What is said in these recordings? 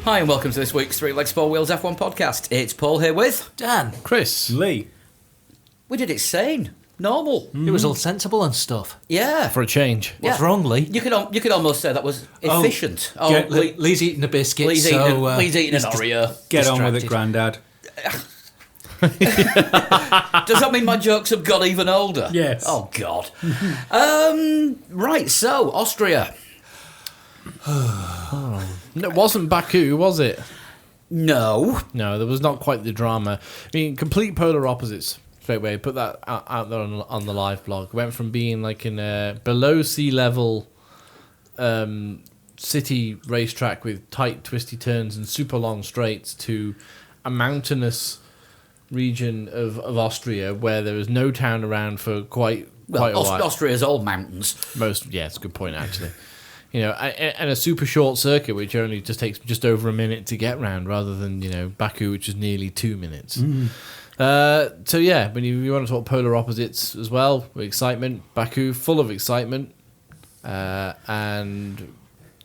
Hi and welcome to this week's Three Legs Four Wheels F1 podcast. It's Paul here with Dan. Chris. Lee. We did it sane, normal. It was all sensible and stuff. Yeah. For a change. What's wrong, Lee? You could almost say that was efficient. Lee's eating a biscuit, Lee's eating an Oreo. Get on with distracted. it, Grandad. Does that mean my jokes have got even older? Yes. Oh God. Right. So Austria. It wasn't Baku, was it? No. No, there was not quite the drama. I mean, complete polar opposites. Straight away, put that out there on the live blog. Went from being like in a below sea level city racetrack with tight, twisty turns and super long straights to a mountainous region of Austria where there was no town around for quite a while. Austria's all mountains. It's a good point actually. You know, and a super short circuit which only just takes just over a minute to get round, rather than Baku, which is nearly 2 minutes. So yeah, when you want to talk polar opposites as well, with excitement, Baku full of excitement, and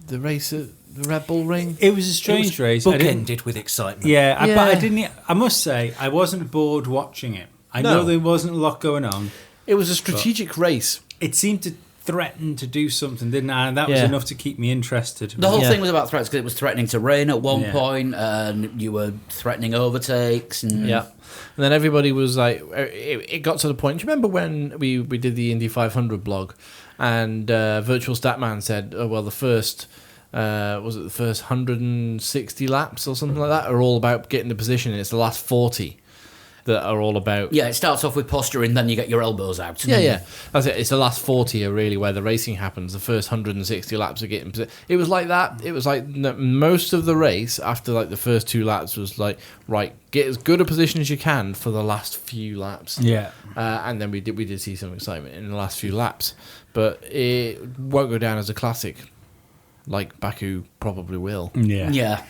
the race at the Red Bull Ring. It was a strange race. Bookended with excitement. But I didn't. I must say, I wasn't bored watching it. I know there wasn't a lot going on. It was a strategic race. It seemed to threaten to do something, didn't it? And that was enough to keep me interested. The whole thing was about threats because it was threatening to rain at one point, and you were threatening overtakes. And and then everybody was like, it got to the point. Do you remember when we did the Indy 500 blog, and Virtual Statman said, "Oh well, the first." Was it the first 160 laps or something like that are all about getting the position, and it's the last 40 that are all about... Yeah, it starts off with posturing, then you get your elbows out. Yeah. That's it. It's the last 40 are really where the racing happens. The first 160 laps are getting... It was like that. It was like most of the race, after like the first 2 laps, was like, right, get as good a position as you can for the last few laps. Yeah. And then we did see some excitement in the last few laps. But it won't go down as a classic, like Baku probably will. Yeah.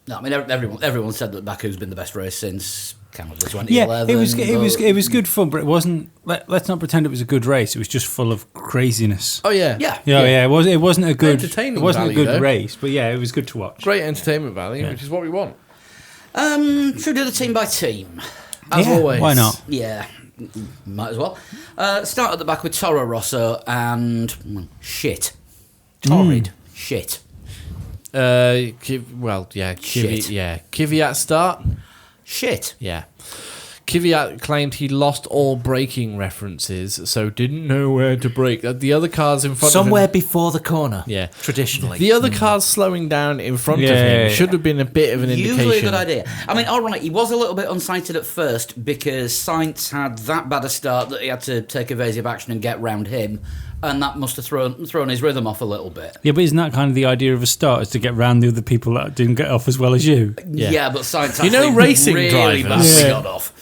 No, I mean, everyone said that Baku's been the best race since Canada 2011. Yeah, it was good fun, but it wasn't. Let's not pretend it was a good race. It was just full of craziness. Oh yeah, It wasn't a good. Entertaining It wasn't value, a good though. race, but yeah, it was good to watch. Great entertainment value, which is what we want. Should we do the team by team? As always. Why not? Yeah, might as well. Start at the back with Toro Rosso and shit. Torrid shit. Kvyat start. Shit. Yeah. Kvyat claimed he lost all braking references, so didn't know where to brake. The other cars in front Somewhere of him... before the corner. Yeah. Traditionally. The other cars slowing down in front of him should have been a bit of an indication. Usually a good idea. I mean, all right, he was a little bit unsighted at first because Sainz had that bad a start that he had to take evasive action and get round him, and that must have thrown his rhythm off a little bit. Yeah, but isn't that kind of the idea of a start, is to get round the other people that didn't get off as well as you? Yeah, but Sainz actually racing really drivers- badly got off.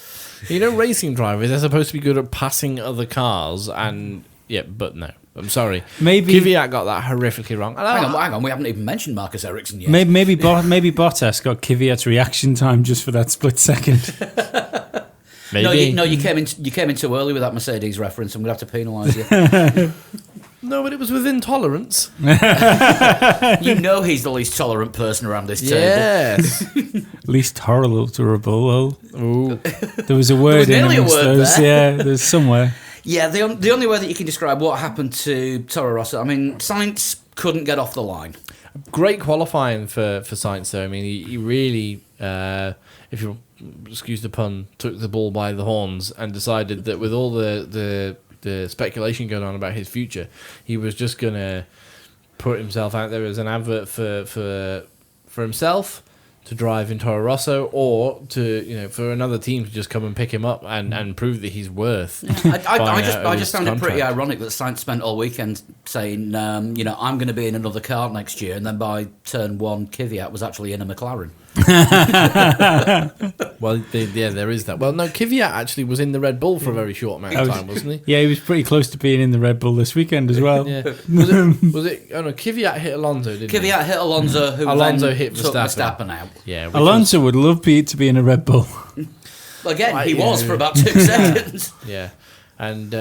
Racing drivers, they're supposed to be good at passing other cars, and... Yeah, but no. I'm sorry. Maybe Kvyat got that horrifically wrong. Hang on, we haven't even mentioned Marcus Ericsson yet. maybe Bottas got Kvyat's reaction time just for that split second. Maybe. No, you came in too early with that Mercedes reference. I'm going to have to penalise you. No, but it was within tolerance. You know he's the least tolerant person around this table. Yes. Least tolerable. Ooh. There was a word in nearly a amongst word those. there. Yeah, there's somewhere. Yeah, the only way that you can describe what happened to Toro Rosso, I mean, Sainz couldn't get off the line. Great qualifying for Sainz, though. I mean, he really, if you excuse the pun, took the bull by the horns and decided that with all the speculation going on about his future, he was just going to put himself out there as an advert for himself to drive in Toro Rosso, or to for another team to just come and pick him up and prove that he's worth. I just found it pretty ironic that Sainz spent all weekend saying, I'm going to be in another car next year, and then by turn 1, Kvyat was actually in a McLaren. Well, there is that. Well, no, Kvyat actually was in the Red Bull for a very short amount of time, wasn't he? Yeah, he was pretty close to being in the Red Bull this weekend as well. Yeah. Was it? Oh no, Kvyat hit Alonso, didn't he? Kvyat hit Alonso, who Alonso then hit took Verstappen. Verstappen out. Yeah. Alonso would love to be in a Red Bull. Again, he was for about 2 seconds. Yeah, and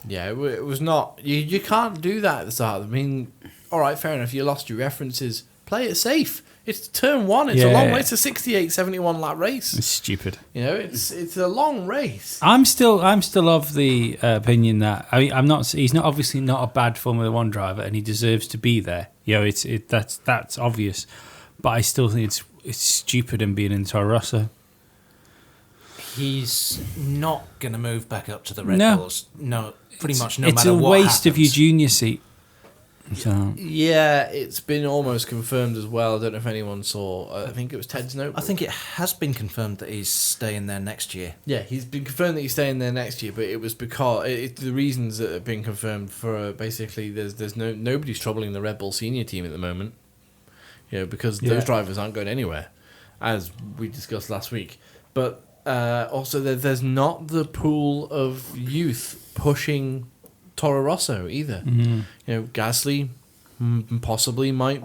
it was not. You can't do that at the start. I mean, all right, fair enough. You lost your references. Play it safe. It's turn one. It's a Yeah. long way. It's a 68, 71 lap race. It's stupid. You know, it's a long race. I'm still of the opinion that I'm not. He's not obviously not a bad Formula One driver, and he deserves to be there. You know, that's obvious. But I still think it's stupid him being in Toro Rosso. He's not going to move back up to the Red No. Bulls. No, pretty much no it's matter a what waste of your happens. junior seat. So Yeah, it's been almost confirmed as well. I don't know if anyone saw. I think it was Ted's note. I think it has been confirmed that he's staying there next year. Yeah, he's been confirmed that he's staying there next year, but it was because the reasons that have been confirmed for basically there's nobody's troubling the Red Bull senior team at the moment, you know, because those drivers aren't going anywhere, as we discussed last week. But also there's not the pool of youth pushing Toro Rosso either. You know, Gasly possibly might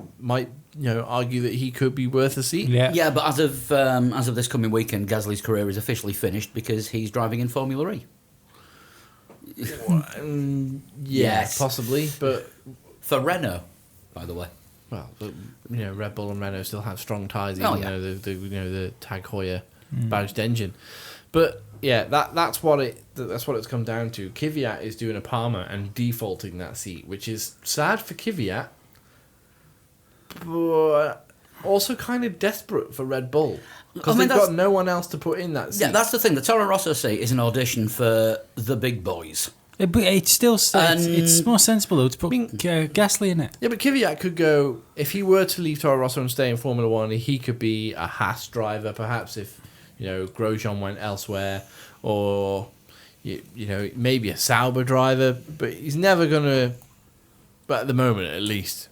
argue that he could be worth a seat. Yeah, but as of this coming weekend, Gasly's career is officially finished because he's driving in Formula E. Yes. Possibly, but For Renault, by the way. well, but, you know, Red Bull and Renault still have strong ties, Oh, even yeah. though the Tag Heuer badged engine. But yeah, that's what it's come down to. Kvyat is doing a Palmer and defaulting that seat, which is sad for Kvyat, but also kind of desperate for Red Bull because I mean, they've that's- got no one else to put in that seat. Yeah, that's the thing. The Toro Rosso seat is an audition for the big boys. But it's still it's more sensible though to put Gasly in it. Yeah, but Kvyat could go, if he were to leave Toro Rosso and stay in Formula One, he could be a Haas driver, perhaps, if, you know, Grosjean went elsewhere, or, you know, maybe a Sauber driver, but he's never going to, but at the moment at least,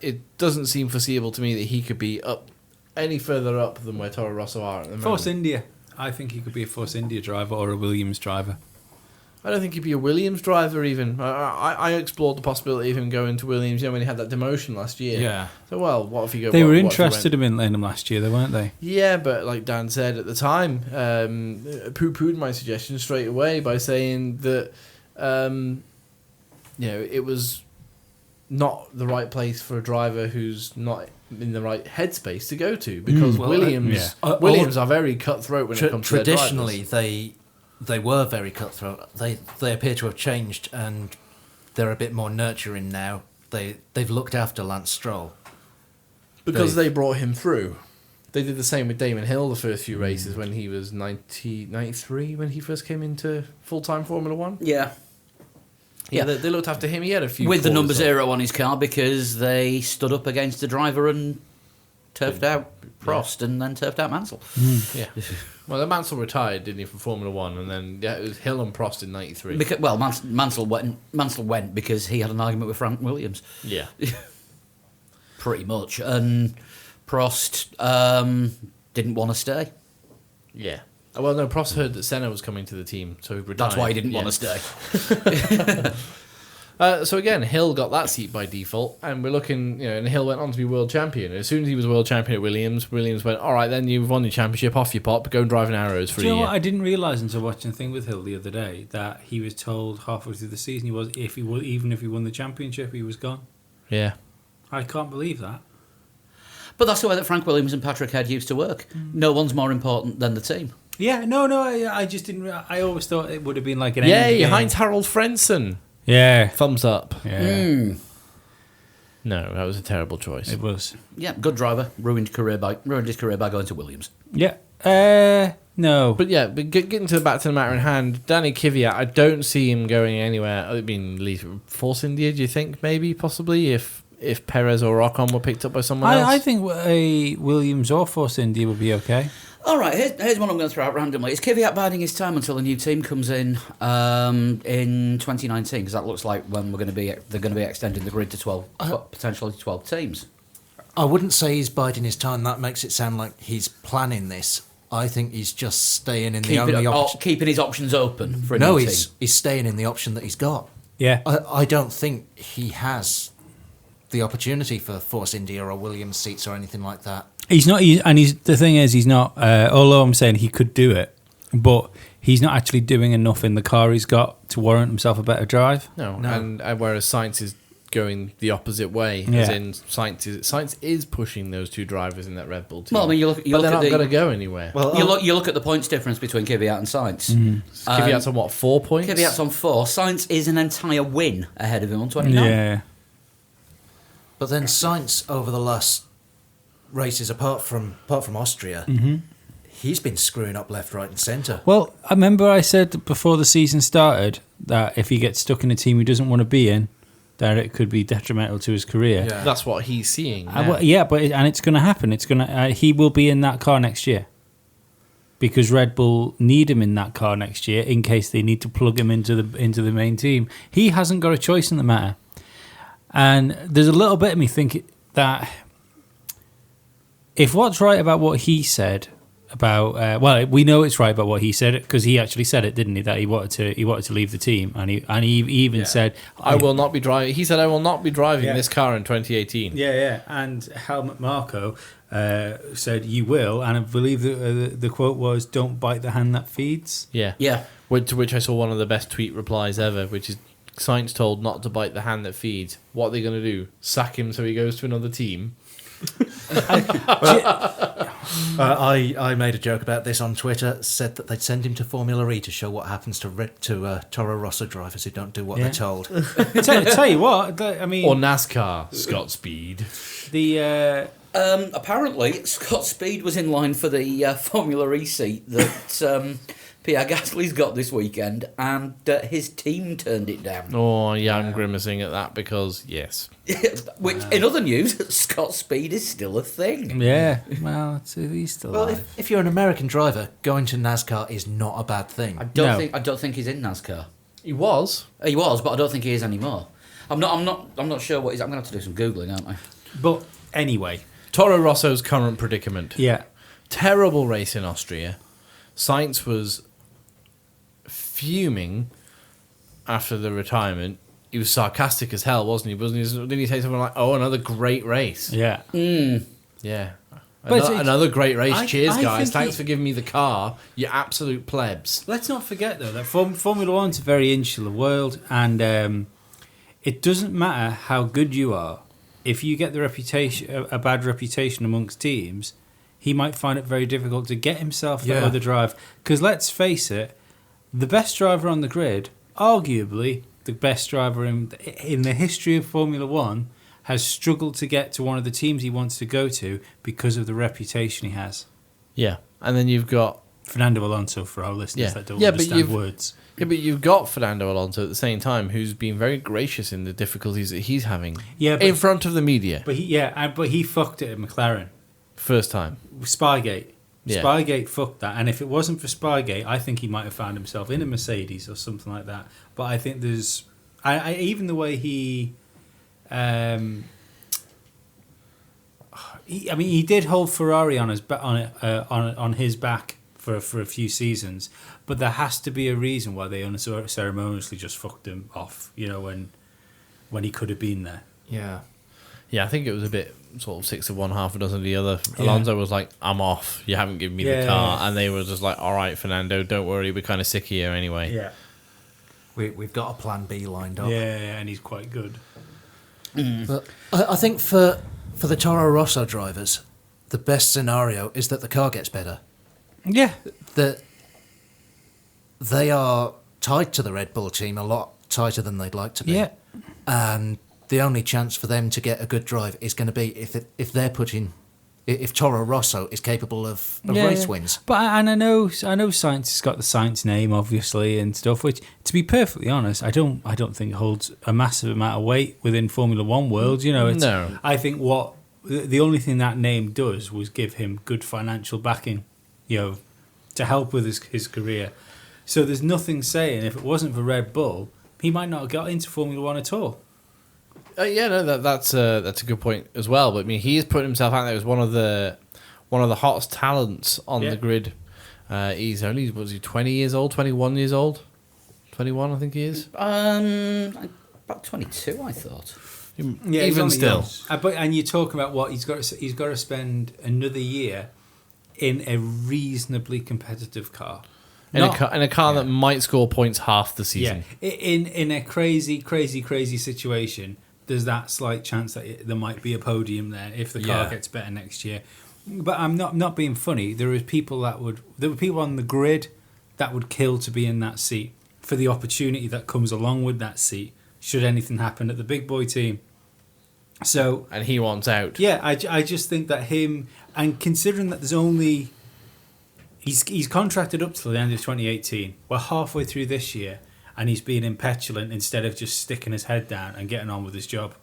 it doesn't seem foreseeable to me that he could be up any further up than where Toro Rosso are at the moment. Force India. I think he could be a Force India driver or a Williams driver. I don't think he'd be a Williams driver even. I explored the possibility of him going to Williams, you know, when he had that demotion last year. Yeah. So, well, what if he go? They were what if he interested went- in him last year, though, weren't they? Yeah, but like Dan said at the time, poo-pooed my suggestion straight away by saying that, you know, it was not the right place for a driver who's not in the right headspace to go to, because Well, Williams yeah. Williams are very cutthroat when it comes to their Traditionally, drivers. they were very cutthroat. They appear to have changed, and they're a bit more nurturing now. They've looked after Lance Stroll. Because they brought him through. They did the same with Damon Hill the first few races when he was 93 when he first came into full-time Formula One. Yeah. Yeah, they looked after him. He had a few With the calls number up. 0 on his car because they stood up against the driver and turfed out Prost and then turfed out Mansell. Yeah. Well, then Mansell retired, didn't he, from Formula One, and then it was Hill and Prost in '93. Because, well, Mansell went because he had an argument with Frank Williams, Yeah. pretty much, and Prost didn't want to stay. Yeah. Well, no, Prost heard that Senna was coming to the team, so he retired. That's why he didn't Yeah. want to stay. So again, Hill got that seat by default, and we're looking, you know, and Hill went on to be world champion. As soon as he was world champion at Williams went, all right, then you've won the championship, off your pop, go and drive in Arrows for Do a you know year. what? I didn't realise until watching the thing with Hill the other day that he was told halfway through the season even if he won the championship, he was gone. Yeah. I can't believe that. But that's the way that Frank Williams and Patrick Head used to work. No one's more important than the team. Yeah, no, I just didn't. I always thought it would have been like an Yay, end game. Heinz Harald Frentzen. Yeah, Thumbs up. yeah, No, that was a terrible choice. it was. Yeah, good driver. Ruined his career by going to Williams. Yeah, no, But yeah, getting back to the matter in hand, Danny Kvyat, I don't see him going anywhere. I mean, leave Force India. Do you think maybe possibly if Perez or Ocon were picked up by someone else? I think a Williams or Force India would be okay. All right, here's one I'm going to throw out randomly. Is Kvyat biding his time until a new team comes in 2019? Because that looks like when they're going to be extending the grid to 12, potentially 12 teams. I wouldn't say he's biding his time. That makes it sound like he's planning this. I think he's just staying in the only option. Keeping his options open for a No, new he's team. staying in the option that he's got. Yeah, I don't think he has the opportunity for Force India or Williams seats or anything like that. he's not. The thing is, he's not. Although I'm saying he could do it, but he's not actually doing enough in the car he's got to warrant himself a better drive. No, No. and whereas Sainz is going the opposite way. Yeah. As in, Sainz is pushing those two drivers in that Red Bull team. Well, I mean, you look but they're at not the going to go anywhere. Well, you look at the points difference between Kvyat and Sainz. Kvyat's on what, 4 points? Kvyat's on 4. Sainz is an entire win ahead of him on 29. Yeah. but then Sainz over the last races, apart from Austria, he's been screwing up left, right, and centre. Well, I remember I said before the season started that if he gets stuck in a team he doesn't want to be in, that it could be detrimental to his career. Yeah. That's what he's seeing. Well, yeah, but it's going to happen. It's going to. He will be in that car next year because Red Bull need him in that car next year in case they need to plug him into the main team. He hasn't got a choice in the matter, and there's a little bit of me thinking that if what's right about what he said about well, we know it's right about what he said because he actually said it, didn't he? That he wanted to leave the team, and he even said, I will not be driving. He said, I will not be driving Yeah. this car in 2018. Yeah. And Helmut Marko said, you will. And I believe the quote was, don't bite the hand that feeds. Yeah. Yeah. To which I saw one of the best tweet replies ever, which is Sainz told not to bite the hand that feeds. What are they going to do? Sack him so he goes to another team? I made a joke about this on Twitter, said that they'd send him to Formula E to show what happens to Toro Rosso drivers who don't do what Yeah. they're told. tell you what, I mean, Or NASCAR, Scott Speed. the Apparently, Scott Speed was in line for the Formula E seat that Pierre Gasly's got this weekend, and his team turned it down. Oh, yeah, I'm grimacing at that because, yes. Which, in other news, Scott Speed is still a thing. yeah, well, he's still Well, alive. if you're an American driver, going to NASCAR is not a bad thing. I No. don't think he's in NASCAR. He was. He was, but I don't think he is anymore. I'm not sure what he's. I'm going to have to do some googling, aren't I? But anyway, Toro Rosso's current predicament. yeah, Terrible race in Austria. Sainz was fuming after the retirement. He was sarcastic as hell, wasn't he? Didn't he say something like, "Oh, another great race"? yeah. Yeah. But Another great race. I Cheers, think guys. Thanks he- for giving me the car, you absolute plebs. Let's not forget though that Formula One's a very insular world, and it doesn't matter how good you are. If you get a bad reputation amongst teams, he might find it very difficult to get himself that Yeah. other drive. Because let's face it, the best driver on the grid, arguably the best driver in the history of Formula One, has struggled to get to one of the teams he wants to go to because of the reputation he has. Yeah. And then you've got Fernando Alonso, for our listeners Yeah. that don't Yeah, but understand you've- words. but you've got Fernando Alonso at the same time, who's been very gracious in the difficulties that he's having Yeah, in front of the media. But he fucked it at McLaren. First time. Spygate. Yeah. Spygate fucked that. And if it wasn't for Spygate, I think he might have found himself in a Mercedes or something like that. But I think there's, even the way he did hold Ferrari on his on his back for a few seasons, but there has to be a reason why they unceremoniously just fucked him off. You know, when he could have been there. Yeah. Yeah, I think it was a bit sort of 6 of one, half a dozen of the other. Yeah. Alonso was like, I'm off. You haven't given me the Yeah, car. yeah. And they were just like, all right, Fernando, don't worry. We're kind of sick of you anyway. Yeah, We've got a plan B lined up. yeah, and he's quite good. But I think for the Toro Rosso drivers, the best scenario is that the car gets better. Yeah, That they are tied to the Red Bull team a lot tighter than they'd like to be. yeah. And the only chance for them to get a good drive is going to be if Toro Rosso is capable of race wins. But I know Sainz has got the Sainz name obviously and stuff, which to be perfectly honest, I don't think holds a massive amount of weight within Formula One world. You know, No. I think what the only thing that name does was give him good financial backing, you know, to help with his career. So there's nothing saying if it wasn't for Red Bull, he might not have got into Formula One at all. Yeah, no, that's a good point as well. But I mean, he has put himself out there as one of the hottest talents on Yeah. the grid. He's only 20 years old, 21 years old, 21, I think he is. About 22, I thought. Yeah, Even still, and you talk about what he's got to spend another year in a reasonably competitive car. in a car that might score points half the season. Yeah, in a crazy situation, there's that slight chance that there might be a podium there if the car Yeah. gets better next year. But I'm not being funny. There were people on the grid that would kill to be in that seat for the opportunity that comes along with that seat. Should anything happen at the big boy team, so And he wants out. yeah, I just think that him, and considering that there's only he's contracted up till the end of 2018. We're halfway through this year, and he's being petulant instead of just sticking his head down and getting on with his job.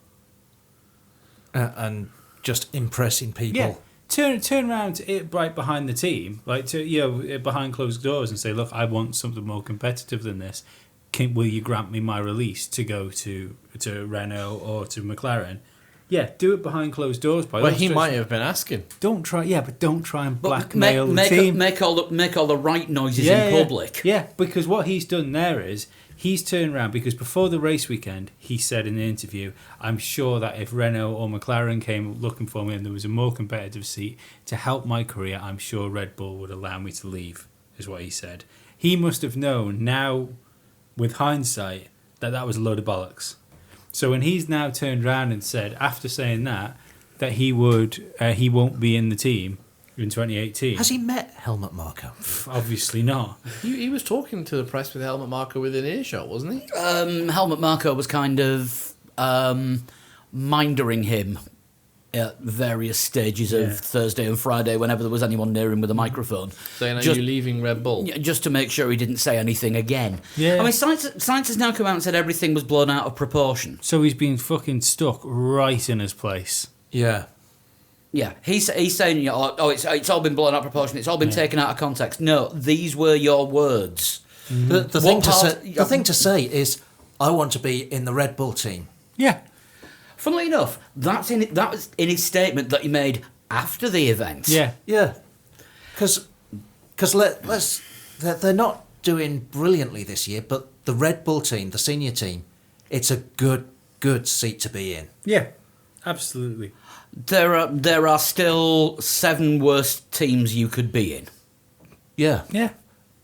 And just impressing people. Yeah, turn around right behind the team, like behind closed doors, and say, look, I want something more competitive than this. Will you grant me my release to go to Renault or to McLaren? Yeah, do it behind closed doors. By Well, all he stretch. might have been asking. Don't try. Yeah, but don't try and But blackmail the team. make all the right noises in public. Yeah, because what he's done there is he's turned around, because before the race weekend, he said in the interview, I'm sure that if Renault or McLaren came looking for me and there was a more competitive seat to help my career, I'm sure Red Bull would allow me to leave, is what he said. He must have known now, with hindsight, that was a load of bollocks. So when he's now turned around and said, after saying that he won't be in the team in 2018. Has he met Helmut Marko? Obviously not. He was talking to the press with Helmut Marko within earshot, wasn't he? Helmut Marko was kind of mindering him at various stages Yeah. of Thursday and Friday whenever there was anyone near him with a microphone. Saying, are Just- you leaving Red Bull? Yeah, just to make sure he didn't say anything again. Yeah. I mean, science has now come out and said everything was blown out of proportion. So he's been fucking stuck right in his place. Yeah. Yeah, he's saying, it's all been blown out of proportion. It's all been taken out of context. No, these were your words. The What thing part- the thing to say is, I want to be in the Red Bull team. Yeah. Funnily enough, that was in his statement that he made after the event. Yeah. Yeah. Because they're not doing brilliantly this year, but the Red Bull team, the senior team, it's a good seat to be in. Yeah. Absolutely. There are still 7 worse teams you could be in. Yeah. Yeah.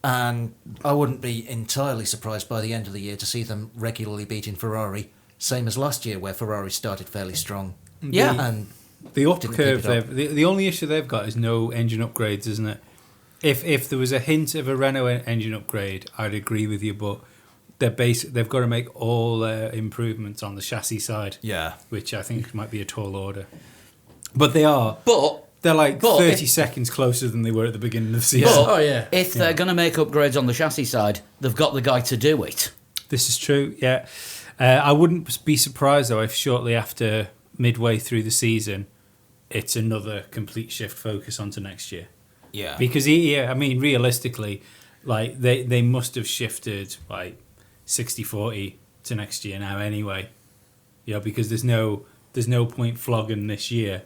And I wouldn't be entirely surprised by the end of the year to see them regularly beating Ferrari, same as last year where Ferrari started fairly strong. Yeah. And The upper Didn't curve, keep it up. the only issue they've got is no engine upgrades, isn't it? If there was a hint of a Renault engine upgrade, I'd agree with you, but they've got to make all improvements on the chassis side, yeah. which I think might be a tall order. But they are. But They're like But 30 if- seconds closer than they were at the beginning of the But season. Oh, yeah. if they're going to make upgrades on the chassis side, they've got the guy to do it. This is true, yeah. I wouldn't be surprised, though, if shortly after midway through the season, it's another complete shift focus onto next year. Yeah. Because, I mean, realistically, like they must have shifted like 60-40 to next year now anyway. Because there's no point flogging this year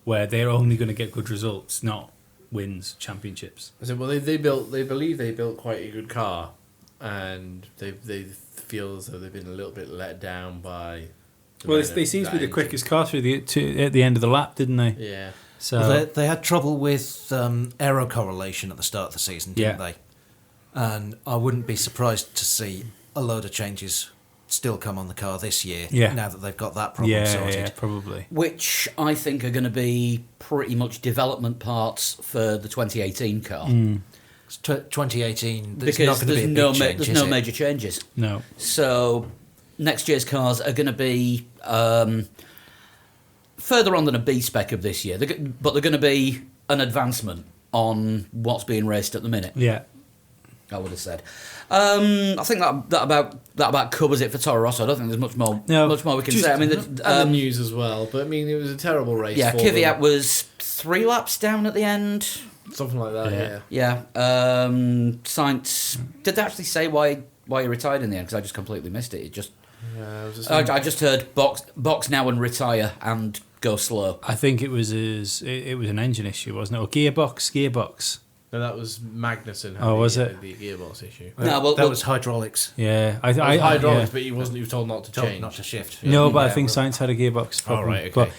where they're only going to get good results, not wins, championships. I said, well, they believe they built quite a good car, and they feel as though they've been a little bit let down by. Well, they seem to be the quickest car through at the end of the lap, didn't they? Yeah. So Well, they had trouble with aero correlation at the start of the season, didn't Yeah. they? And I wouldn't be surprised to see a load of changes still come on the car this year, Yeah. now that they've got that problem sorted. yeah, probably. Which I think are going to be pretty much development parts for the 2018 car. 2018, there's Because not going to be there's a no, big change, there's is no it? major changes. No. So next year's cars are going to be further on than a B spec of this year, but they're going to be an advancement on what's being raced at the minute. Yeah. I would have said. I think that about covers it for Toro Rosso. I don't think there's much more we can just- say. I mean, And the news as well, but I mean, it was a terrible race. yeah, for Kvyat them. was 3 laps down at the end. Something like that, Yeah. yeah. Yeah, Sainz did they actually say why he retired in the end? Because I just completely missed it. It just Yeah, it was just I just heard box now and retire and go slow. I think it was it was an engine issue, wasn't it? Or gearbox. no, that was Magnussen. Oh, was it? The gearbox issue. No, well, that well- was hydraulics. Yeah. It was hydraulics, yeah. but he was told not to Told change. not to shift. No, but I Yeah, think well- Sainz had a gearbox problem. right, okay.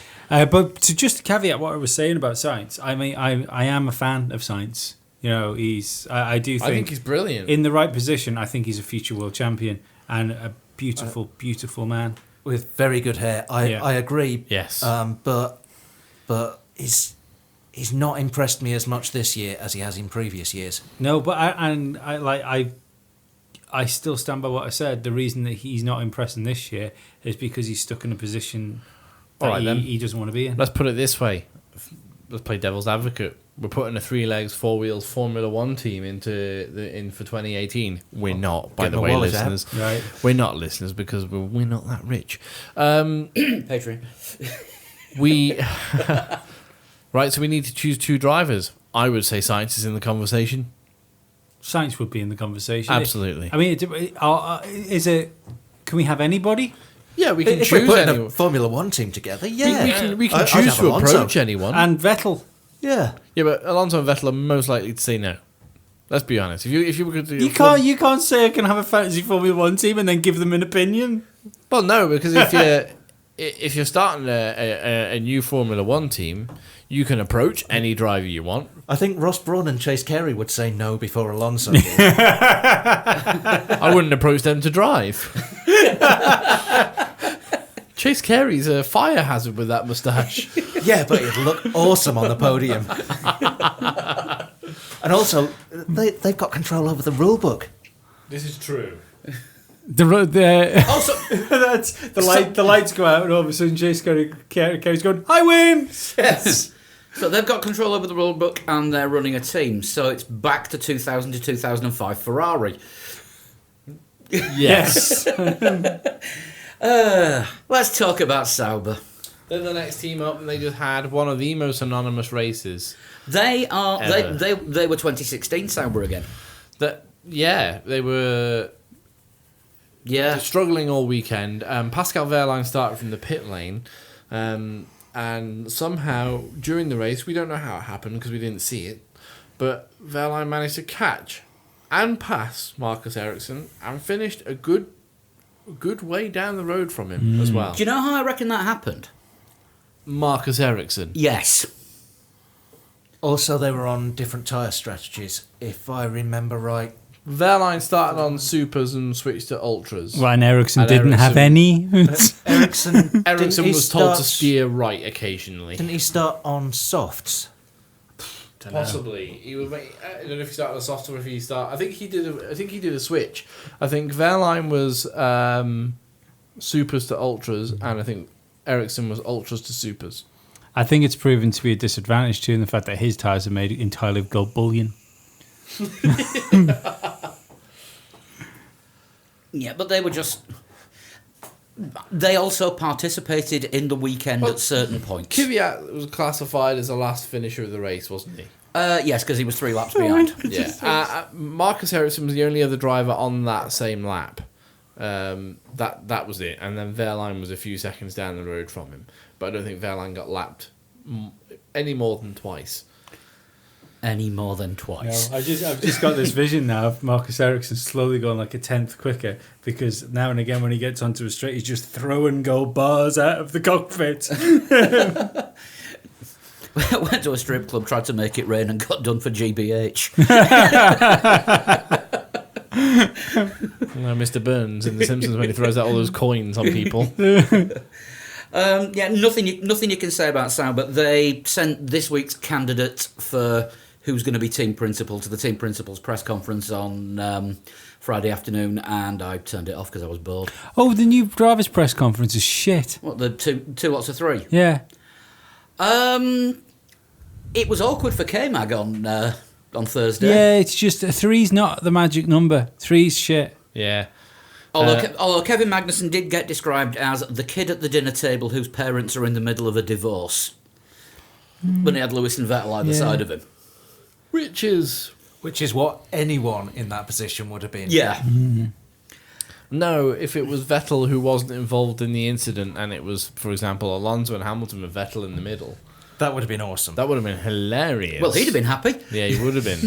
But to just caveat what I was saying about Sainz, I mean, I am a fan of Sainz. I do I think he's brilliant. in the right position, I think he's a future world champion and a beautiful, beautiful man. with very good hair. I agree. Yes. But he's not impressed me as much this year as he has in previous years. No, but I still stand by what I said. The reason that he's not impressing this year is because he's stuck in a position that All right, then. he doesn't want to be in. Let's put it this way. Let's play devil's advocate. We're putting a 3 legs, 4 wheels Formula One team in for 2018. We're not, by Get the my way, wallet out. listeners. Right. We're not listeners because we're not that rich. Patreon. We right, so we need to choose 2 drivers. I would say Sainz is in the conversation. Sainz would be in the conversation. Absolutely. I mean, is it? Can we have anybody? Yeah, we can If we're choose putting anyone. a Formula One team together, yeah. We can I'd choose have to Alonso. approach anyone. And Vettel. Yeah. Yeah, but Alonso and Vettel are most likely to say no. Let's be honest. If you were going to do You can't say I can have a fantasy Formula One team and then give them an opinion. Well, no, because if you're starting a new Formula One team, you can approach any driver you want. I think Ross Brawn and Chase Carey would say no before Alonso did. I wouldn't approach them to drive. Chase Carey's a fire hazard with that moustache. Yeah, but it'd look awesome on the podium. And also, they've got control over the rule book. This is true. Also, That's the lights go out and all of a sudden Chase Carey's going, I win. yes. So they've got control over the rule book and they're running a team. So it's back to 2000 to 2005 Ferrari. Yes. Let's talk about Sauber. They're the next team up, and they just had one of the most anonymous races. They are Ever. they were 2016 Sauber again. They were Yeah. struggling all weekend. Pascal Wehrlein started from the pit lane, and somehow during the race, we don't know how it happened because we didn't see it, but Wehrlein managed to catch and pass Marcus Ericsson and finished a good way down the road from him as well. Do you know how I reckon that happened? Marcus Ericsson. Yes. Also, they were on different tyre strategies, if I remember right. Wehrlein started on supers and switched to ultras. Well, and Ericsson And didn't have any. Ericsson, Ericsson didn't he was told to start- steer right occasionally. Didn't he start on softs? Possibly, he was. I don't know if he started on soft or if he started. I think he did a switch. I think Wehrlein was supers to ultras, and I think Ericsson was ultras to supers. I think it's proven to be a disadvantage too in the fact that his tyres are made entirely of gold bullion. Yeah, but they were just. They also participated in the weekend Well, at certain points. Kvyat was classified as the last finisher of the race, wasn't he? Yes, because he was 3 laps behind. Yeah. Marcus Ericsson was the only other driver on that same lap. That was it, and then Wehrlein was a few seconds down the road from him. But I don't think Wehrlein got lapped any more than twice. Any more than twice. No, I've just got this vision now of Marcus Ericsson slowly going like a tenth quicker because now and again when he gets onto a straight, he's just throwing gold bars out of the cockpit. Went to a strip club, tried to make it rain, and got done for GBH. Mr. Burns in The Simpsons when he throws out all those coins on people. Yeah, nothing you can say about Sauber. They sent this week's candidate for who's going to be team principal to the team principal's press conference on Friday afternoon, and I turned it off because I was bored. Oh, the new drivers' press conference is shit. What, the two lots of 3? Yeah. It was awkward for K-Mag on Thursday. Yeah, it's just 3's not the magic number. 3's shit. Yeah. Although Kevin Magnussen did get described as the kid at the dinner table whose parents are in the middle of a divorce. When he had Lewis and Vettel either side of him. Which is what anyone in that position would have been. Yeah. no, if it was Vettel who wasn't involved in the incident and it was, for example, Alonso and Hamilton with Vettel in the middle, That would have been awesome. that would have been hilarious. Well, he'd have been happy. Yeah, he would have been.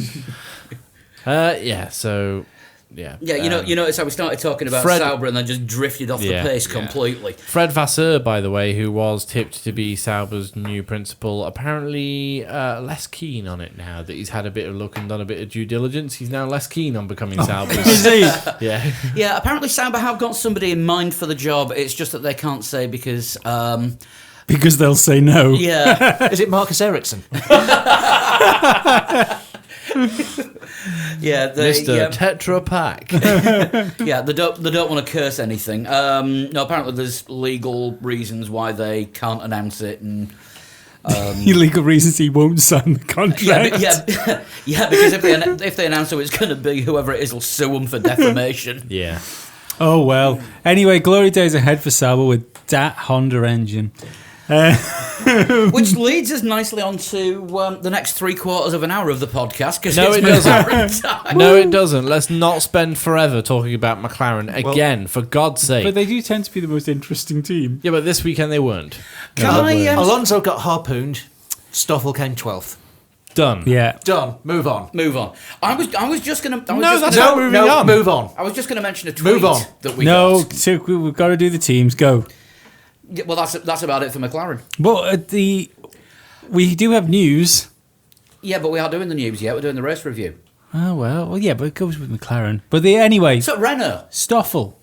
So yeah. Yeah, you notice how we started talking about Fred- Sauber and then just drifted off Yeah. the pace Yeah. completely. Fred Vasseur, by the way, who was tipped to be Sauber's new principal, apparently less keen on it now that he's had a bit of look and done a bit of due diligence. He's now less keen on becoming Sauber's. Is he? Yeah. Yeah, apparently Sauber have got somebody in mind for the job. It's just that they can't say because, Because they'll say no. yeah, Is it Marcus Ericsson? yeah, they, Mr. yeah, Tetra Pak. yeah, they don't want to curse anything. No, apparently there's legal reasons why they can't announce it, and Illegal reasons he won't sign the contract. yeah, because if they announce who it's going to be, whoever it is will sue them for defamation. Yeah. Oh well. Anyway, glory days ahead for Sauber with that Honda engine. Which leads us nicely on to the next 3/4 of an hour of the podcast. Because No, it's it doesn't. McLaren time. No, it doesn't. Let's not spend forever talking about McLaren again, for God's sake. But they do tend to be the most interesting team. Yeah, but this weekend they weren't. Can I, Alonso got harpooned. Stoffel came 12th. Done. Yeah. Done. Move on. move on? I was just going to. No, that's not moving on. Move on. I was just going to mention a tweet Move on. that we No, got. so we've got to do the teams. Go. Yeah, well, that's about it for McLaren. But we do have news. Yeah, but we aren't doing the news yet. We're doing the race review. Oh well, yeah, but it goes with McLaren. But anyway, So Renault, Stoffel.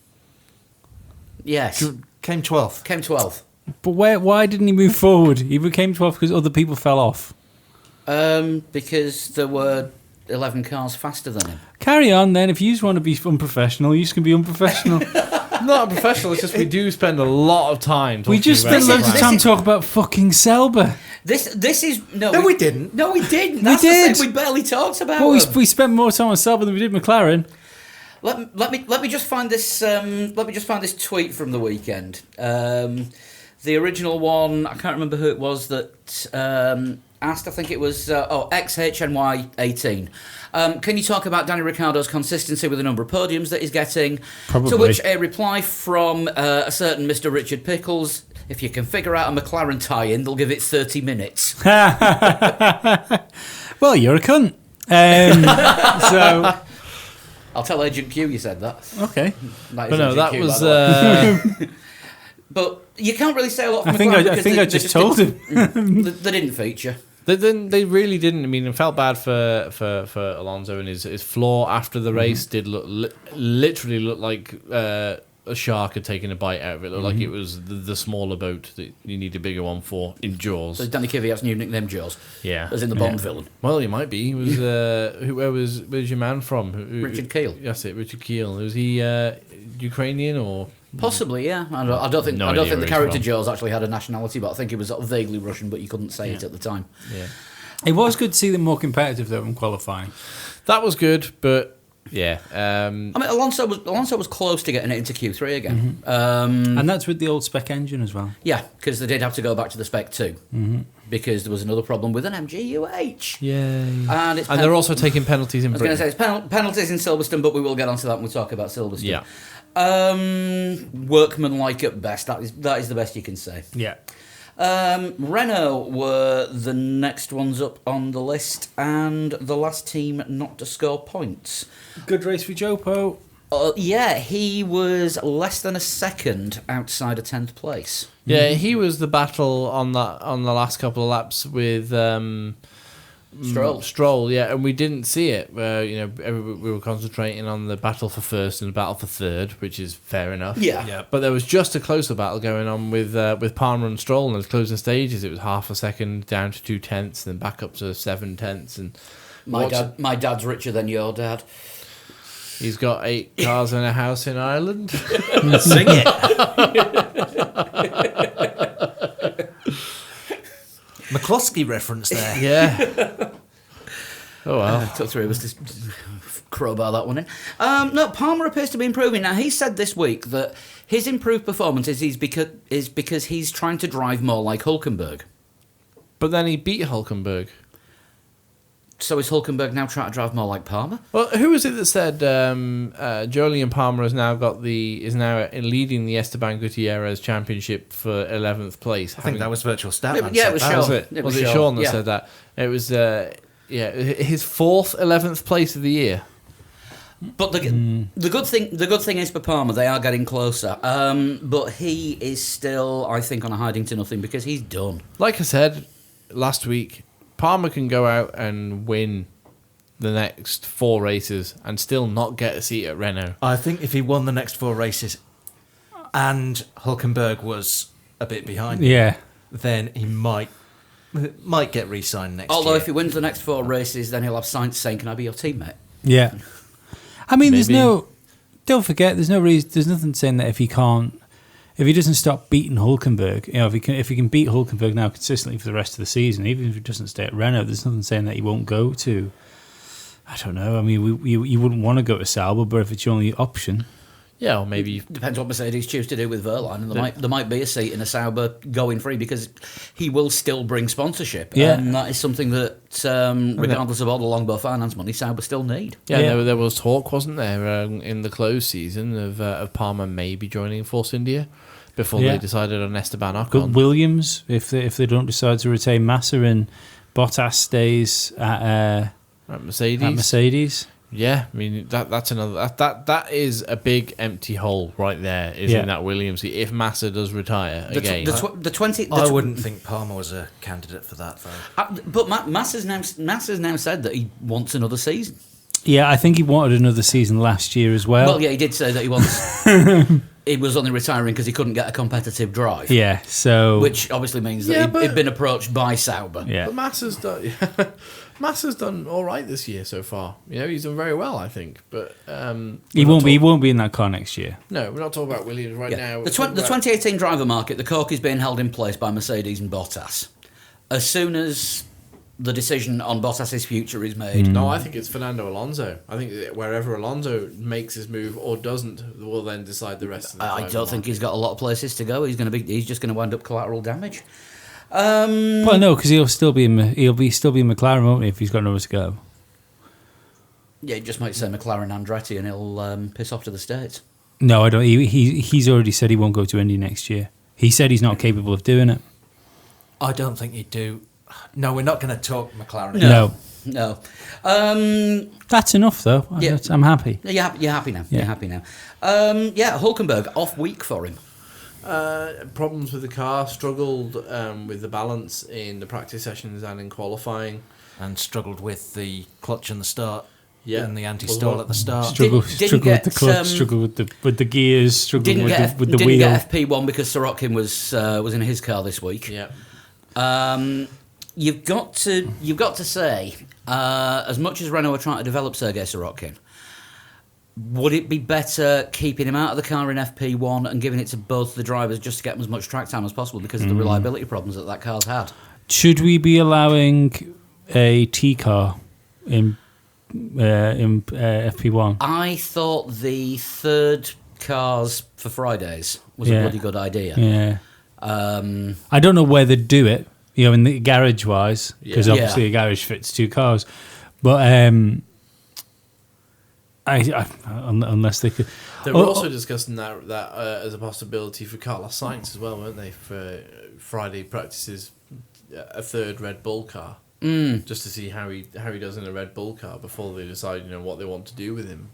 yes, Came 12th. came 12th. But why didn't he move forward? He became 12th because other people fell off. Because there were 11 cars faster than him. Carry on then. If you just want to be unprofessional, you just can be unprofessional. Not a professional, it's just we do spend a lot of time talking We just about spent loads of this time is- talking about fucking Sauber. This is no, No, we didn't. No, we didn't. We That's did. The thing, we barely talked about. Well, them. we spent more time on Sauber than we did McLaren. Let me just find this. Let me just find this tweet from the weekend. The original one, I can't remember who it was that asked. I think it was XHNY18. Can you talk about Danny Ricciardo's consistency with the number of podiums that he's getting? Probably. To which a reply from a certain Mr. Richard Pickles: if you can figure out a McLaren tie-in, they'll give it 30 minutes. Well, you're a cunt. So, I'll tell Agent Q you said that. okay. That is But no, Agent that Q, was. by the way. But you can't really say a lot from I think McLaren I because think I just told him. They didn't feature. They really didn't. I mean, it felt bad for Alonso and his floor after the race did literally look like a shark had taken a bite out of it. It looked like it was the smaller boat that you need a bigger one for in Jaws. So Danny Kvyat's new nickname, Jaws, Yeah. as in the Bond villain. Well, he might be. He was where's your man from? Richard Keel. That's it, Richard Keel. Was he Ukrainian or? Possibly, yeah. I don't think No I idea don't think where the he's character from. Jaws actually had a nationality, but I think it was sort of vaguely Russian, but you couldn't say it at the time. Yeah. It was good to see them more competitive though in qualifying. That was good, but yeah. I mean, Alonso was close to getting it into Q3 again. And that's with the old spec engine as well. Yeah, because they did have to go back to the Spec 2 because there was another problem with an MGUH. Yay. And it's And they're also taking penalties in I was going to Britain. say it's penalties in Silverstone, but we will get onto that when we talk about Silverstone. Yeah. Workmanlike at best. That is the best you can say. Yeah. Renault were the next ones up on the list, and the last team not to score points. Good race for Jopo. Yeah, he was less than a second outside of 10th place. Yeah, he was the battle on the last couple of laps with Stroll, yeah, and we didn't see it. We were concentrating on the battle for first and the battle for third, which is fair enough. Yeah. But there was just a closer battle going on with Palmer and Stroll in those closing stages. It was half a second down to 2/10, then back up to 7/10, and My dad's richer than your dad. he's got 8 cars and a house in Ireland. Sing it. McCloskey reference there. Yeah. Oh well. Took 3 of us to crowbar that one in. No, Palmer appears to be improving. Now, he said this week that his improved performance is because he's trying to drive more like Hulkenberg. But then he beat Hulkenberg. So is Hulkenberg now trying to drive more like Palmer? Well, who was it that said Jolyon Palmer is now leading the Esteban Gutierrez Championship for 11th place? I think that was Virtual Statman. Yeah, it was said that. Sean. Was it? It Was was it Sean, Sean that yeah. said that? It was his 4th 11th place of the year. But the good thing is for Palmer, they are getting closer. But he is still, I think, on a hiding to nothing because he's done. Like I said last week, Palmer can go out and win the next 4 races and still not get a seat at Renault. I think if he won the next 4 races and Hulkenberg was a bit behind him, Yeah. then he might get re-signed next Although year. if he wins the next 4 races, then he'll have Sainz saying, "Can I be your teammate?" Yeah. I mean, there's Maybe. don't forget, there's no reason, there's nothing saying that if he doesn't stop beating Hulkenberg, if he can beat Hulkenberg now consistently for the rest of the season, even if he doesn't stay at Renault, there's nothing saying that he won't go to, I don't know. I mean, you wouldn't want to go to Sauber, but if it's your only option. Yeah, or maybe Depends what Mercedes choose to do with Verline, and there might be a seat in a Sauber going free because he will still bring sponsorship, Yeah. and that is something that, regardless of all the Longbow finance money, Sauber still need. Yeah, Yeah. There was talk, wasn't there, in the closed season of Palmer maybe joining Force India before Yeah. they decided on Esteban But Ocon. Williams, if they don't decide to retain Massa and Bottas stays At Mercedes. at Mercedes. Yeah, I mean that's another that is a big empty hole right there. Is Yeah. in that Williams seat. If Massa does retire The, again, the 20. The I tw- wouldn't think Palmer was a candidate for that, though. But Massa's now said that he wants another season. Yeah, I think he wanted another season last year as well. Well, yeah, he did say that he wants. He was only retiring because he couldn't get a competitive drive. Yeah, so Which obviously means that Yeah, he'd but- been approached by Sauber. yeah. but Massa's done all right this year so far. He's done very well, I think. But He won't be in that car next year. No, we're not talking about Williams right Yeah. now. The 2018 driver market, the cork is being held in place by Mercedes and Bottas. As soon as the decision on Bottas's future is made, No, I think it's Fernando Alonso. I think that wherever Alonso makes his move or doesn't, will then decide the rest of the I driver don't think market. he's got a lot of places to go. He's just going to wind up collateral damage. Well, no, because he'll still be in McLaren, won't he? If he's got nowhere to go. Yeah, he just might say McLaren Andretti and he'll piss off to the States. No, I don't. He's already said he won't go to Indy next year. He said he's not capable of doing it. I don't think he'd do. No, we're not going to talk McLaren. No. No. That's enough, though. Yeah. I'm happy. You're happy now. Yeah. You're happy now. Hulkenberg, off week for him. Problems with the car, struggled with the balance in the practice sessions and in qualifying. And struggled with the clutch and the start. Yeah. And the anti-stall at the start. Struggle Didn't with the get, clutch, struggle with the gears, struggle Didn't with get the didn't wheel. get FP1 because Sorokin was in his car this week. Yeah. You've got to say, as much as Renault are trying to develop Sergei Sorokin, would it be better keeping him out of the car in FP1 and giving it to both the drivers just to get them as much track time as possible because of the reliability problems that car's had? Should we be allowing a T car in FP1? I thought the third cars for Fridays was a Yeah. bloody good idea. Yeah. Um, I don't know where they'd do it, in the garage wise, because Yeah. obviously a garage fits 2 cars. But unless they could, They were also discussing that as a possibility for Carlos Sainz as well, weren't they? For Friday practices, a third Red Bull car, just to see how he does in a Red Bull car before they decide what they want to do with him.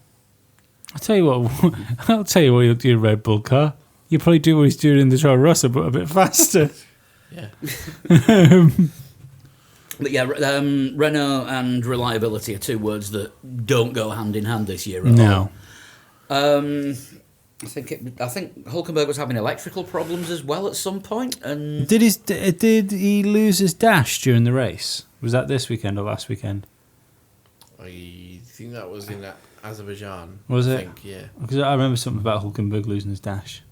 I'll tell you what you'll do in a Red Bull car. You probably do what he's doing in the Toro Rosso, but a bit faster. Yeah, but yeah, Renault and reliability are 2 words that don't go hand in hand this year at No. all. I think Hulkenberg was having electrical problems as well at some point, and Did he lose his dash during the race? Was that this weekend or last weekend? I think that was in Azerbaijan. Was I it? think, yeah. Because I remember something about Hulkenberg losing his dash.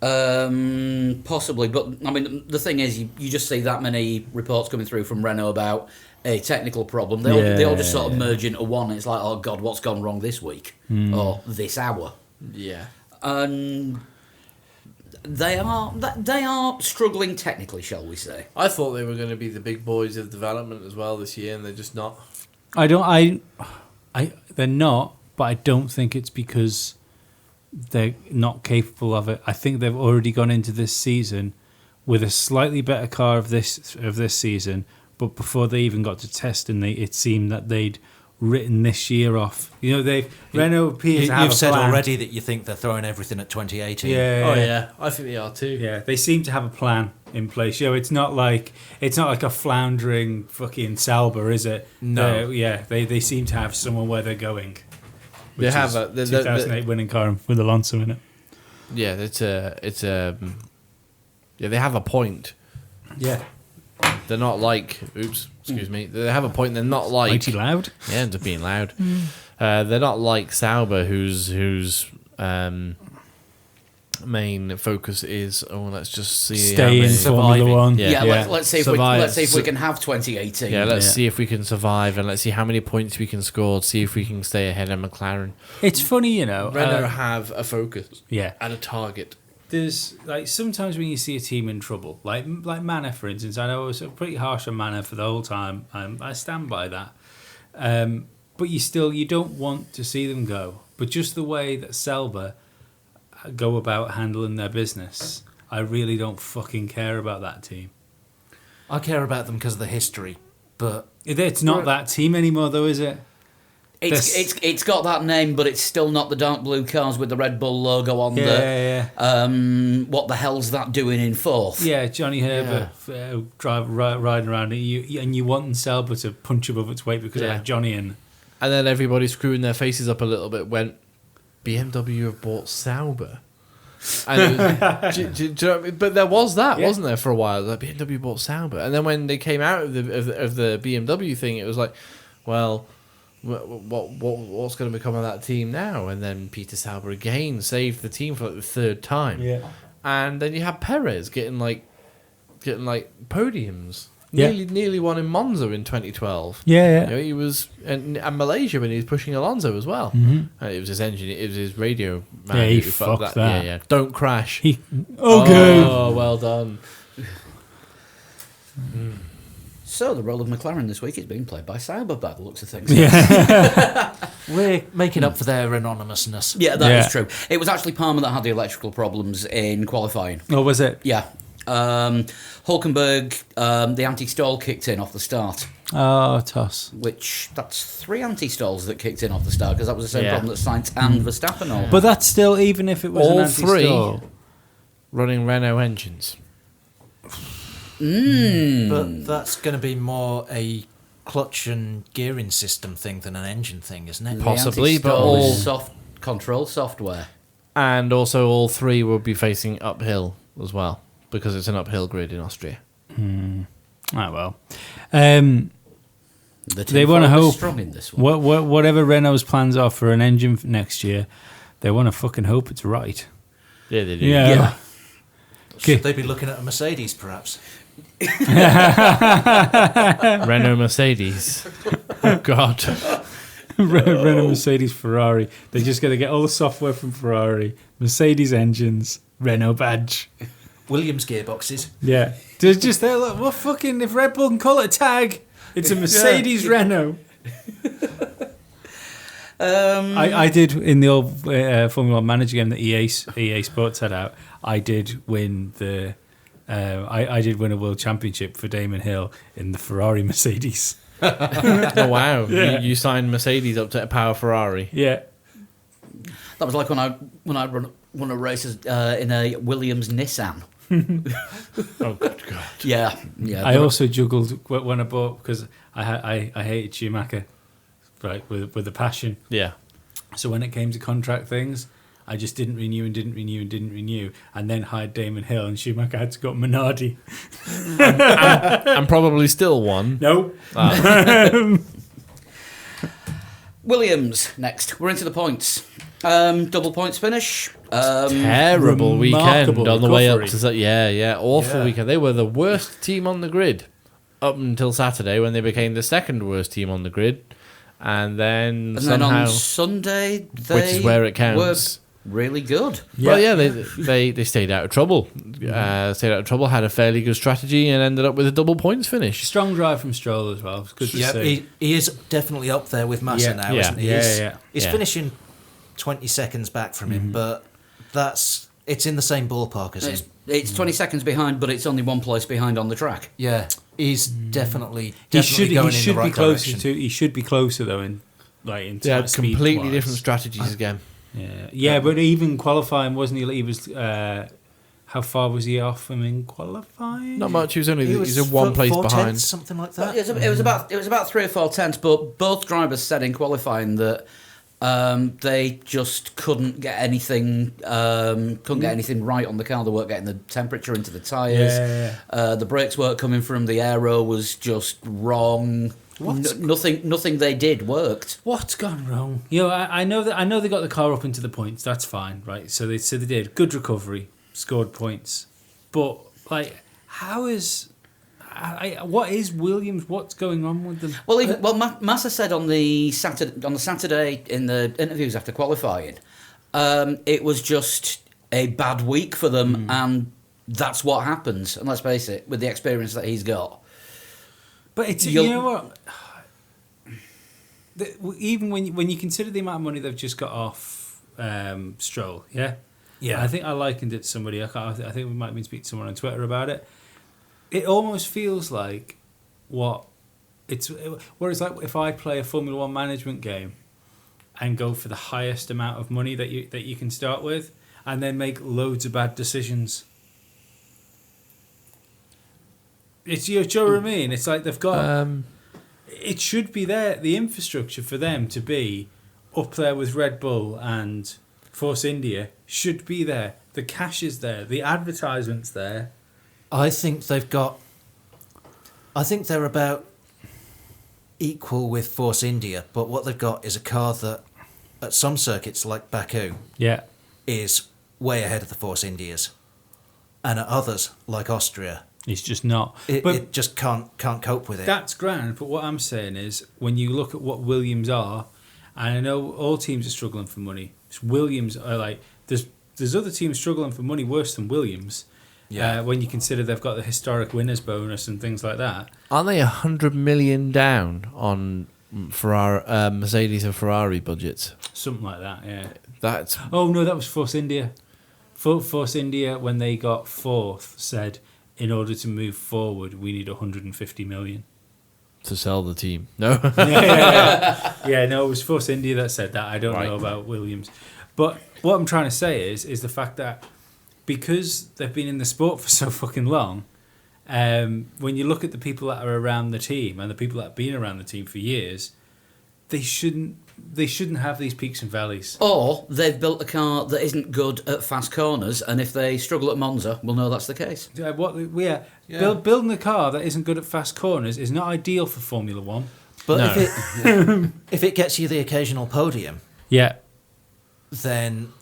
possibly. But I mean, the thing is, you just see that many reports coming through from Renault about a technical problem. They all just sort of merge into one. It's like, oh God, what's gone wrong this week or this hour? Yeah. And they are struggling technically, shall we say? I thought they were going to be the big boys of development as well this year, and they're just not. They're not, but I don't think it's because they're not capable of it. I think they've already gone into this season with a slightly better car of this season, but before they even got to testing, it seemed that they'd written this year off. Renault appears to have You've a said plan. already that you think they're throwing everything at 2018. Yeah. I think they are too. Yeah, they seem to have a plan in place. It's not like a floundering fucking Sauber, is it? No. They seem to have someone where they're going. They Which have is a- the- 2008 winning car with Alonso in it. Yeah, they have a point. Yeah, They're not like, excuse me. They have a point. They're not like, mighty loud. yeah, just being loud. They're not like Sauber, whose main focus is, let's just see how Stay in many- Formula surviving. One. Yeah. Let's see if Survive. let's see if we can have 2018. Yeah, let's Yeah. see if we can survive, and let's see how many points we can score. See if we can stay ahead of McLaren. It's funny, Renault have a focus yeah. and a target. There's sometimes when you see a team in trouble, like Manor, for instance. I know I was pretty harsh on Manor for the whole time. I stand by that. But you don't want to see them go. But just the way that Sauber go about handling their business, I really don't fucking care about that team. I care about them because of the history, but It's not that team anymore, though, is it? It's got that name, but it's still not the dark blue cars with the Red Bull logo on Yeah. What the hell's that doing in fourth? Yeah, Johnny Herbert riding around, and you want Sauber to punch above its weight because it Yeah. had Johnny in. And then everybody screwing their faces up a little bit when BMW have bought Sauber. And it was, do you know what I mean? But there was that, Yeah. wasn't there, for a while? Like BMW bought Sauber, and then when they came out of the BMW thing, it was like, well, what's going to become of that team now? And then Peter Sauber again saved the team for like the third time. Yeah. And then you have Perez getting podiums. Yeah. Nearly won in Monza in 2012. Yeah, You know, he was and Malaysia when he was pushing Alonso as well. It was his engine. It was his radio man. Yeah, he who fucked that. Yeah. Don't crash. Okay. Oh, well done. So the role of McLaren this week is being played by Sauber by the looks of things. we're making up for their anonymousness. Yeah, that is Yeah. true. It was actually Palmer that had the electrical problems in qualifying. Oh, was it? Yeah. Hulkenberg, the anti-stall kicked in off the start, Oh, toss. which that's 3 anti-stalls that kicked in off the start because that was the same Yeah. problem that Sainz and Verstappen all. But that's still, even if it was All an anti-stall. Running Renault engines. But that's going to be more a clutch and gearing system thing than an engine thing, isn't it? The Possibly, but anti-stall all- is soft control software. And also all 3 will be facing uphill as well, because it's an uphill grid in Austria. Oh, well. The They want to Ford was hope, strong in this one. whatever Renault's plans are for an engine next year, they want to fucking hope it's right. Yeah, they do. Yeah. Yeah. Should they be looking at a Mercedes, perhaps? Renault Mercedes. Oh, God. Renault, Mercedes, Ferrari. They're just going to get all the software from Ferrari, Mercedes engines, Renault badge. Williams gearboxes. Yeah. They're just there, look, well, fucking, if Red Bull can call it a tag, it's a Mercedes Renault. I did, in the old Formula 1 manager game that EA Sports had out, I did win the... I did win a world championship for Damon Hill in the Ferrari Mercedes. Oh, wow. Yeah. You signed Mercedes up to power Ferrari. Yeah. That was like when I won a race in a Williams Nissan. Oh, good God. Yeah. I also juggled when I bought, because I hated Schumacher, right, with a passion. Yeah. So when it came to contract things, I just didn't renew, and then hired Damon Hill, and Schumacher had to go Minardi. And probably still won. No. Williams next. We're into the points. Double points finish. Terrible weekend remarkable on the way up recovery. to awful Yeah. weekend. They were the worst team on the grid up until Saturday when they became the second worst team on the grid, and then And somehow, then on Sunday, they which is where it counts. were really good. Well, yeah, they stayed out of trouble. Had a fairly good strategy and ended up with a double points finish. Strong drive from Stroll as well. It's good to Yeah, see. he is definitely up there with Massa Yeah. now, Yeah. isn't he? Yeah. He's Yeah. finishing 20 seconds back from him, but it's in the same ballpark as him. It's 20 seconds behind, but it's only one place behind on the track. Yeah, he's definitely He should going in the be right closer direction. to. He should be closer though in like in They had completely speed-wise. different strategies again. Yeah, but even qualifying wasn't he? He was. How far was he off him in qualifying? Not much. He was only He he's a one place 4/10, behind. something like But that. it was about 3 or 4 tenths, but both drivers said in qualifying that they just couldn't get anything right on the car. They weren't getting the temperature into the tyres. Yeah. The brakes weren't coming from the aero was just wrong. Nothing they did worked. What's gone wrong? I know they got the car up into the points. That's fine, right? So they did good recovery, scored points, but like, what is Williams? What's going on with them? Well, Massa said on the Saturday in the interviews after qualifying, it was just a bad week for them, and that's what happens. And let's face it, with the experience that he's got. But it's you know what? Even when you consider the amount of money they've just got off Stroll, yeah. I think I likened it to somebody. I think we might have been speaking to someone on Twitter about it. It almost feels like it's like if I play a Formula One management game and go for the highest amount of money that you can start with, and then make loads of bad decisions. It's do you know what I mean? It's like they've got. It should be there. The infrastructure for them to be up there with Red Bull and Force India should be there. The cash is there. The advertisement's there. I think they're about equal with Force India, but what they've got is a car that, at some circuits like Baku, Yeah. is way ahead of the Force Indias, and at others like Austria, It's just not. it just can't cope with it. That's grand, but what I'm saying is, when you look at what Williams are, and I know all teams are struggling for money. Williams are like there's other teams struggling for money worse than Williams. Yeah. When you consider they've got the historic winners bonus and things like that. Aren't they 100 million down on Mercedes and Ferrari budgets? Something like that, yeah. That's Oh no, that was Force India. Force India, when they got fourth, said in order to move forward, we need 150 million. to sell the team. No. Yeah, no, it was Force India that said that. I don't know about Williams. But what I'm trying to say is the fact that because they've been in the sport for so fucking long, when you look at the people that are around the team and the people that have been around the team for years, they shouldn't have these peaks and valleys. Or they've built a car that isn't good at fast corners, and if they struggle at Monza, we'll know that's the case. Building a car that isn't good at fast corners is not ideal for Formula One. But if it gets you the occasional podium, Yeah. then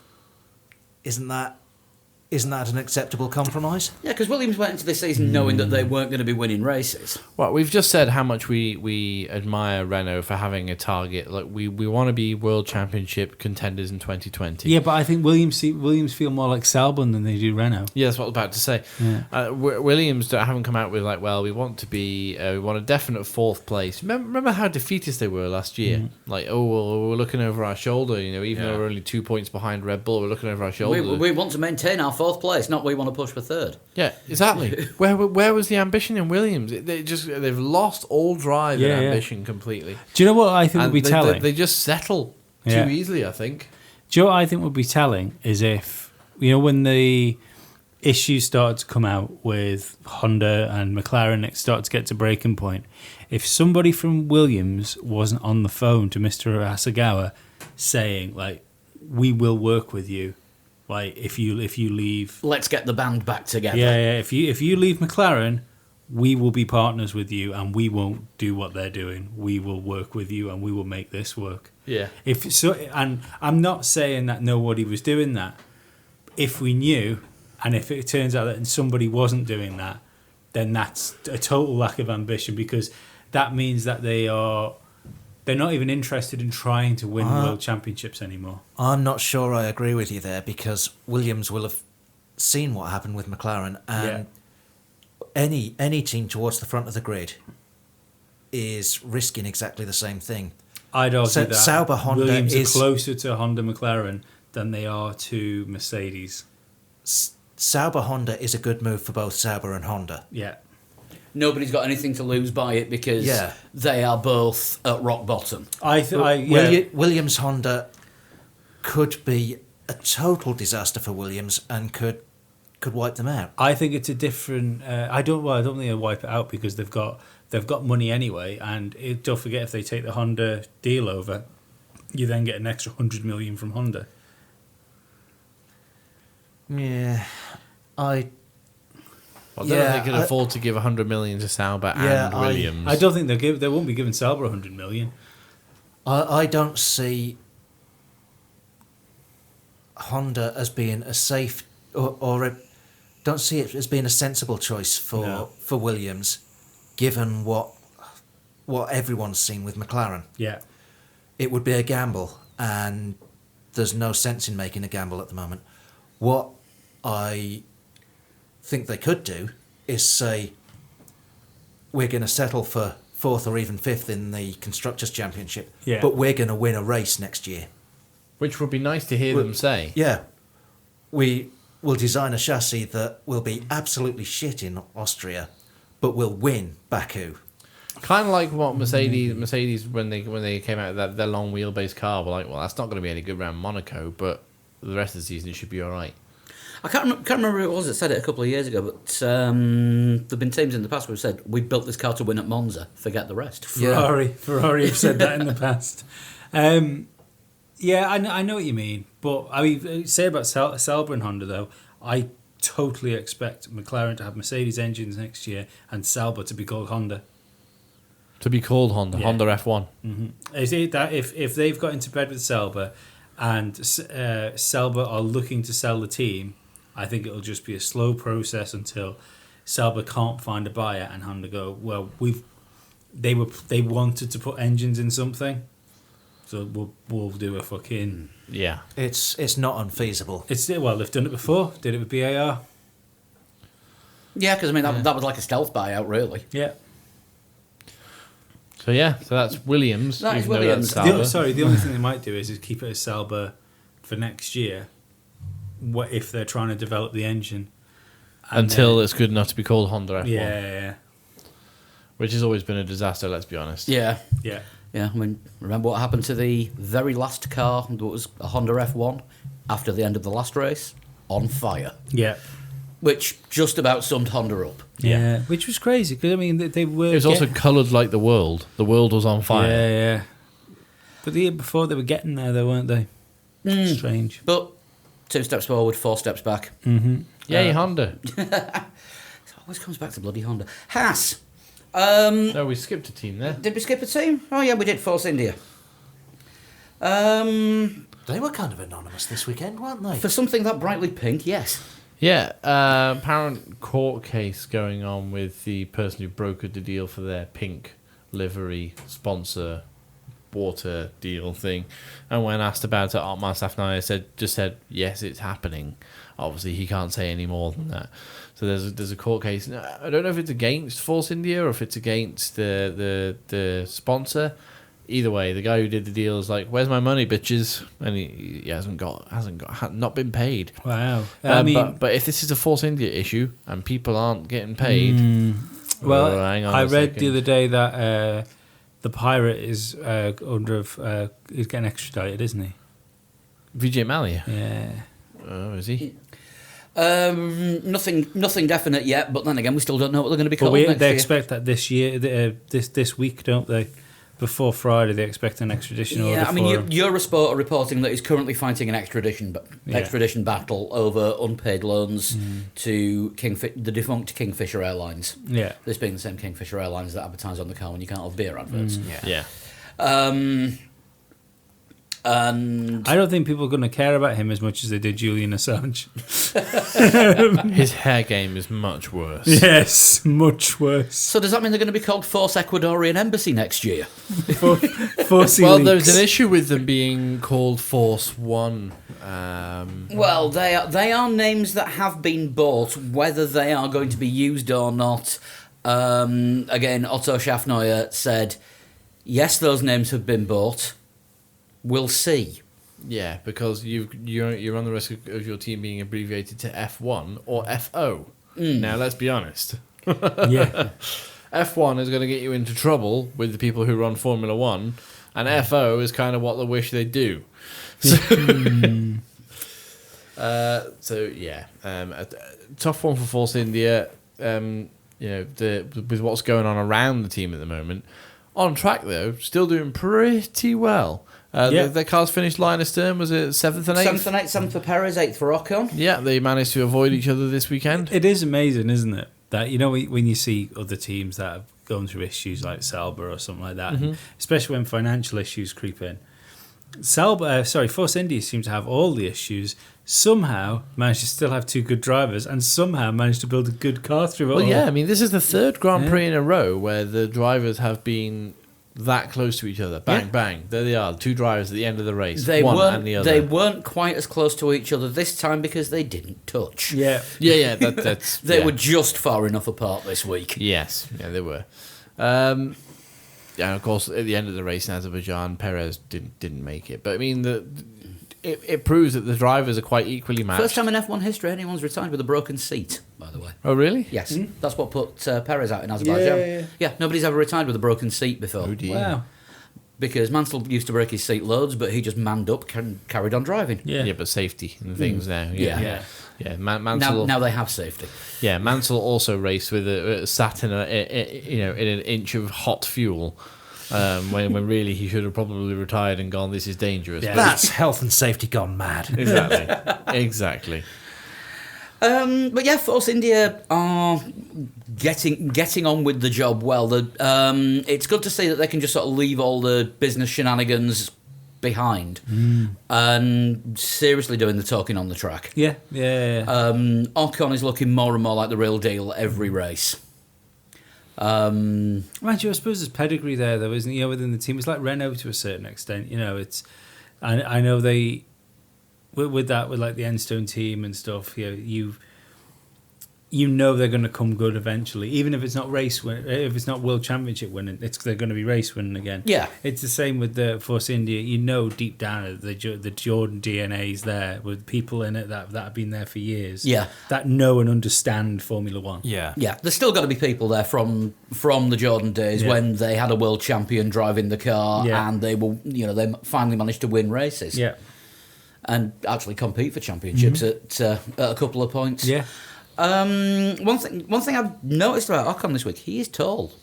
isn't that an acceptable compromise? Yeah, because Williams went into this season knowing that they weren't going to be winning races. Well, we've just said how much we admire Renault for having a target. Like we want to be World Championship contenders in 2020. Yeah, but I think Williams feel more like Albon than they do Renault. Yeah, that's what I was about to say. Yeah. Williams haven't come out with like, well, we want a definite fourth place. Remember how defeatist they were last year? Like, oh, well, we're looking over our shoulder. You know, even though we're only 2 points behind Red Bull, we're looking over our shoulder. We want to maintain our fourth place, not we want to push for third. Yeah, exactly. Where was the ambition in Williams? They've lost all drive and ambition completely. Do you know what I think And would be telling? They just settle too easily, I think. Do you know what I think would be telling is if, when the issues start to come out with Honda and McLaren, it starts to get to breaking point. If somebody from Williams wasn't on the phone to Mr. Asagawa saying, like, we will work with you, like, if you leave... Let's get the band back together. Yeah, if you leave McLaren, we will be partners with you and we won't do what they're doing. We will work with you and we will make this work. Yeah. And I'm not saying that nobody was doing that. If we knew, and if it turns out that somebody wasn't doing that, then that's a total lack of ambition, because that means that they're not even interested in trying to win world championships anymore. I'm not sure I agree with you there, because Williams will have seen what happened with McLaren, and any team towards the front of the grid is risking exactly the same thing. I'd argue that Sauber Honda Williams is are closer to Honda McLaren than they are to Mercedes. Sauber Honda is a good move for both Sauber and Honda. Yeah. nobody's got anything to lose by it because Yeah. they are both at rock bottom. Williams Honda could be a total disaster for Williams and could wipe them out. I think it's a different. I don't think they'll wipe it out because they've got money anyway, and don't forget if they take the Honda deal over, you then get an extra 100 million from Honda. Yeah, I don't know if they can afford to give 100 million to Sauber and Williams. I don't think they won't be giving Sauber 100 million. I don't see Honda as being a safe don't see it as being a sensible choice for Williams, given what everyone's seen with McLaren. Yeah. It would be a gamble, and there's no sense in making a gamble at the moment. What I think they could do is say, we're going to settle for 4th or even 5th in the Constructors' Championship, but we're going to win a race next year. Which would be nice to hear them say. Yeah. We will design a chassis that will be absolutely shit in Austria, but will win Baku. Kind of like what Mercedes when they came out with their long wheelbase car were like, well, that's not going to be any good around Monaco, but the rest of the season it should be all right. I can't remember who it was that said it a couple of years ago, but there've been teams in the past who have said, we built this car to win at Monza, forget the rest. Ferrari have said that in the past. Yeah, I know what you mean, but I mean, say about Sauber and Honda though, I totally expect McLaren to have Mercedes engines next year and Sauber to be called Honda. To be called Honda, Honda F1. Mm-hmm. Is it that if they've got into bed with Sauber and Sauber are looking to sell the team, I think it'll just be a slow process until Sauber can't find a buyer and Honda go, well, they wanted to put engines in something. So we'll do a fucking... Yeah. It's not unfeasible. They've done it before. Did it with BAR. Yeah, because I mean, that was like a stealth buyout, really. Yeah. So that's Williams. That is even though Williams. that's Sauber. The only thing they might do is keep it as Sauber for next year. What if they're trying to develop the engine? Until it's good enough to be called Honda F1. Yeah. Which has always been a disaster, let's be honest. Yeah. Yeah. Yeah, I mean, remember what happened to the very last car that was a Honda F1 after the end of the last race? On fire. Yeah. Which just about summed Honda up. Yeah. Which was crazy, because, I mean, they were... It was also coloured like the world. The world was on fire. Yeah. But the year before, they were getting there, though, weren't they? Strange. But 2 steps forward, 4 steps back. Mm-hmm. Yay, Honda. It always comes back to bloody Honda. Haas. No, we skipped a team there. Did we skip a team? Oh, yeah, we did. Force India. They were kind of anonymous this weekend, weren't they? For something that brightly pink, yes. Yeah, apparent court case going on with the person who brokered the deal for their pink livery sponsor water deal thing. And when asked about it, Otmar Safnauer said, yes, it's happening. Obviously, he can't say any more than that. So there's a court case. I don't know if it's against Force India or if it's against the sponsor. Either way, the guy who did the deal is like, "Where's my money, bitches?" And he hasn't not been paid. Wow. But if this is a Force India issue and people aren't getting paid, hang on I a read second. the other day that the pirate is he's getting extradited, isn't he? Vijay Mallya. Yeah. Oh, is he? Nothing definite yet, but then again, we still don't know what they're going to be But called next they year. expect that this year, this week, don't they? Before Friday, they expect an extradition order. Yeah, I mean, for him. Eurosport are reporting that he's currently fighting an extradition battle over unpaid loans to the defunct Kingfisher Airlines. Yeah. This being the same Kingfisher Airlines that advertise on the car when you can't have beer adverts. Yeah. And I don't think people are going to care about him as much as they did Julian Assange. His hair game is much worse. Yes, much worse. so does that mean they're going to be called Force Ecuadorian Embassy next year? Forcey Well, leaks. there's an issue with them being called Force One. Well, they are names that have been bought. Whether they are going to be used or not, again, Otto Schaffnauer said, yes, those names have been bought. We'll see. Yeah, because you run the risk of your team being abbreviated to F1 or FO. Now, let's be honest. Yeah. F1 is going to get you into trouble with the people who run Formula One, and FO is kind of what they wish they do. So yeah, a tough one for Force India. With what's going on around the team at the moment. On track though, still doing pretty well. Their cars finished line astern. Was it 7th and 8th? 7th for Perez, 8th for Ocon. Yeah, they managed to avoid each other this weekend. It is amazing, isn't it? That, you know, when you see other teams that have gone through issues like Sauber or something like that, and especially when financial issues creep in. Force India seem to have all the issues, somehow managed to still have two good drivers, and somehow managed to build a good car through it all. Well, yeah, I mean, this is the third Grand Prix in a row where the drivers have been that close to each other. Bang, bang. There they are, two drivers at the end of the race, one and the other. They weren't quite as close to each other this time because they didn't touch. Yeah. Yeah, that's... They were just far enough apart this week. Yes, yeah, they were. Yeah, of course, at the end of the race in Azerbaijan, Perez didn't make it. But I mean, it proves that the drivers are quite equally matched. First time in F1 history anyone's retired with a broken seat, by the way. Oh, really? Yes, that's what put Perez out in Azerbaijan. Yeah, nobody's ever retired with a broken seat before. Oh, dear. Wow. Because Mansell used to break his seat loads, but he just manned up and carried on driving. Yeah, but safety and things now. Yeah. Mansell. Now they have safety. Yeah, Mansell also raced with sat in in an inch of hot fuel. When really he should have probably retired and gone, this is dangerous. Yeah. But- That's health and safety gone mad. Exactly. But yeah, Force India are getting on with the job well. It's good to see that they can just sort of leave all the business shenanigans behind and seriously doing the talking on the track. Yeah. Ocon is looking more and more like the real deal every race. Mind you, I suppose there's pedigree there, though, isn't it? You know, within the team, it's like Renault to a certain extent. You know, it's, I know they, with like the Enstone team and stuff. You know they're going to come good eventually, even if it's not if it's not World Championship winning, they're going to be race winning again. Yeah, it's the same with the Force India. You know deep down the Jordan DNA's there with people in it that have been there for years. Yeah, that know and understand Formula One. Yeah. There's still got to be people there from the Jordan days when they had a world champion driving the car and they were, they finally managed to win races. Yeah, and actually compete for championships at a couple of points. Yeah. One thing I've noticed about Ocon this week, he is tall.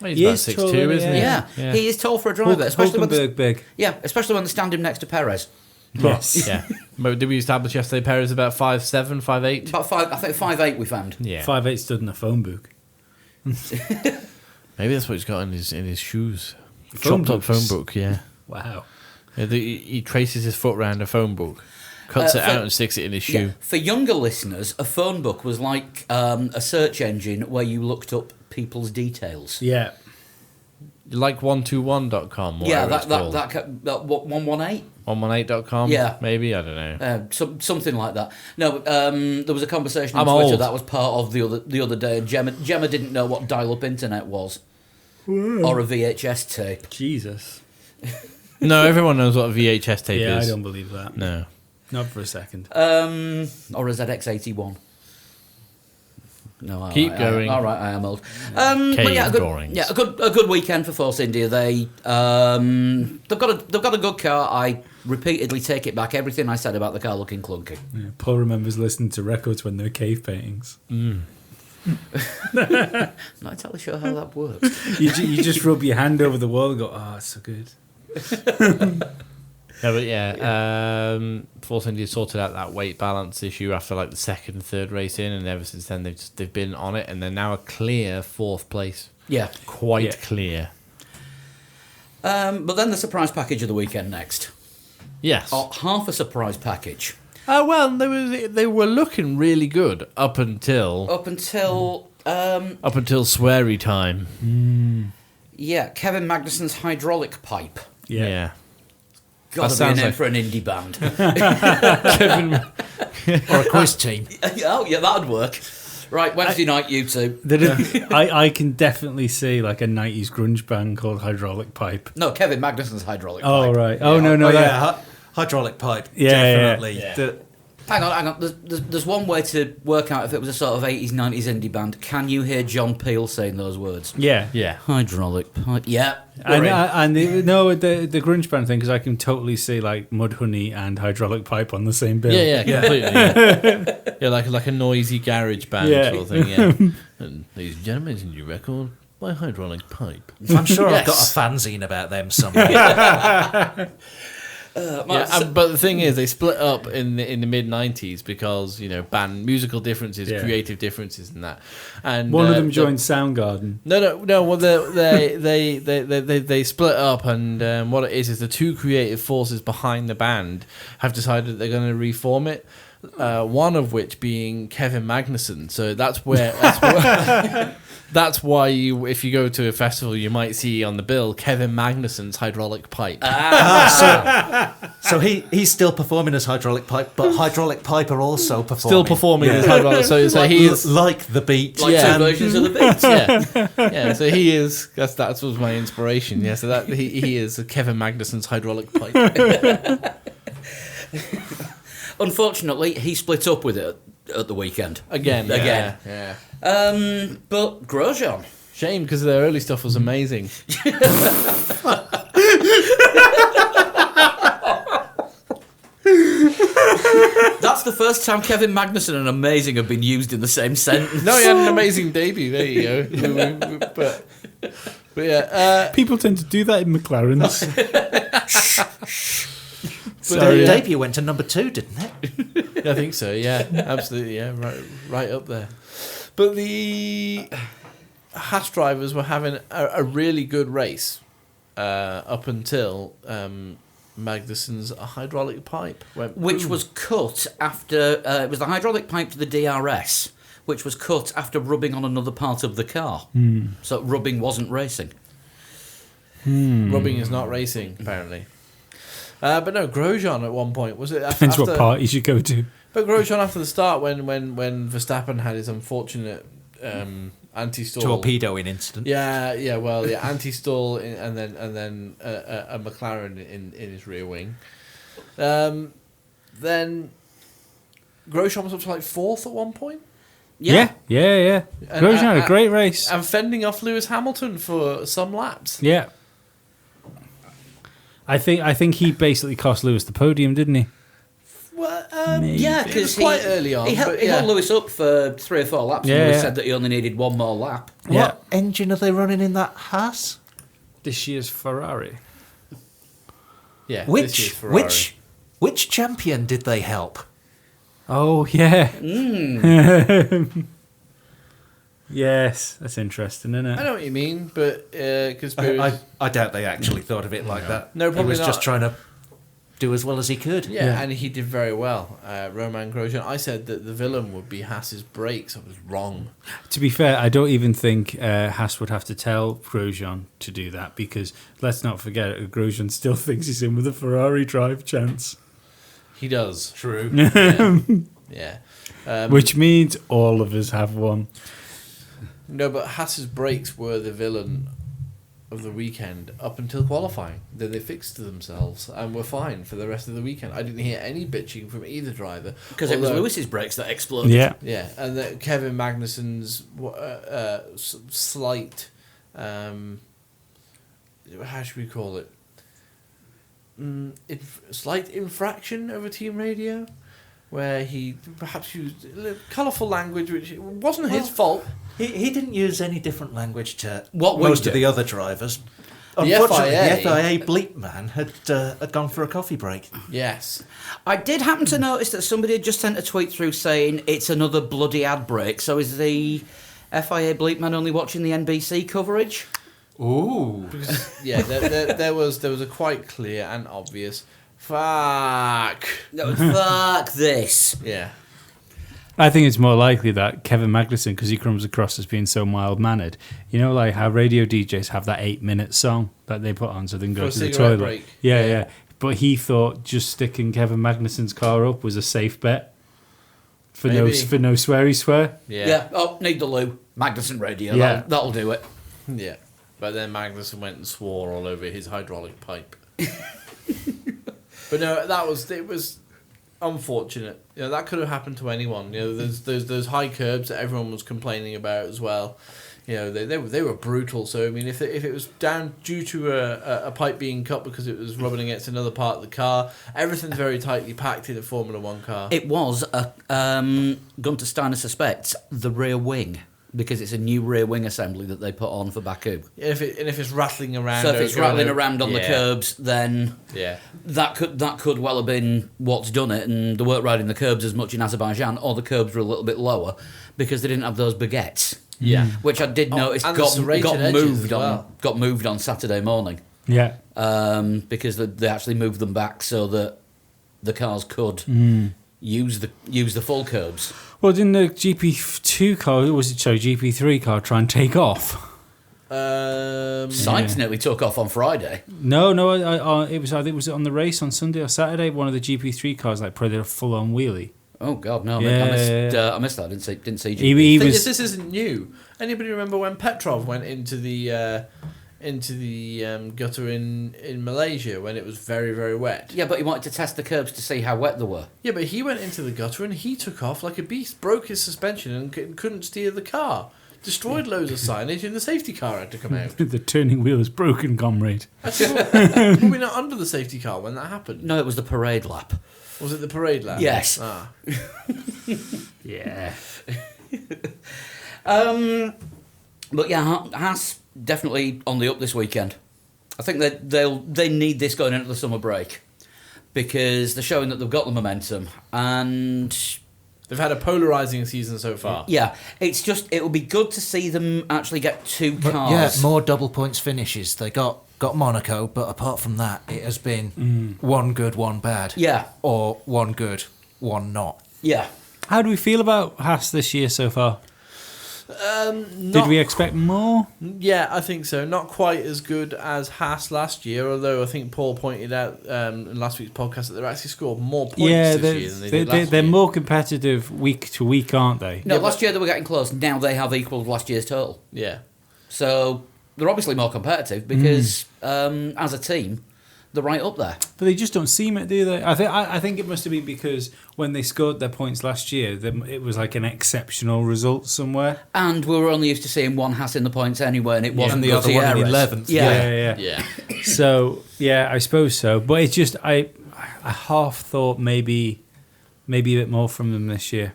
Well, he's about 6'2", isn't he? Yeah, he is tall for a driver, especially when big. Yeah, especially when they stand him next to Perez. Yes. Yeah. But did we establish yesterday Perez about 5'7", 5'8"? About 5'8" we found. Yeah. 5'8" stood in a phone book. Maybe that's what he's got in his shoes. Phone Chopped up books. phone book. Yeah. Wow. Yeah, he traces his foot round a phone book, cuts it out and sticks it in his shoe. Yeah, for younger listeners, a phone book was like a search engine where you looked up people's details. Yeah. Like 121.com. Yeah, that 118. 118.com. Yeah. Maybe, I don't know. Something like that. No, there was a conversation on I'm Twitter old. that was part of the other day, and Gemma didn't know what dial-up internet was, or a VHS tape. Jesus. No, everyone knows what a VHS tape Yeah, is. I don't believe that. No. Not for a second. Or a ZX81. No, Keep going. All right, I am old. But yeah, a good weekend for Force India. They've got a good car. I repeatedly take it back. Everything I said about the car looking clunky. Yeah, Paul remembers listening to records when they were cave paintings. Not entirely sure how that works. You just rub your hand over the wall and go, oh, it's so good. Force India sorted out that weight balance issue after like the second, third race in, and ever since then they've been on it, and they're now a clear fourth place. Yeah, quite clear. But then the surprise package of the weekend next. Yes, or half a surprise package. Well, they were looking really good up until sweary time. Yeah, Kevin Magnussen's hydraulic pipe. Yeah. Gotta be a name for an indie band. Kevin, or a quiz team. Oh, yeah, that'd work. Right, Wednesday night, you two. I can definitely see like a 90s grunge band called Hydraulic Pipe. No, Kevin Magnussen's hydraulic pipe. Oh, right. Oh, no. Hydraulic pipe. Yeah, Definitely. yeah. Hang on. There's one way to work out if it was a sort of 80s, 90s indie band. Can you hear John Peel saying those words? Yeah. Yeah. Hydraulic pipe. Yeah. And, we're in. the grunge band thing, because I can totally see like Mudhoney and Hydraulic Pipe on the same bill. Yeah, completely. Yeah, yeah, like a noisy garage band Yeah. sort of thing. Yeah. And ladies and gentlemen, it's a new record by Hydraulic Pipe. I'm sure I've got Yes. a fanzine about them somewhere. But the thing is, they split up in the mid '90s because band musical differences, Yeah. creative differences, and that. And One of them joined Soundgarden. No. Well, they split up, and what it is the two creative forces behind the band have decided that they're going to reform it. One of which being Kevin Magnuson. So that's where that's why if you go to a festival, you might see on the bill Kevin Magnuson's Hydraulic Pipe. So he's still performing as Hydraulic Pipe, but Hydraulic Pipe are also performing. Still performing as Hydraulic. So he is. like the beat. Like Yeah. two versions of the beat. Yeah. So he is. That was my inspiration. Yeah. So that he is Kevin Magnuson's Hydraulic Pipe. Unfortunately, he split up with it at the weekend. Again. Again. Yeah. But Grosjean. Shame because their early stuff was amazing. That's the first time Kevin Magnuson and amazing have been used in the same sentence. No, he had an amazing debut. There you go. But yeah. People tend to do that in McLarens. The debut went to number 2, didn't it? I think so. Yeah, absolutely. Yeah, right up there. But the Haas drivers were having a really good race up until Magnuson's Hydraulic Pipe went, Which boom. was cut after... it was the hydraulic pipe to the DRS, which was cut after rubbing on another part of the car. So rubbing wasn't racing. rubbing is not racing apparently. But no, Grosjean at one point was it? Depends what parties you go to. But Grosjean after the start, when Verstappen had his unfortunate anti-stall Torpedoing incident. anti-stall and then a McLaren in his rear wing. Then Grosjean was up to like 4th at one point. Yeah. And- Grosjean had a great race. and fending off Lewis Hamilton for some laps. Yeah. I think he basically cost Lewis the podium, didn't he? Well, Yeah, it was because quite early on. He but held Lewis up for 3 or 4 laps, and Yeah, Lewis yeah. said that he only needed one more lap. Yeah. What engine are they running in that Haas? This year's Ferrari. yeah, this year's Ferrari. Which champion did they help? Oh yeah. Yes, that's interesting, isn't I it? know what you mean, but conspiracy. I doubt they actually thought of it like that. No, he probably was just not. trying to do as well as he could. Yeah, and he did very well. Roman Grosjean. I said that the villain would be Haas's brakes. I was wrong. To be fair, I don't even think Haas would have to tell Grosjean to do that because let's not forget, Grosjean still thinks he's in with a Ferrari drive chance, He does. True. Yeah. which means all of us have one. No, but Haas's brakes were the villain of the weekend up until qualifying. Then they fixed themselves and were fine for the rest of the weekend. I didn't hear any bitching from either driver. Because it was although- Lewis's brakes that exploded. Yeah. Yeah, and that Kevin Magnuson's slight, how should we call it? Slight infraction over team radio, where he perhaps used colourful language, which wasn't his fault. He didn't use any different language to What would most you? of the other drivers. The Unfortunately, FIA. the FIA bleep man had gone for a coffee break. Yes. I did happen to notice that somebody had just sent a tweet through saying it's another bloody ad break. So is the FIA bleep man only watching the NBC coverage? Ooh. Yeah, there was a quite clear and obvious fuck. No, fuck this. Yeah. I think it's more likely that Kevin Magnuson, because he comes across as being so mild-mannered, you know, like how radio DJs have that 8-minute song that they put on so they can For go a to the cigarette toilet. break. Yeah. But he thought just sticking Kevin Magnuson's car up was a safe bet for Maybe. no sweary swear. Yeah. Oh, need the loo. Magnuson radio. Yeah. That'll do it. Yeah. But then Magnuson went and swore all over his hydraulic pipe. But no, it was unfortunate. You know, that could have happened to anyone. You know, there's those high curbs that everyone was complaining about as well. You know, they were brutal. So I mean, if it was down due to a pipe being cut because it was rubbing against another part of the car, everything's very tightly packed in a Formula One car. It was, Gunter Steiner suspects, the rear wing, because it's a new rear wing assembly that they put on for Baku. If it's rattling around, So if it's rattling around on the yeah. curbs, then Yeah. that could well have been what's done it, and they weren't riding the curbs as much in Azerbaijan, or the curbs were a little bit lower because they didn't have those baguettes. Yeah. Which I did notice and the got serrated edges moved as on well. got moved on Saturday morning, Yeah. because they actually moved them back so that the cars could use the full curbs. Well, didn't the GP2 car, GP3 car try and take off? Sainz nearly took off on Friday. No, it was either was it on the race on Sunday or Saturday. One of the GP3 cars like put a full on wheelie. Oh God, no! Yeah. I missed that. I didn't see. He GP. Thing was is, this isn't new. Anybody remember when Petrov went into the gutter in Malaysia when it was very, very wet? Yeah, but he wanted to test the curbs to see how wet they were. Yeah, but he went into the gutter and he took off like a beast, broke his suspension and couldn't steer the car. Destroyed loads of signage and the safety car had to come out. the turning wheel is broken, comrade. Were we not under the safety car when that happened? No, it was the parade lap. Was it the parade lap? Yes. Ah. Yeah. But yeah, Haas definitely on the up this weekend. I think that they need this going into the summer break because they're showing that they've got the momentum, and They've had a polarising season so far. yeah, it will be good to see them actually get two But cars. yeah, more double points finishes. They got Monaco, but apart from that, it has been one good, one bad. Yeah. Or one good, one not. Yeah. How do we feel about Haas this year so far? Did Not- we expect more? Yeah, I think so. Not quite as good as Haas last year, although I think Paul pointed out in last week's podcast that they've actually scored more points Yeah, this year than they did last they're year. more competitive week to week, aren't they? No, Yeah, last year they were getting close. Now they have equalled last year's total. Yeah. So they're obviously more competitive because as a team, they're right up there. But they just don't seem it, do they? I think it must have been because when they scored their points last year, it was like an exceptional result somewhere. And we were only used to seeing one Haas in the points anyway, and it wasn't And the other one in Gutierrez. 11th. Yeah. Yeah. So yeah, I suppose so. But it's just I half thought maybe a bit more from them this year.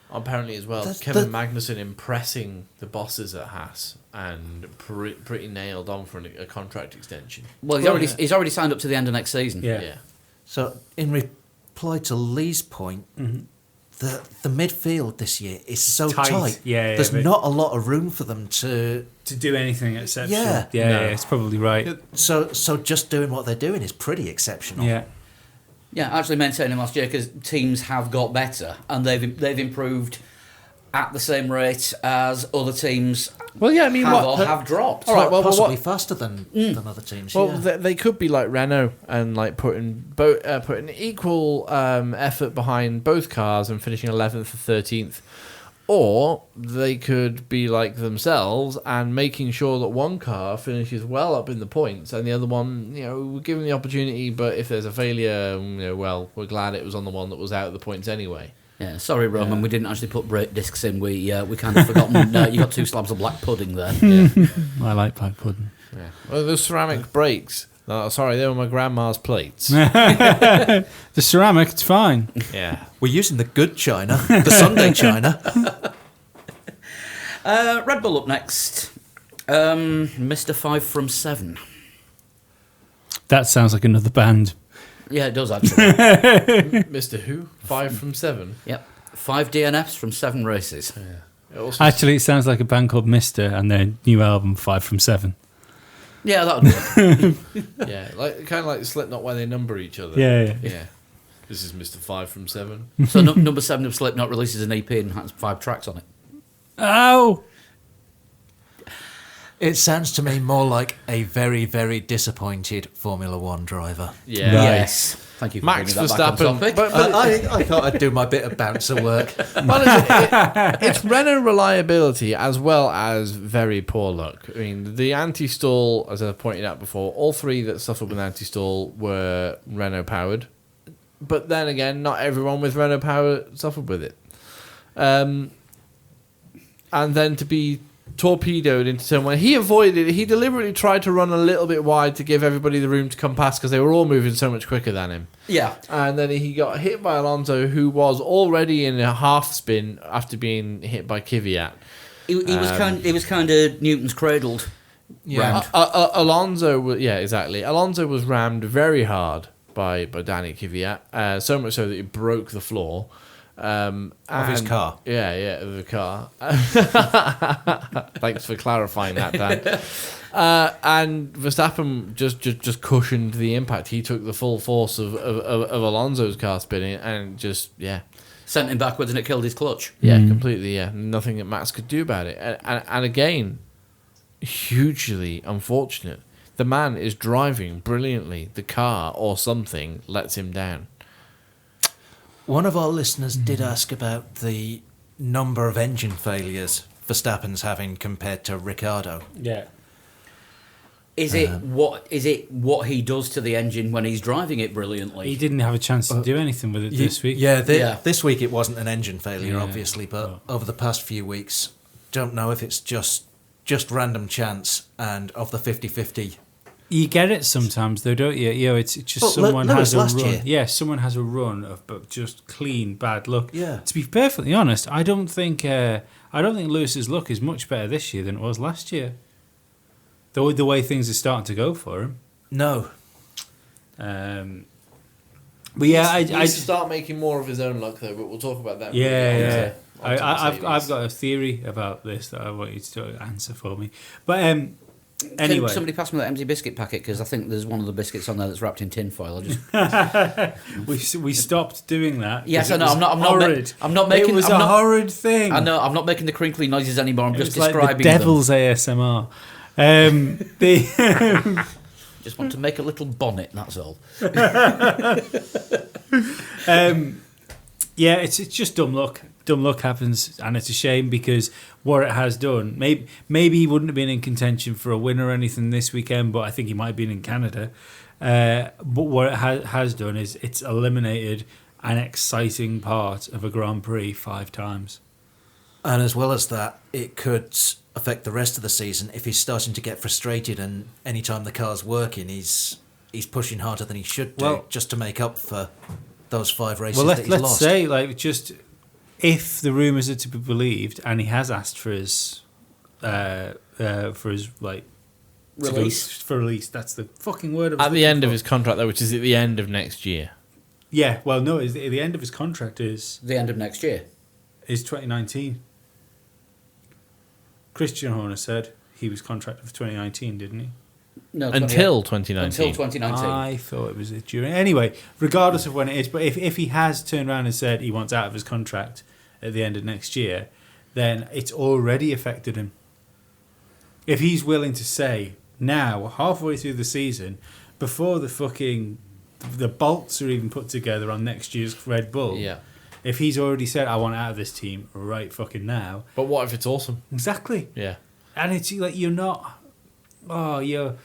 Apparently as well, That's Kevin the- Magnussen impressing the bosses at Haas and pretty nailed on for a contract extension. Well, he's already signed up to the end of next season. Yeah. So, in reply to Lee's point, the midfield this year is so Tight. tight. Yeah, There's but- not a lot of room for them to. To do anything exceptional. Yeah. Yeah, No. it's probably right. So just doing what they're doing is pretty exceptional. Yeah. Yeah, actually maintaining last year because teams have got better and they've improved at the same rate as other teams Well, yeah, I mean, have dropped. All right, well, possibly what- faster than other teams. Well, yeah. they could be like Renault and like putting equal effort behind both cars and finishing 11th or 13th, or they could be like themselves and making sure that one car finishes well up in the points and the other one, we're given the opportunity, but if there's a failure, well, we're glad it was on the one that was out of the points anyway. Yeah, sorry, Roman, we didn't actually put brake discs in. We kind of forgotten. You got 2 slabs of black pudding there. Yeah. I like black pudding. Yeah. Well, those ceramic brakes. Oh, sorry, they were my grandma's plates. The ceramic, it's fine. Yeah. We're using the good china, the Sunday china. Red Bull up next. Mr. 5 from 7. That sounds like another band. Yeah, it does actually. Mr. Who? 5 from 7. Yep, 5 DNFs from 7 races. It also Actually, it sounds like a band called Mister and their new album 5 from 7. Yeah, that would be. Yeah, kind of like Slipknot where they number each other. Yeah. Yeah. This is Mr. 5 from 7. So number 7 of Slipknot releases an EP and has 5 tracks on it. Oh! It sounds to me more like a very, very disappointed Formula One driver. Yeah. Right. Yes. Thank you for Max bringing that back on Verstappen. topic. But I thought I'd do my bit of bouncer work. well, it's Renault reliability as well as very poor luck. I mean, the anti-stall, as I pointed out before, all 3 that suffered with anti-stall were Renault powered. but then again, not everyone with Renault power suffered with it. And then to be torpedoed into turn one, he avoided it. He deliberately tried to run a little bit wide to give everybody the room to come past because they were all moving so much quicker than him. Yeah. And then he got hit by Alonso, who was already in a half spin after being hit by Kvyat. He was kind of Newton's cradled. Yeah. Alonso was, yeah, exactly. Alonso was rammed very hard by Danny Kvyat, so much so that it broke the floor Of his car. Yeah, of the car. Thanks for clarifying that, Dan. And Verstappen just cushioned the impact. He took the full force of Alonso's car spinning and just Sent him backwards and it killed his clutch. Yeah, completely. Yeah, nothing that Max could do about it. And again, hugely unfortunate. The man is driving brilliantly. The car or something lets him down. One of our listeners did ask about the number of engine failures Verstappen's having compared to Ricciardo. Yeah. Is it what he does to the engine when he's driving it brilliantly? He didn't have a chance to do anything with it this week. This week it wasn't an engine failure, Yeah. obviously, but over the past few weeks, don't know if it's just random chance and of the 50-50. You get it sometimes, though, don't you? You know, it's just But someone Lewis has a last run. year. Yeah, someone has a run of but just clean bad luck. Yeah. To be perfectly honest, I don't think Lewis's luck is much better this year than it was last year. The way things are starting to go for him. No. But yeah, He needs to start making more of his own luck, though. But we'll talk about that. I've got a theory about this that I want you to answer for me. But anyway, Can somebody pass me that empty biscuit packet because I think there's one of the biscuits on there that's wrapped in tin foil. we stopped doing that. Yes, I it know. was I'm not horrid. I'm not making. It was I'm a not, horrid thing. I know. I'm not making the crinkly noises anymore. I'm It just was like describing the devil's ASMR. them. Just want to make a little bonnet. That's all. Yeah, it's just dumb luck. Dumb luck happens, and it's a shame because what it has done. Maybe he wouldn't have been in contention for a win or anything this weekend, but I think he might have been in Canada. But what it has done is it's eliminated an exciting part of a Grand Prix 5 times. And as well as that, it could affect the rest of the season if he's starting to get frustrated and anytime the car's working, he's pushing harder than he should do just to make up for those 5 races that he's let's lost. say, like, just if the rumours are to be believed, and he has asked for his like Release. for release. That's the fucking word. At the end of his contract, though, which is at the end of next year. Yeah, well, no, the end of his contract is The end of next year. 2019. Christian Horner said he was contracted for 2019, didn't he? No, Until 2019. Until 2019. I thought it was during. Anyway, regardless of when it is, but if he has turned around and said he wants out of his contract at the end of next year, then it's already affected him. If he's willing to say now, halfway through the season, before the bolts are even put together on next year's Red Bull, if he's already said I want out of this team right fucking now, But what if it's awesome? exactly, Yeah. and it's like you're not. Oh, you're.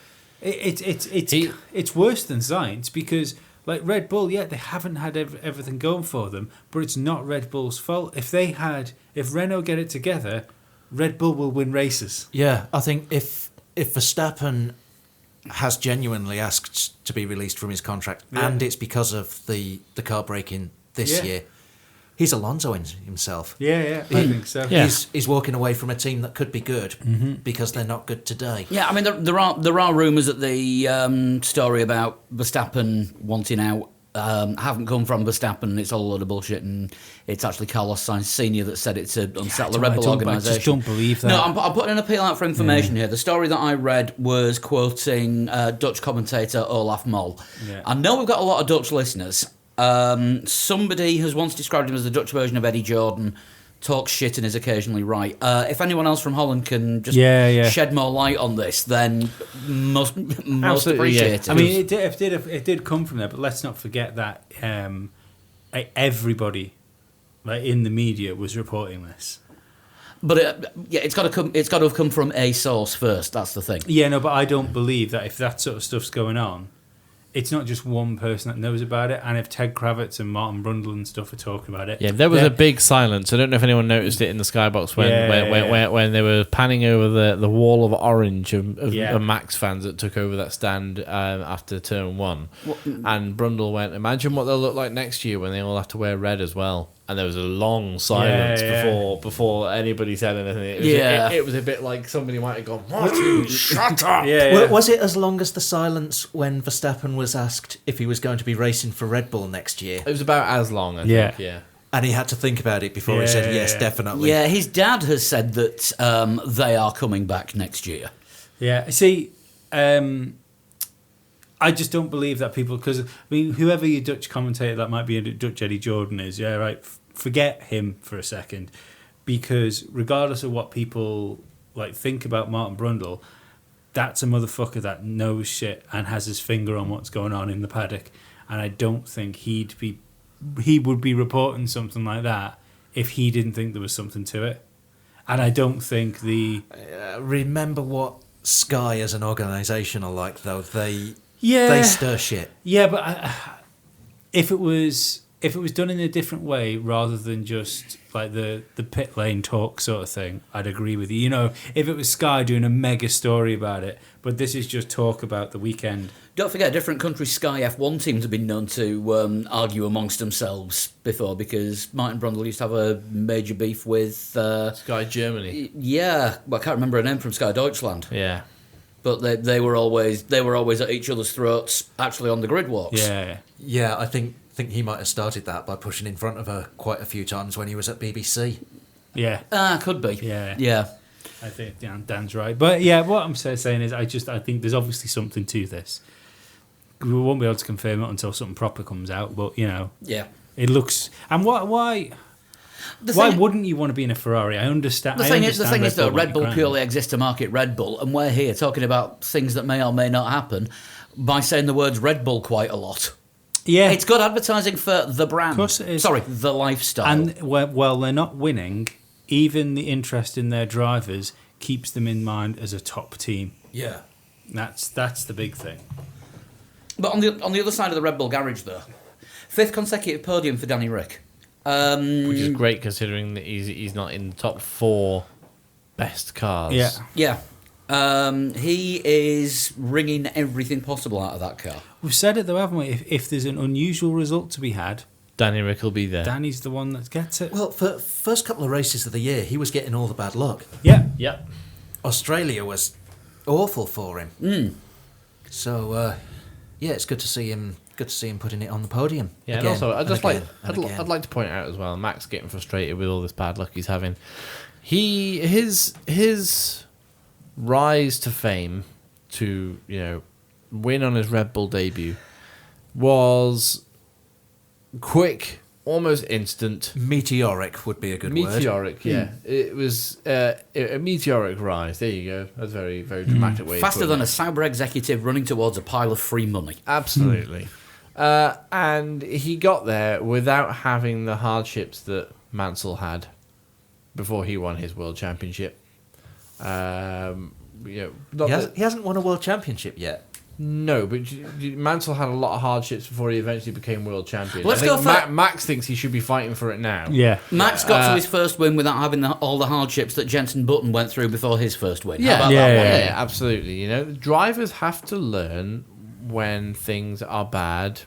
It's worse than science because like Red Bull, they haven't had everything going for them, but it's not Red Bull's fault. If Renault get it together, Red Bull will win races. Yeah, I think if Verstappen has genuinely asked to be released from his contract and it's because of the car breaking this year, he's Alonso in himself. Yeah, I think so. Yeah. He's walking away from a team that could be good because they're not good today. Yeah, I mean there are rumours that the story about Verstappen wanting out haven't come from Verstappen. It's all a load of bullshit, and it's actually Carlos Sainz Senior that said it to unsettle the Red Bull I organisation. just don't believe that. No, I'm putting an appeal out for information here. The story that I read was quoting Dutch commentator Olaf Mol. Yeah. I know we've got a lot of Dutch listeners. Somebody has once described him as the Dutch version of Eddie Jordan. Talks shit and is occasionally right. If anyone else from Holland can just shed more light on this, then most appreciated. I mean, it did come from there, but let's not forget that everybody, like in the media, was reporting this. But it's got to have come from a source first. That's the thing. Yeah, no, but I don't believe that if that sort of stuff's going on, it's not just one person that knows about it. And if Ted Kravitz and Martin Brundle and stuff are talking about it, Yeah, there was a big silence. I don't know if anyone noticed it in the skybox when they were panning over the wall of orange of Max fans that took over that stand after turn one. And Brundle went, imagine what they'll look like next year when they all have to wear red as well. And there was a long silence before anybody said anything. It was a bit like somebody might have gone, Martin, shut up! Was it as long as the silence when Verstappen was asked if he was going to be racing for Red Bull next year? It was about as long, I think, yeah. And he had to think about it before he said, yes, definitely. Yeah, his dad has said that they are coming back next year. Yeah, see, I just don't believe that people, because, I mean, whoever your Dutch commentator that might be a Dutch Eddie Jordan is, yeah, right, forget him for a second, because regardless of what people like think about Martin Brundle, that's a motherfucker that knows shit and has his finger on what's going on in the paddock, and I don't think he would be reporting something like that if he didn't think there was something to it. And I don't think remember what Sky as an organisation are like, though. They stir shit. Yeah, but if it was done in a different way rather than just like the pit lane talk sort of thing, I'd agree with you. You know, if it was Sky doing a mega story about it, but this is just talk about the weekend. Don't forget, different countries' Sky F1 teams have been known to argue amongst themselves before, because Martin Brundle used to have a major beef with Sky Germany. Yeah, well, I can't remember her name from Sky Deutschland. Yeah. But they were always at each other's throats, actually on the grid walks. Yeah, I think he might have started that by pushing in front of her quite a few times when he was at BBC. Yeah. Could be. Yeah. I think Dan's right. But yeah, what I'm saying is I think there's obviously something to this. We won't be able to confirm it until something proper comes out, but, you know. Yeah. It looks... And why wouldn't you want to be in a Ferrari? I understand. The thing is, though, Red Bull purely exists to market Red Bull, and we're here talking about things that may or may not happen by saying the words Red Bull quite a lot. Yeah. It's good advertising for the brand. Of course it is. Sorry, the lifestyle. And while they're not winning, even the interest in their drivers keeps them in mind as a top team. Yeah. That's the big thing. But on the other side of the Red Bull garage, though, 5th consecutive podium for Danny Rick. Which is great considering that he's not in the top 4 best cars. Yeah. He is wringing everything possible out of that car. We've said it though, haven't we? If there's an unusual result to be had, Danny Rick will be there. Danny's the one that gets it. Well, for first couple of races of the year, he was getting all the bad luck. Yeah. Australia was awful for him. So, it's good to see him. Good to see him putting it on the podium. Yeah, again, and also I'd like to point out as well, Max getting frustrated with all this bad luck he's having. His rise to fame, to win on his Red Bull debut, was quick, almost instant. Meteoric would be a good word. Meteoric, yeah. It was a meteoric rise. There you go. That's a very, very dramatic way. Faster than a Sauber executive running towards a pile of free money. Absolutely. And he got there without having the hardships that Mansell had before he won his world championship. He hasn't won a world championship yet. No, but Mansell had a lot of hardships before he eventually became world champion. Let's I think go for Max thinks he should be fighting for it now. Yeah. Max got to his first win without having all the hardships that Jenson Button went through before his first win. Yeah, How about that one? Yeah, absolutely. Drivers have to learn when things are bad.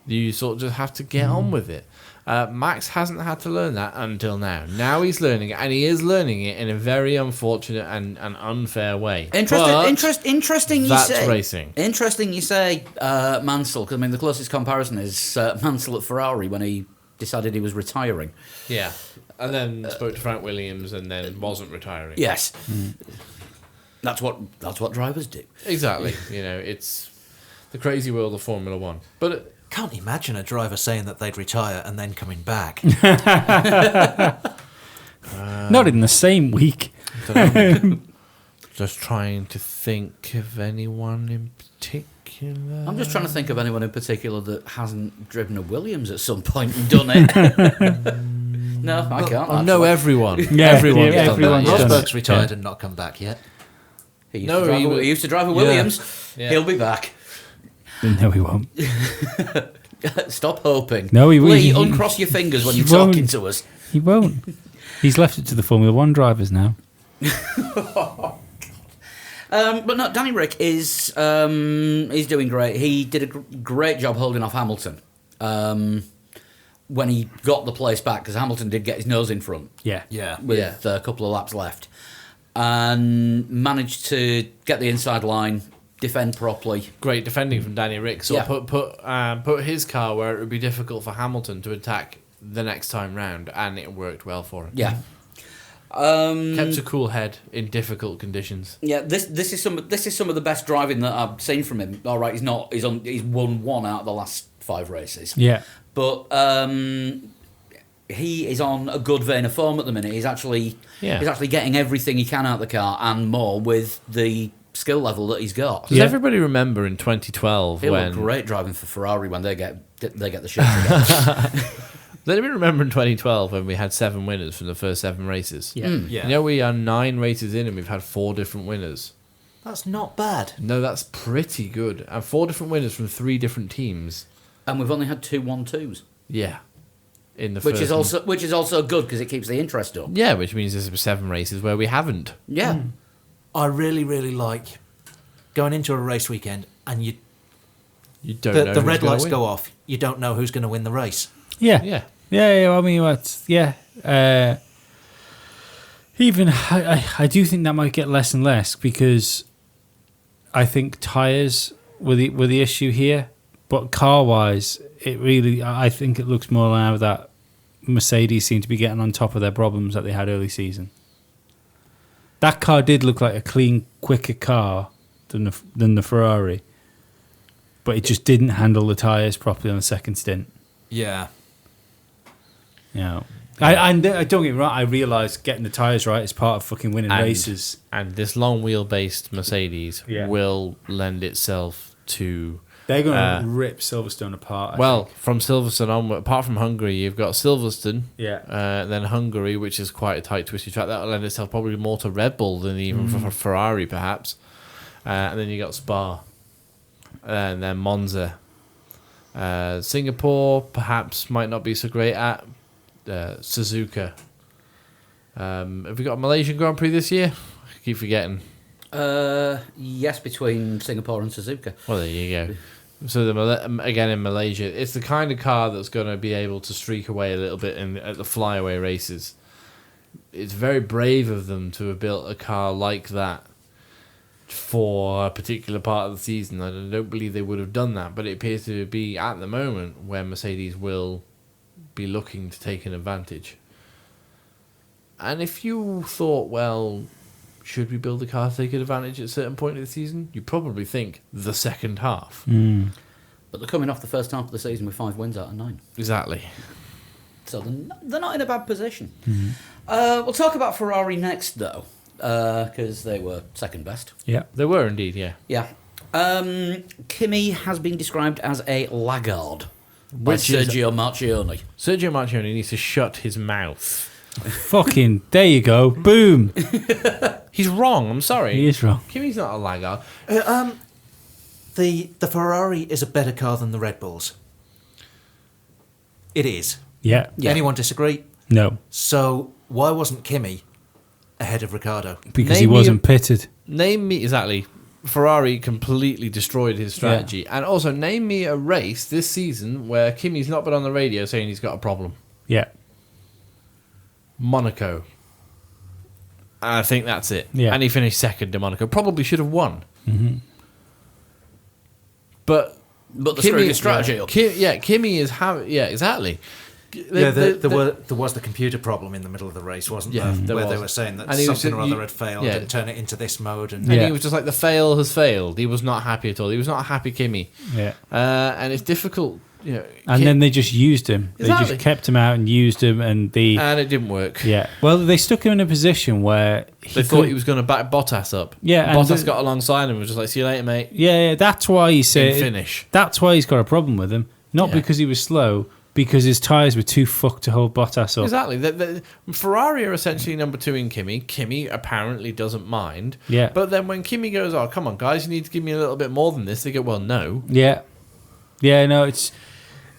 You sort of just have to get on with it. Max hasn't had to learn that until now. Now he's learning it, and he is learning it in a very unfortunate and unfair way. Interesting. You That's say racing. Interesting. You say Mansell, because the closest comparison is Mansell at Ferrari when he decided he was retiring. Yeah, and then spoke to Frank Williams, and then wasn't retiring. Yes, that's what drivers do. Exactly. It's the crazy world of Formula One, but. Can't imagine a driver saying that they'd retire and then coming back. Not in the same week. Just trying to think of anyone in particular. I'm just trying to think of anyone in particular that hasn't driven a Williams at some point and done it. No, I can't. I know everyone. Yeah, everyone's done everyone's that. done it. Rosberg's retired and not come back yet. He used to drive a Williams. Yeah. He'll be back. No, he won't. Stop hoping. No, Lee, uncross your fingers when you're won't. talking to us. He won't. He's left it to the Formula One drivers now. But no, Danny Rick is doing great. He did a great job holding off Hamilton when he got the place back, because Hamilton did get his nose in front Yeah. Yeah. with a couple of laps left, and managed to get the inside line, defend properly. Great defending from Danny Rick. So Yeah. put his car where it would be difficult for Hamilton to attack the next time round, and it worked well for him. Yeah. Kept a cool head in difficult conditions. Yeah, this is some of the best driving that I've seen from him. All right, he's won one out of the last 5 races. Yeah. But he is on a good vein of form at the minute. He's actually getting everything he can out of the car and more with the skill level that he's got. Does Yeah. everybody remember in 2012 He'll when look great driving for Ferrari when they get the shit together. Does anybody remember in 2012 when we had 7 winners from the first 7 races? Yeah. Yeah. You know, we are 9 races in and we've had 4 different winners. That's not bad. No, that's pretty good. And 4 different winners from 3 different teams. And we've only had 2 1-2s, Yeah. In the which first is also good because it keeps the interest up. Yeah, which means there's 7 races where we haven't. Yeah. I really, really like going into a race weekend and You don't know the who's red gonna lights win. go off. You don't know who's going to win the race. Yeah. Yeah. Yeah, I mean, even I do think that might get less and less, because I think tyres were the issue here, but car wise, I think it looks more now that Mercedes seem to be getting on top of their problems that they had early season. That car did look like a clean, quicker car than the Ferrari, but it just didn't handle the tyres properly on the second stint. Yeah. You know, I don't get me wrong. I realise getting the tyres right is part of fucking winning races. And this long wheelbase Mercedes Yeah. will lend itself to. They're going to rip Silverstone apart. I Well, think. from Silverstone onward, apart from Hungary, you've got Silverstone, Yeah. then Hungary, which is quite a tight, twisty track. That'll lend itself probably more to Red Bull than even for Ferrari, perhaps. And then you got Spa, and then Monza. Singapore, perhaps, might not be so great at. Suzuka. Have we got a Malaysian Grand Prix this year? I keep forgetting. Yes, between Singapore and Suzuka. Well, there you go. So again in Malaysia, it's the kind of car that's going to be able to streak away a little bit at the flyaway races. It's very brave of them to have built a car like that for a particular part of the season. I don't believe they would have done that, but it appears to be at the moment where Mercedes will be looking to take an advantage. And if you thought, well, should we build a car to take an advantage at a certain point of the season? You probably think the second half. But they're coming off the first half of the season with 5 wins out of 9. Exactly. So they're not in a bad position. We'll talk about Ferrari next, though, because they were second best. Yeah. They were indeed, yeah. Yeah. Kimi has been described as a laggard by Which is- Sergio Marchionne. Sergio Marchionne needs to shut his mouth. Fucking, there you go. Boom. He's wrong, I'm sorry. He is wrong. Kimi's not a laggard. The Ferrari is a better car than the Red Bulls. It is. Yeah. Yeah. Anyone disagree? No, So why wasn't Kimi ahead of Ricciardo? because Name he me wasn't pitted. Name me, exactly. Ferrari completely destroyed his strategy. And also, name me a race this season where Kimi's not been on the radio saying he's got a problem. Yeah. Monaco. I think that's it. Yeah. And he finished second in Monaco. Probably should have won. But But the screwing his strategy up. Kimi is yeah, exactly. There was the computer problem in the middle of the race, wasn't Yeah, there? there Where they was. were saying that And he was something or just- other had failed yeah. and turn it into this mode. And And Yeah. he was just like, the fail has failed. He was not happy at all. He was not a happy Kimi. Yeah. And it's difficult, you know. And then they just used him. They Exactly. just kept him out and used him, and And it didn't work. yeah. Well, they stuck him in a position where They thought he was going to back Bottas up. Yeah, and Bottas the- got alongside him and was just like, see you later, mate. Yeah, that's why he In said. finish. That's why he's got a problem with him. Not Yeah. because he was slow, because his tyres were too fucked to hold Bottas up. Exactly. Ferrari are essentially number 2 in Kimi. Kimi apparently doesn't mind. Yeah. But then when Kimi goes, oh, come on, guys, you need to give me a little bit more than this, they go, well, no. Yeah. Yeah, no, it's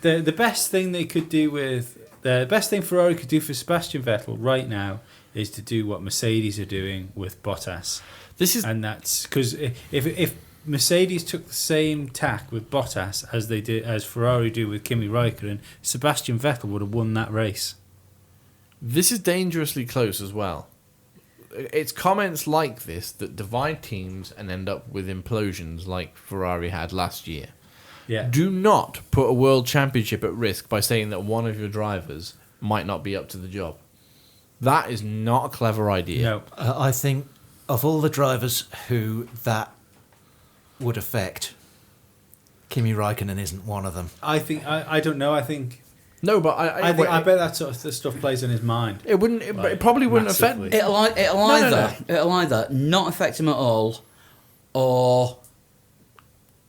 the best thing they could do with the best thing Ferrari could do for Sebastian Vettel right now is to do what Mercedes are doing with Bottas, and that's because if Mercedes took the same tack with Bottas as Ferrari do with Kimi Raikkonen, Sebastian Vettel would have won that race. This is dangerously close as well. It's comments like this that divide teams and end up with implosions like Ferrari had last year. Yeah. Do not put a world championship at risk by saying that one of your drivers might not be up to the job. That is not a clever idea. No. I think of all the drivers who that would affect, Kimi Raikkonen isn't one of them. I think I don't know. I think No, but I bet that sort of stuff plays on his mind. it wouldn't. It probably wouldn't massively. affect. It'll either not affect him at all, or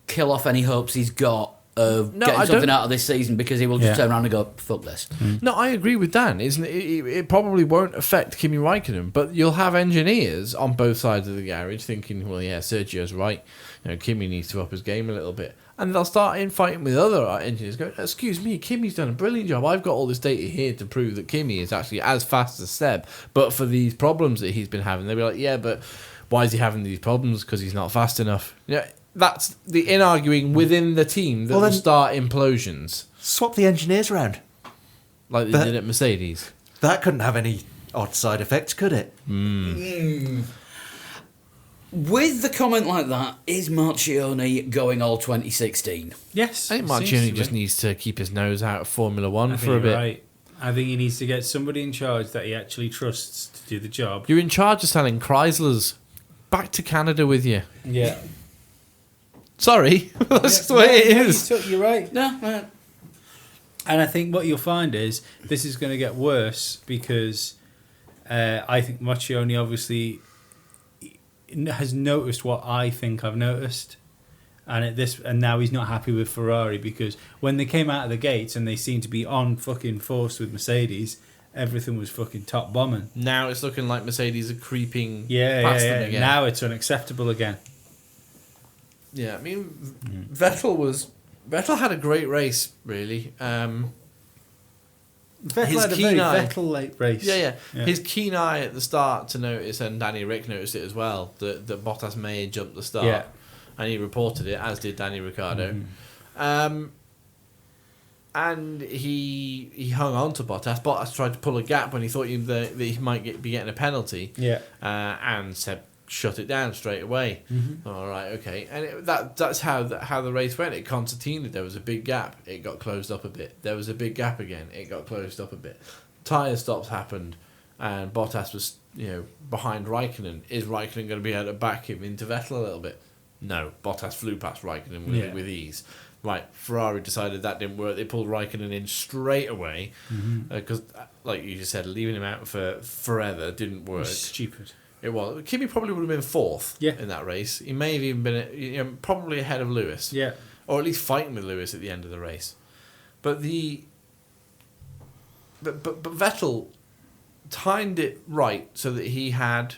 kill off any hopes he's got of No, getting I something don't- out of this season because he will just Yeah. turn around and go, "Fuck this." No, I agree with Dan. Isn't it? It probably won't affect Kimi Raikkonen, but you'll have engineers on both sides of the garage thinking, "Well, yeah, Sergio's right. You know, Kimi needs to up his game a little bit," and they'll start infighting with other engineers. Going, "Excuse me, Kimi's done a brilliant job. I've got all this data here to prove that Kimi is actually as fast as Seb, but for these problems that he's been having." They'll be like, "Yeah, but why is he having these problems? Because he's not fast enough." Yeah. That's the in-arguing within the team that Well, will then- start implosions, Swap the engineers around. like they But- did at Mercedes. That couldn't have any odd side effects, could it? With the comment like that, is Marchione going all 2016? Yes, I think seems Marchione to just be. needs to keep his nose out of Formula One I for a think bit. you're right. I think he needs to get somebody in charge that he actually trusts to do the job. You're in charge of selling Chryslers. Back to Canada with you. Yeah, Sorry, that's just the way it is. You're right. No, And I think what you'll find is this is going to get worse because I think Marchione obviously has noticed what I think I've noticed, and now he's not happy with Ferrari because when they came out of the gates and they seemed to be on fucking force with Mercedes, everything was fucking top bombing. Now it's looking like Mercedes are creeping Yeah, past yeah, them yeah. again. Now it's unacceptable again. Yeah, I mean, Vettel had a great race, really. Vettel His had a keen very eye. Vettel late race. Yeah. His keen eye at the start to notice, and Danny Rick noticed it as well, that Bottas may have jumped the start. Yeah. And he reported it, as did Danny Ricciardo. And he hung on to Bottas. Bottas tried to pull a gap when he thought that he might be getting a penalty. Yeah. And Seb shut it down straight away. All right, okay. And that's how the race went. At Concertina, there was a big gap. It got closed up a bit. There was a big gap again. It got closed up a bit. Tyre stops happened, and Bottas was behind Raikkonen. Is Raikkonen going to be able to back him into Vettel a little bit? No. Bottas flew past Raikkonen with ease. Right, Ferrari decided that didn't work. They pulled Raikkonen in straight away because, like you just said, leaving him out for forever didn't work. Stupid. It was. Kimi probably would have been fourth Yeah. in that race. He may have even been probably ahead of Lewis. Yeah. Or at least fighting with Lewis at the end of the race. But but Vettel timed it right so that he had,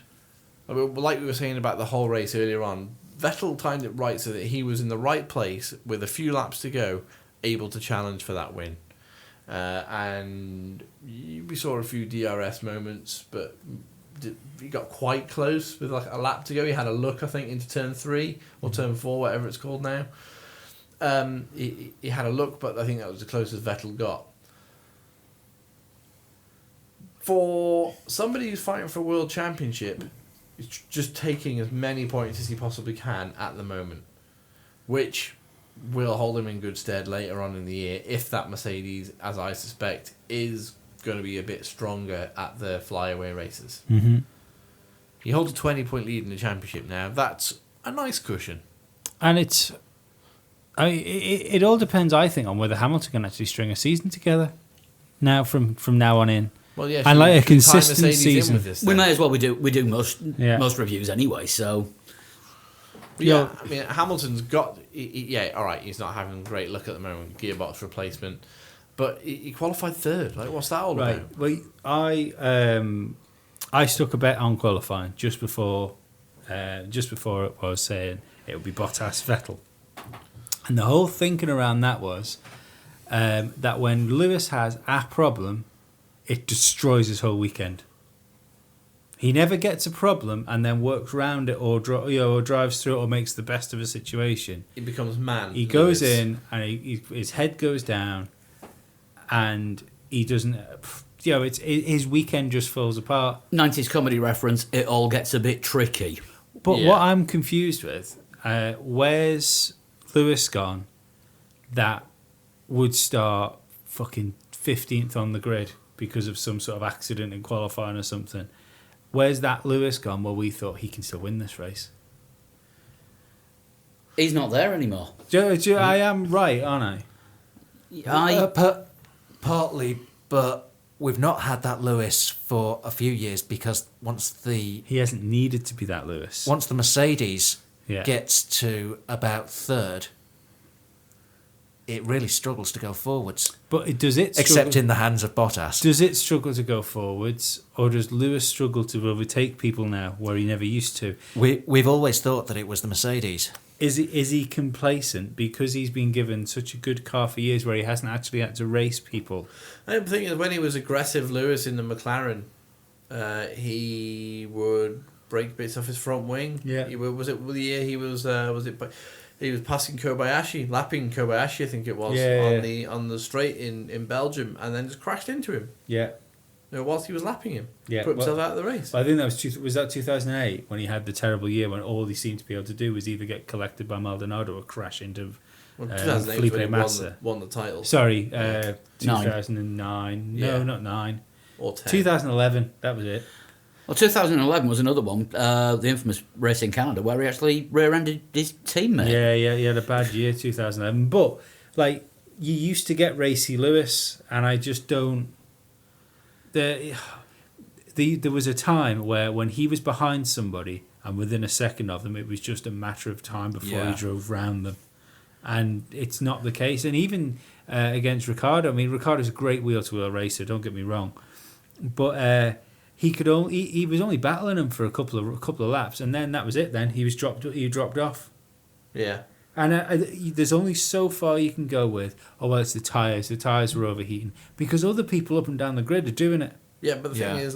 like we were saying about the whole race earlier on, Vettel timed it right so that he was in the right place with a few laps to go, able to challenge for that win. And we saw a few DRS moments, but he got quite close with like a lap to go. He had a look, I think, into turn 3 or turn 4, whatever it's called now. He had a look, but I think that was the closest Vettel got. For somebody who's fighting for a world championship, he's just taking as many points as he possibly can at the moment, which will hold him in good stead later on in the year if that Mercedes, as I suspect, is going to be a bit stronger at the flyaway races. Mm-hmm. He holds a 20-point lead in the championship now. That's a nice cushion. And it all depends, I think, on whether Hamilton can actually string a season together. Now, from now on in. Well, yeah, And like a should we tie consistent Mercedes in season. with this, we then? may as well. We do most reviews anyway. So Yeah, I mean, Hamilton's got... yeah, all right, he's not having great luck at the moment, gearbox replacement, but he qualified third. Like, what's that all Right. about? Well, I stuck a bet on qualifying just before it was saying it would be Bottas Vettel, And the whole thinking around that was that when Lewis has a problem, it destroys his whole weekend. He never gets a problem and then works around it or drives through it or makes the best of a situation. He becomes man. He goes Lewis. in and his head goes down, and he doesn't. His weekend just falls apart. 90s comedy reference, it all gets a bit tricky. But Yeah. what I'm confused with, where's Lewis gone? That would start fucking 15th on the grid because of some sort of accident in qualifying or something. Where's that Lewis gone? Well, we thought he can still win this race. He's not there anymore. I am right, aren't I? Partly, but we've not had that Lewis for a few years because once the He hasn't needed to be that Lewis. Mercedes Yeah. gets to about third, it really struggles to go forwards. But does it Except struggle- in the hands of Bottas. Does it struggle to go forwards, or does Lewis struggle to overtake people now where he never used to? We've always thought that it was the Mercedes. Is he complacent because he's been given such a good car for years where he hasn't actually had to race people? I think when he was aggressive, Lewis in the McLaren, he would break bits off his front wing. Yeah. Was it the year he was? He was passing Kobayashi, lapping Kobayashi, I think it was, on the straight in Belgium, and then just crashed into him. Yeah. Whilst he was lapping him, Yeah, put himself well- out of the race. I think that was that 2008 when he had the terrible year when all he seemed to be able to do was either get collected by Maldonado or crash into 2008 Felipe when he Massa. won the title. Sorry, 9. 2009. No, Yeah. not 9. Or 10. 2011. That was it. Well, 2011 was another one, the infamous race in Canada, where he actually rear-ended his teammate. Yeah, he had a bad year, 2011. But, like, you used to get Racy Lewis, and I just don't... There was a time where when he was behind somebody, and within a second of them, it was just a matter of time before he Yeah. drove round them. And it's not the case. And even against Ricciardo, I mean, Ricciardo's a great wheel-to-wheel racer, don't get me wrong. But... he was only battling him for a couple of laps, and then that was it. Then he dropped off, Yeah. and there's only so far you can go with. Oh well, it's the tires. The tires were overheating because other people up and down the grid are doing it. Yeah, but the thing is,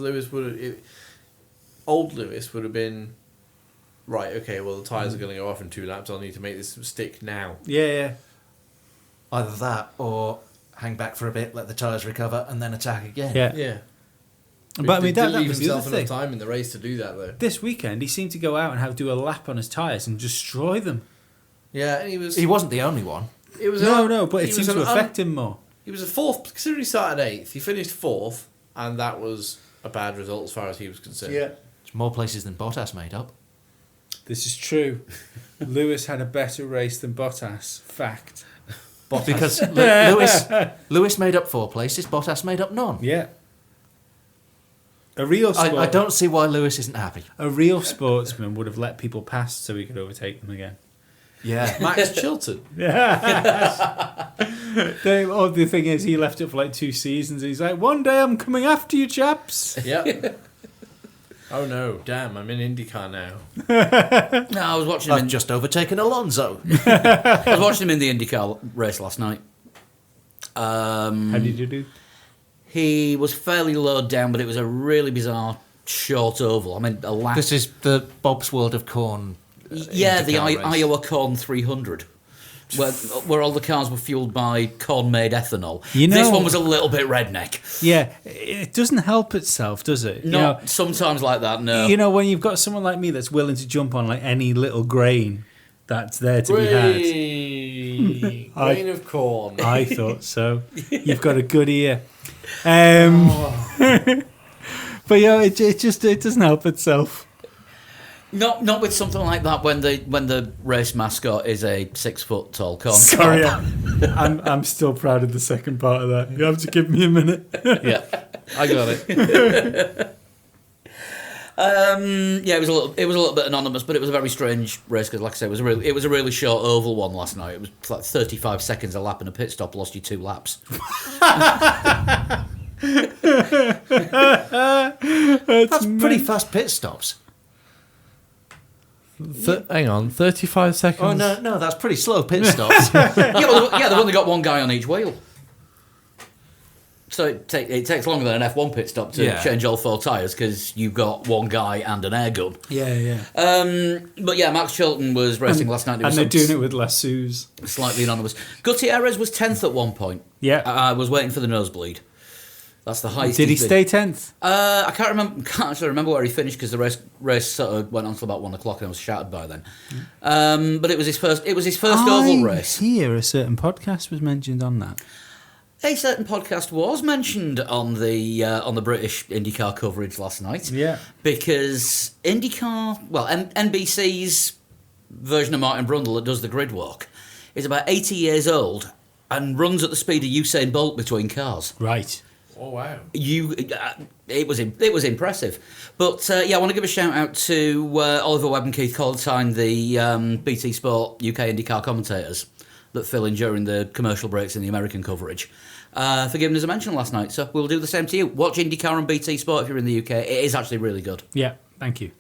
old Lewis would have been, right, okay, well, the tyres are going to go off in 2 laps. I'll need to make this stick now. Yeah. Either that or hang back for a bit, let the tyres recover, and then attack again. Yeah. Yeah. But I mean, that leave was the himself other enough thing. time in the race to do that, though. This weekend, he seemed to go out and do a lap on his tires and destroy them. Yeah, and he was... He wasn't the only one. It was No, but it he seemed was to an affect him more. He was a 4th, considering he started 8th. He finished 4th, and that was a bad result as far as he was concerned. It's more places than Bottas made up. This is true. Lewis had a better race than Bottas. Fact. Because Lewis made up 4 places, Bottas made up none. Yeah. A real I don't see why Lewis isn't happy. A real sportsman would have let people pass so he could overtake them again. Yeah. Max Chilton. The thing is, he left it for like 2 seasons. He's like, one day I'm coming after you, chaps. Yep. Oh no, damn, I'm in IndyCar now. No, I was watching him. I've just overtaken Alonso. I was watching him in the IndyCar race last night. How did you do? He was fairly low down, but it was a really bizarre short oval. I mean, a lap. This is the Bob's World of Corn. The IndyCar race. Iowa Corn 300, where all the cars were fueled by corn-made ethanol. You know- This one was a little bit redneck. Yeah, it doesn't help itself, does it? Not sometimes like that, no. You know, when you've got someone like me that's willing to jump on like any little grain that's there to be had. Grain of corn. I thought so. You've got a good ear. But yeah, it doesn't help itself. Not with something like that when the race mascot is a 6 foot tall corn Sorry, cob. I'm still proud of the second part of that. You have to give me a minute. Yeah, I got it. Yeah, it was a little bit anonymous, but it was a very strange race because, like I say, it was a really short oval one last night. It was like 35 seconds a lap, and a pit stop lost you 2 laps. That's pretty fast pit stops. Hang on, 35 seconds. Oh no, that's pretty slow pit stops. They've only got one guy on each wheel. So it takes longer than an F1 pit stop to change all 4 tyres because you've got one guy and an air gun. Yeah. But yeah, Max Chilton was racing last night. And they're doing it with lassos. Slightly anonymous. Gutierrez was 10th at one point. Yeah. I was waiting for the nosebleed. That's the highest. Did he he's been. stay 10th? I can't actually remember where he finished because the race sort of went on till about 1 o'clock and I was shattered by then. But it was his first oval race. Here, a certain podcast was mentioned on that. A certain podcast was mentioned on the British IndyCar coverage last night. Yeah. Because IndyCar, well, NBC's version of Martin Brundle that does the grid walk is about 80 years old and runs at the speed of Usain Bolt between cars. Right. Oh wow! It was impressive, but I want to give a shout out to Oliver Webb and Keith Coltine, the BT Sport UK IndyCar commentators that fill in during the commercial breaks in the American coverage, for giving us a mention last night. So we'll do the same to you. Watch IndyCar on BT Sport if you're in the UK. It is actually really good. Yeah, thank you.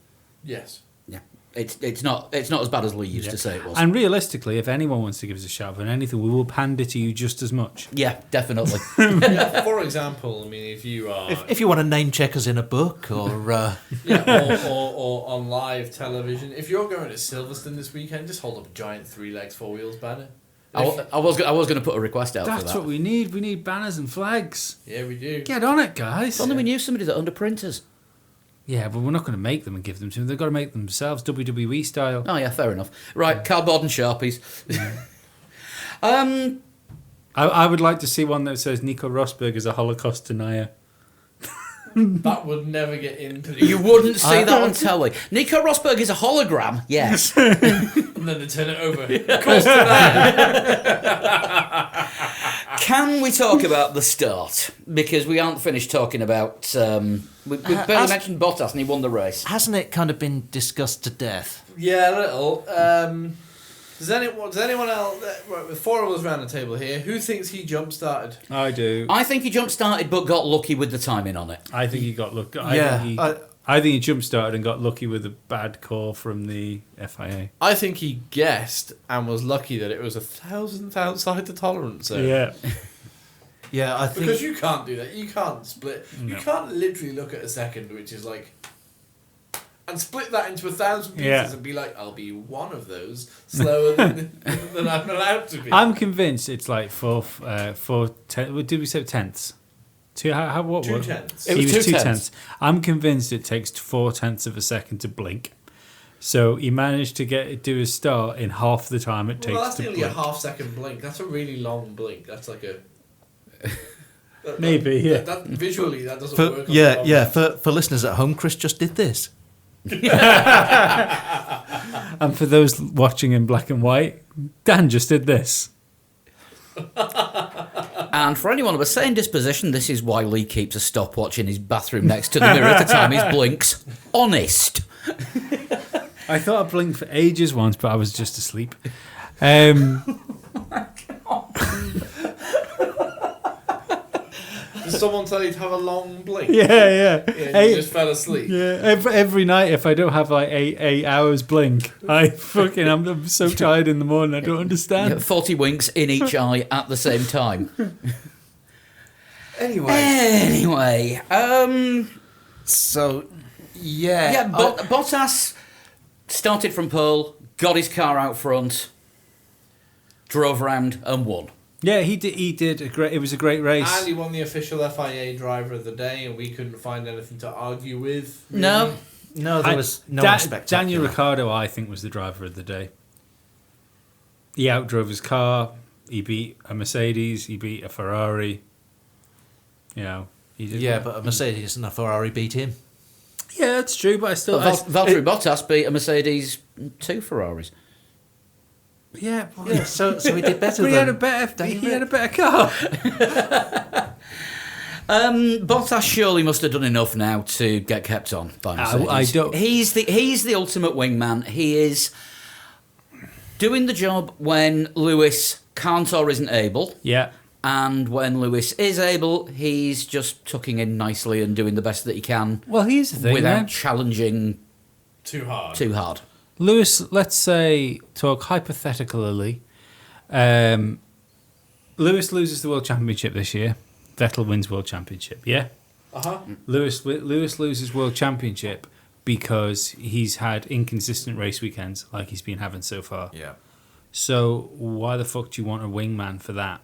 Yes. Yeah, it's not as bad as Lee used to say it was. And realistically, if anyone wants to give us a shout on anything, we will pander to you just as much. Yeah, definitely. For example, I mean, if you are if you want to name check us in a book or or on live television, if you're going to Silverstone this weekend, just hold up a giant 3 legs 4 wheels banner. I was going to put a request out for That's that. what we need. We need banners and flags. Yeah, we do. Get on it, guys. If only we knew somebody that under printers. Yeah, but we're not going to make them and give them to them. They've got to make them themselves, WWE style. Oh yeah, fair enough. Right, cardboard and Sharpies. I would like to see one that says Nico Rosberg is a Holocaust denier. That would never get into the... You wouldn't see that on telly. Nico Rosberg is a hologram, yes. And then they turn it over. Of course Can we talk about the start? Because we aren't finished talking about... we barely mentioned Bottas and he won the race. hasn't it kind of been discussed to death? Yeah, a little. Does anyone else... Right, with 4 of us around the table here, who thinks he jump-started? I do. I think he jump-started but got lucky with the timing on it. I think he got lucky. Yeah, I think he jump-started and got lucky with a bad call from the FIA. I think he guessed and was lucky that it was 1,000th outside the tolerance zone. Yeah. Yeah, I think... Because you can't do that. You can't split. No. You can't literally look at a second, which is like... And split that into 1,000 pieces Yeah. and be like, I'll be one of those slower than I'm allowed to be. I'm convinced it's like four did we say tenths? What 2 was tenths. It He was was 2 2 tenths. tenths. I'm convinced it takes 4/10 of a second to blink. So he managed to do his start in half the time it takes Well, that's to nearly blink. a half-second blink. That's a really long blink. That's like a... Maybe, yeah. That visually, that doesn't work. on Yeah, the yeah. podcast. For listeners at home, Chris just did this. And for those watching in black and white, Dan just did this. And for anyone of a sane disposition, this is why Lee keeps a stopwatch in his bathroom next to the mirror at the time he blinks. Honest. I thought I blinked for ages once, but I was just asleep. Does someone tell you to have a long blink? Yeah. Yeah, you just fell asleep. Yeah, every night if I don't have like eight hours blink, I'm so tired in the morning. I don't understand. 40 winks in each eye at the same time. Anyway, Anyway, so yeah, yeah, Bottas started from pole, got his car out front, drove around and won. Yeah, he did a great. It was a great race. And he won the official FIA driver of the day, and we couldn't find anything to argue with. really. No. no, there was no one spectacular. Daniel Ricciardo, I think, was the driver of the day. He outdrove his car. He beat a Mercedes. He beat a Ferrari. You know, he did. Yeah, but a Mercedes and a Ferrari beat him. Yeah, that's true. But I still. Valtteri Bottas beat a Mercedes, 2 Ferraris. Yeah, well, Yeah, so he did better. but he than had a better car. Bottas surely must have done enough now to get kept on by Mercedes. I don't- He's the ultimate wingman. He is doing the job when Lewis can't or isn't able, Yeah. and when Lewis is able, he's just tucking in nicely and doing the best that he can Well, here's the thing. without Man. challenging Too hard. too hard. Lewis, let's say, talk hypothetically. Lewis loses the World Championship this year. Vettel wins World Championship, yeah? Lewis loses World Championship because he's had inconsistent race weekends like he's been having so far. Yeah. So why the fuck do you want a wingman for that?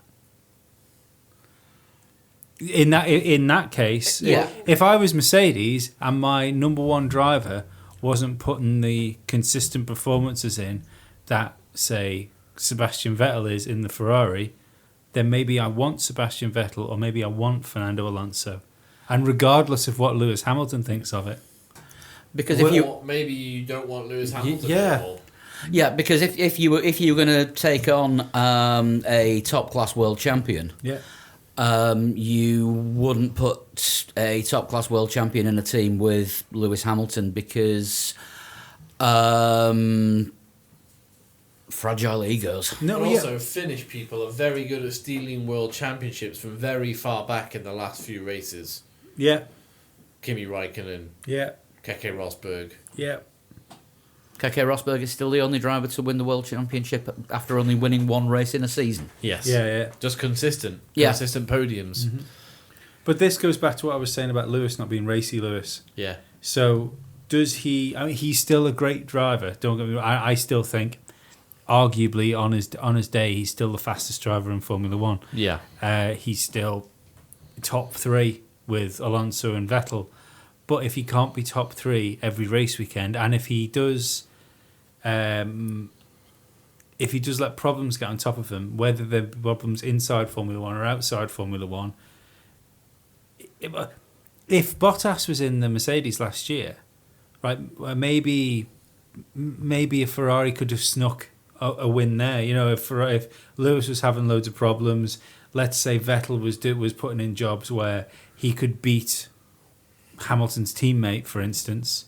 In that case, Yeah. if I was Mercedes and my number one driver wasn't putting the consistent performances in that, say, Sebastian Vettel is in the Ferrari, then maybe I want Sebastian Vettel or maybe I want Fernando Alonso. And regardless of what Lewis Hamilton thinks of it. Because if you maybe you don't want Lewis Hamilton yeah. anymore. yeah, because if you were going to take on a top class world champion, Yeah. you wouldn't put a top class world champion in a team with Lewis Hamilton because fragile egos. No, And yeah. also, Finnish people are very good at stealing world championships from very far back in the last few races. Yeah. Kimi Räikkönen, Yeah. Keke Rosberg. Yeah. Keke Rosberg is still the only driver to win the world championship after only winning one race in a season. Yes. Yeah. Just consistent. Yeah. Consistent podiums. Mm-hmm. But this goes back to what I was saying about Lewis not being racy Lewis. Yeah. So does he? I mean, he's still a great driver. Don't get me wrong. I still think, arguably on his day, he's still the fastest driver in Formula One. Yeah. He's still top three with Alonso and Vettel. But if he can't be top three every race weekend, and if he does let problems get on top of him, whether they're problems inside Formula One or outside Formula One, if Bottas was in the Mercedes last year, right, maybe a Ferrari could have snuck a win there. You know, if Lewis was having loads of problems, let's say Vettel was putting in jobs where he could beat Hamilton's teammate, for instance,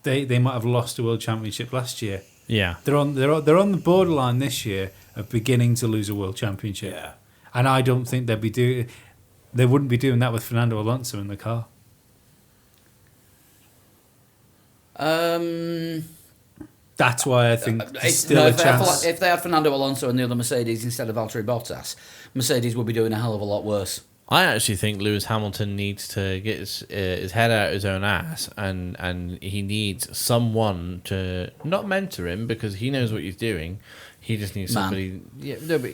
they might have lost a world championship last year. Yeah. They're on the borderline this year of beginning to lose a world championship. Yeah. And I don't think they wouldn't be doing that with Fernando Alonso in the car. That's why I think there's still a chance. If they had Fernando Alonso and the other Mercedes instead of Valtteri Bottas, Mercedes would be doing a hell of a lot worse. I actually think Lewis Hamilton needs to get his head out of his own ass, and he needs someone to not mentor him because he knows what he's doing. He just needs somebody. Yeah, no, but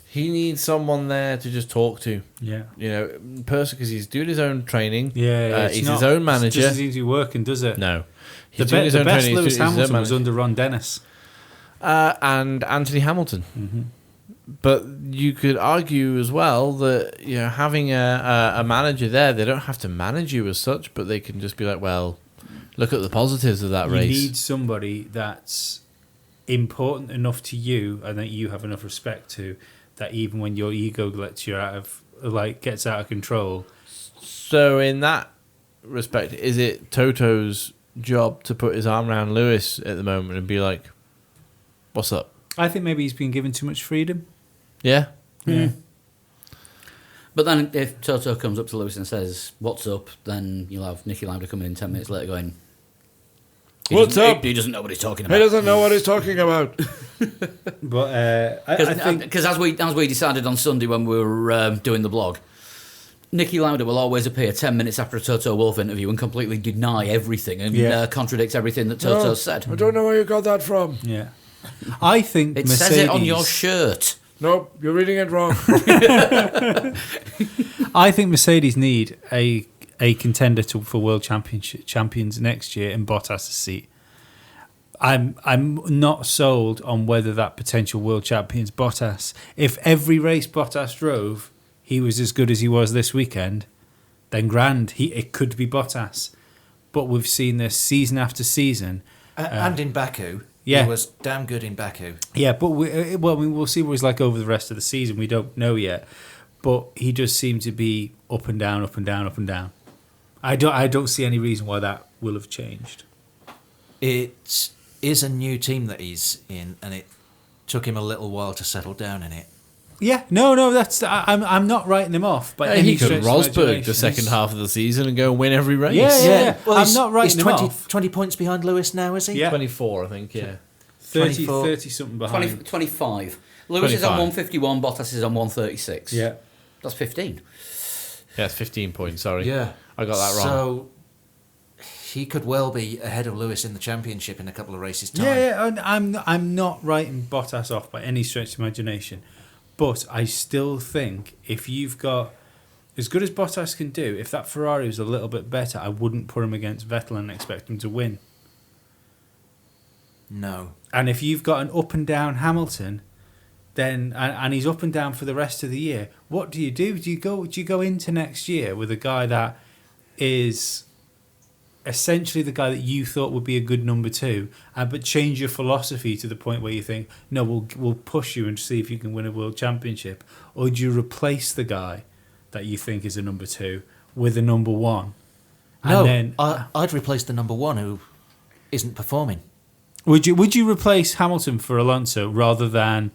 he needs someone there to just talk to. Yeah. You know, because he's doing his own training. Yeah, he's his own It manager. doesn't seem to be working, does it? No, The, he's doing his the own best training. Lewis He's doing his own Hamilton was manager. under Ron Dennis. And Anthony Hamilton. Mm-hmm. But you could argue as well that, you know, having a manager there, they don't have to manage you as such, but they can just be like, well, look at the positives of that You race. need somebody that's important enough to you and that you have enough respect to, that even when your ego gets out of control. So in that respect, is it Toto's job to put his arm around Lewis at the moment and be like, what's up? I think maybe he's been given too much freedom. Yeah? Yeah. But then if Toto comes up to Lewis and says, "What's up?" then you'll have Nicky Lauda coming in 10 minutes later going, What's up? He doesn't know what he's talking He about. doesn't know what he's talking about. But I think Because as we decided on Sunday when we were doing the blog, Nicky Lauda will always appear 10 minutes after a Toto Wolff interview and completely deny everything and Yeah. contradict everything that Toto No, said. I don't know where you got that from. yeah, I think It Mercedes. says it on your shirt. Nope, you're reading it wrong. I think Mercedes need a contender for world champions next year in Bottas' seat. I'm not sold on whether that potential world champion's Bottas. If every race Bottas drove, he was as good as he was this weekend, then grand. It could be Bottas. But we've seen this season after season. And in Baku, yeah. he was damn good in Baku. Yeah, but we'll see what he's like over the rest of the season. We don't know yet. But he does seem to be up and down, up and down, up and down. I don't see any reason why that will have changed. It is a new team that he's in, and it took him a little while to settle down in it. Yeah, no, that's I'm not writing him off. But He could Rosberg the second half of the season and go and win every race. Yeah. Well, I'm he's- not writing he's him 20, off. 20 points behind Lewis now, is he? Yeah. 24, I think. Yeah. 30 24. something behind. 25. Lewis is on 25. 151, Bottas is on 136. Yeah. That's 15. Yeah, it's 15 points. Sorry. Yeah. I got that wrong. So he could well be ahead of Lewis in the championship in a couple of races' time. Yeah, and I'm not writing Bottas off by any stretch of imagination, but I still think if you've got as good as Bottas can do, if that Ferrari was a little bit better, I wouldn't put him against Vettel and expect him to win. No. And if you've got an up and down Hamilton, then and he's up and down for the rest of the year, what do? Do you go into next year with a guy that is essentially the guy that you thought would be a good number two, but change your philosophy to the point where you think, no, we'll push you and see if you can win a world championship, or do you replace the guy that you think is a number two with a number one? And No, then, I'd replace the number one who isn't performing. would you replace Hamilton for Alonso rather than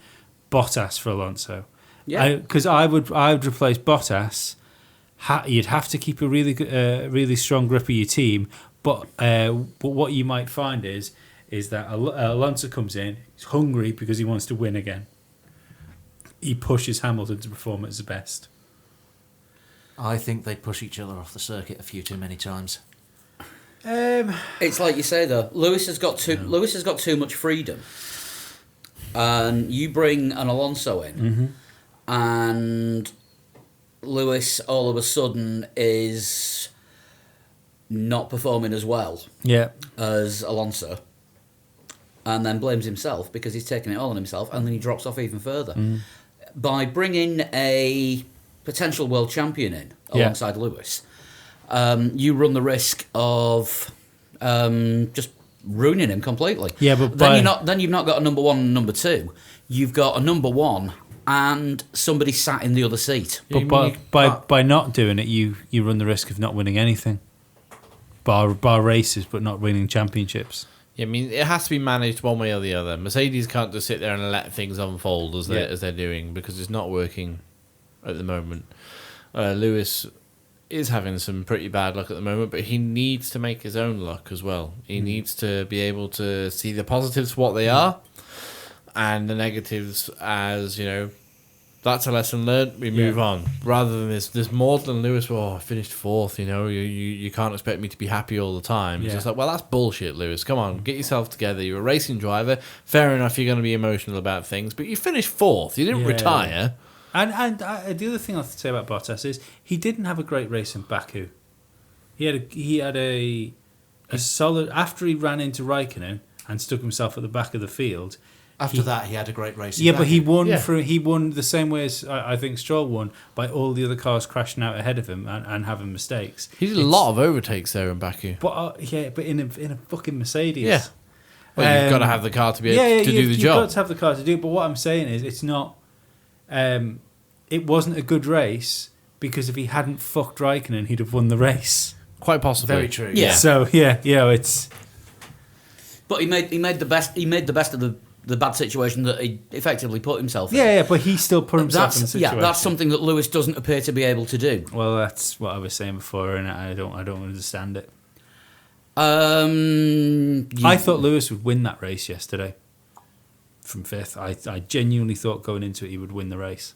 Bottas for Alonso? Yeah. Because I would replace Bottas. You'd have to keep a really strong grip of your team, but what you might find is that Alonso comes in, he's hungry because he wants to win again. He pushes Hamilton to perform at his best. I think they push each other off the circuit a few too many times. It's like you say though. Lewis has got too much freedom, and you bring an Alonso in, and Lewis all of a sudden is not performing as well Yeah. as Alonso, and then blames himself because he's taking it all on himself, and then he drops off even further. By bringing a potential world champion in alongside Lewis, you run the risk of just ruining him completely. Yeah, but then you've not got a number one and number two. You've got a number one and somebody sat in the other seat. But by not doing it, you run the risk of not winning anything, bar races, but not winning championships. Yeah, I mean, it has to be managed one way or the other. Mercedes can't just sit there and let things unfold as they're doing, because it's not working at the moment. Lewis is having some pretty bad luck at the moment, but he needs to make his own luck as well. He needs to be able to see the positives for what they are, and the negatives as, that's a lesson learned, we move on. Rather than this Maudlin Lewis, I finished fourth, you can't expect me to be happy all the time. It's just like, well, that's bullshit, Lewis. Come on, get yourself together. You're a racing driver. Fair enough, you're going to be emotional about things, but you finished fourth. You didn't retire. And the other thing I have to say about Bottas is he didn't have a great race in Baku. He had a solid, after he ran into Raikkonen and stuck himself at the back of the field. After that, he had a great race. Yeah, but he won Yeah. he won the same way as I think Stroll won, by all the other cars crashing out ahead of him and having mistakes. He did a lot of overtakes there in Baku. But but in a fucking Mercedes. Yeah. Well, you've got to have the car to be able to do the you've job. got to have the car to do it. But what I'm saying is, it's not. It wasn't a good race because if he hadn't fucked Raikkonen, he'd have won the race. Quite possibly. Very true. Yeah. So it's. But he made the best. He made the best of the bad situation that he effectively put himself in. Yeah, but he still put himself in the situation. That's something that Lewis doesn't appear to be able to do. Well, that's what I was saying before, and I don't understand it. I I thought Lewis would win that race yesterday. From fifth, I genuinely thought going into it he would win the race.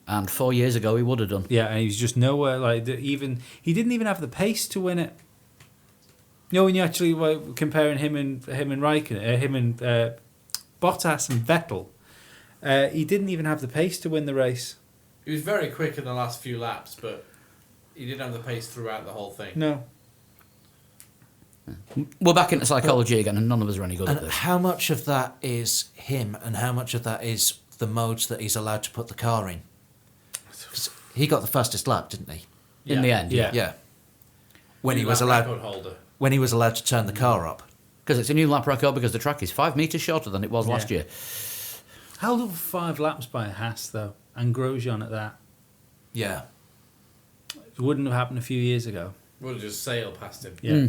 and 4 years ago he would have done. Yeah, and he was just nowhere he didn't even have the pace to win it. When you actually were comparing him and Raikkonen, him and Bottas and Vettel, he didn't even have the pace to win the race. He was very quick in the last few laps, but he didn't have the pace throughout the whole thing. No. We're back into psychology again, and none of us are any good at And this. how much of that is him, and how much of that is the modes that he's allowed to put the car in? 'Cause he got the fastest lap, didn't he? In the end, Yeah. Yeah. When he New was lap allowed, record holder. when he was allowed to turn the car up. because it's a new lap record because the track is 5 metres shorter than it was Yeah. last year. Held up 5 laps by a Haas, though, and Grosjean at that. Yeah. It wouldn't have happened a few years ago. Would have just sailed past him. Yeah.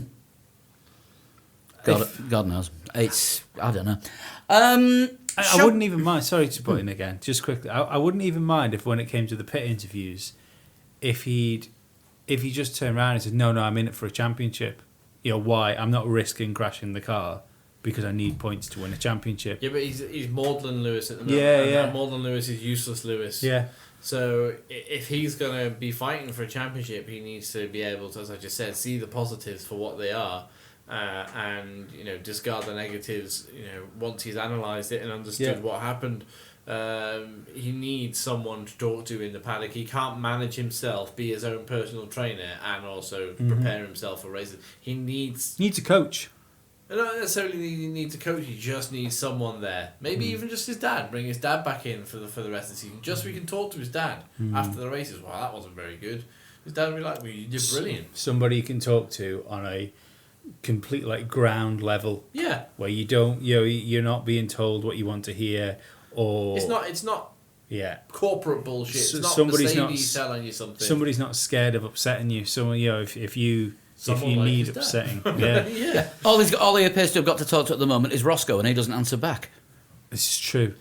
God knows. I don't know. I wouldn't even mind. Sorry to put in again, just quickly. I wouldn't even mind if, when it came to the pit interviews, if he just turned around and said, "No, I'm in it for a championship. Why? I'm not risking crashing the car because I need points to win a championship." Yeah, but he's Maudlin Lewis at the moment. Yeah. And Maudlin Lewis is useless Lewis. Yeah. So if he's going to be fighting for a championship, he needs to be able to, as I just said, see the positives for what they are, and discard the negatives. Once he's analysed it and understood what happened, he needs someone to talk to in the paddock. He can't manage himself, be his own personal trainer, and also prepare himself for races. He needs a coach. I don't necessarily need to coach. He just needs someone there. Maybe even just his dad. Bring his dad back in for the rest of the season, just so we can talk to his dad after the races. Well, that wasn't very good. His dad would be like, "Well, you did brilliant." Somebody you can talk to on a complete ground level. Yeah, where you don't, you're not being told what you want to hear, or it's not. Yeah, corporate bullshit. It's not somebody's Mercedes telling you something. Somebody's not scared of upsetting you. Someone, if you need upsetting, yeah. All he appears to have got to talk to at the moment is Roscoe, and he doesn't answer back. This is true.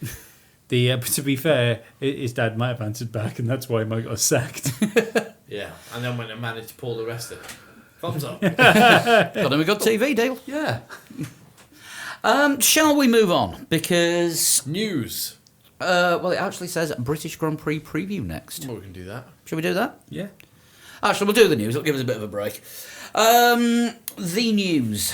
But to be fair, his dad might have answered back, and that's why Mike got sacked. Yeah, and then when they managed to pull the rest of it, thumbs up. Got him a good TV deal. Yeah. Shall we move on? Because news. Well, it actually says British Grand Prix preview next. Well, we can do that. Shall we do that? Yeah. Actually, we'll do the news. It'll give us a bit of a break. The news.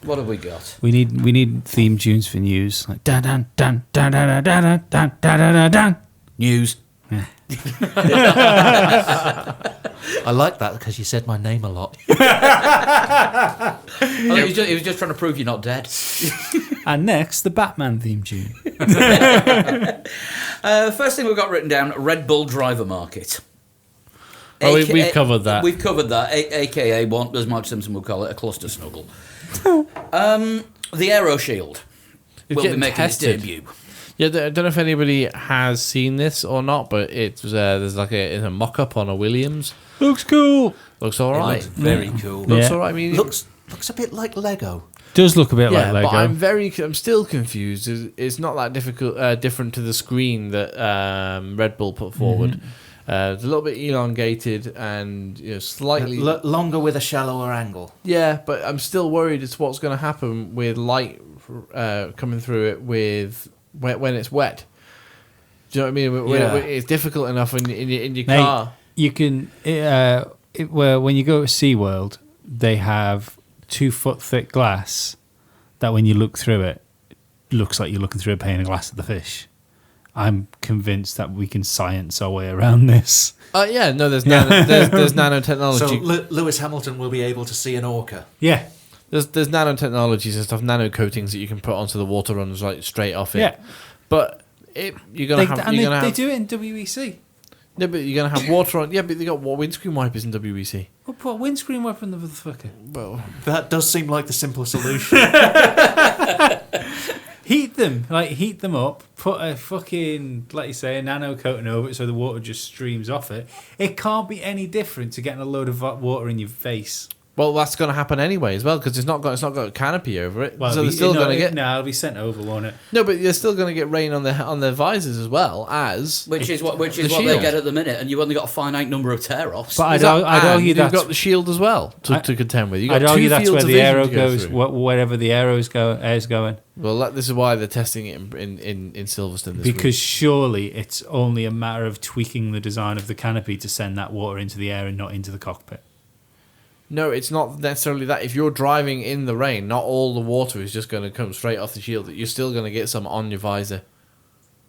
What have we got? We need theme tunes for news, like dan dan dan dan dan dan dan dan dan dan. News. I like that because you said my name a lot. He was just trying to prove you're not dead. And next, the Batman theme tune. First thing we've got written down: Red Bull driver market. Oh, we've covered that. We've covered that, aka what, as Mark Simpson would call it, a cluster snuggle. The Aero Shield will be making its debut. Yeah, I don't know if anybody has seen this or not, but it's there's it's a mock-up on a Williams. Looks cool. Looks all right. Looks very cool. Looks all right. I mean, Looks a bit like Lego. Does look a bit like Lego. But I'm still confused. It's not that different to the screen that Red Bull put forward. It's a little bit elongated and slightly longer with a shallower angle. Yeah, but I'm still worried as to what's going to happen with light coming through it when it's wet. Do you know what I mean? When it's difficult enough in your car. You can when you go to SeaWorld, they have 2 foot thick glass that when you look through it, looks like you're looking through a pane of glass at the fish. I'm convinced that we can science our way around this. There's nanotechnology. So Lewis Hamilton will be able to see an orca. Yeah. There's nanotechnologies and stuff, nano coatings that you can put onto the water runs straight off it. Yeah. But they do it in WEC. No, but you're gonna have water on. Yeah, but they got windscreen wipers in WEC. We'll put a windscreen wiper in the motherfucker. Well, that does seem like the simple solution. Heat them up, put a fucking, like you say, a nano coating over it so the water just streams off it. It can't be any different to getting a load of water in your face. Well, that's going to happen anyway as well because it's not got a canopy over it. Well, so they're still going to get. No, it'll be sent over, won't it? No, but you're still going to get rain on their visors as well as Which is what the they shield. get at the minute, and you've only got a finite number of tear-offs. But I'd argue you've that's got the shield as well to contend with. I'd argue that's where the aero goes, wherever the air's going. Well, this is why they're testing it in Silverstone this week. Because surely it's only a matter of tweaking the design of the canopy to send that water into the air and not into the cockpit. No, it's not necessarily that. If you're driving in the rain, not all the water is just going to come straight off the shield. You're still going to get some on your visor.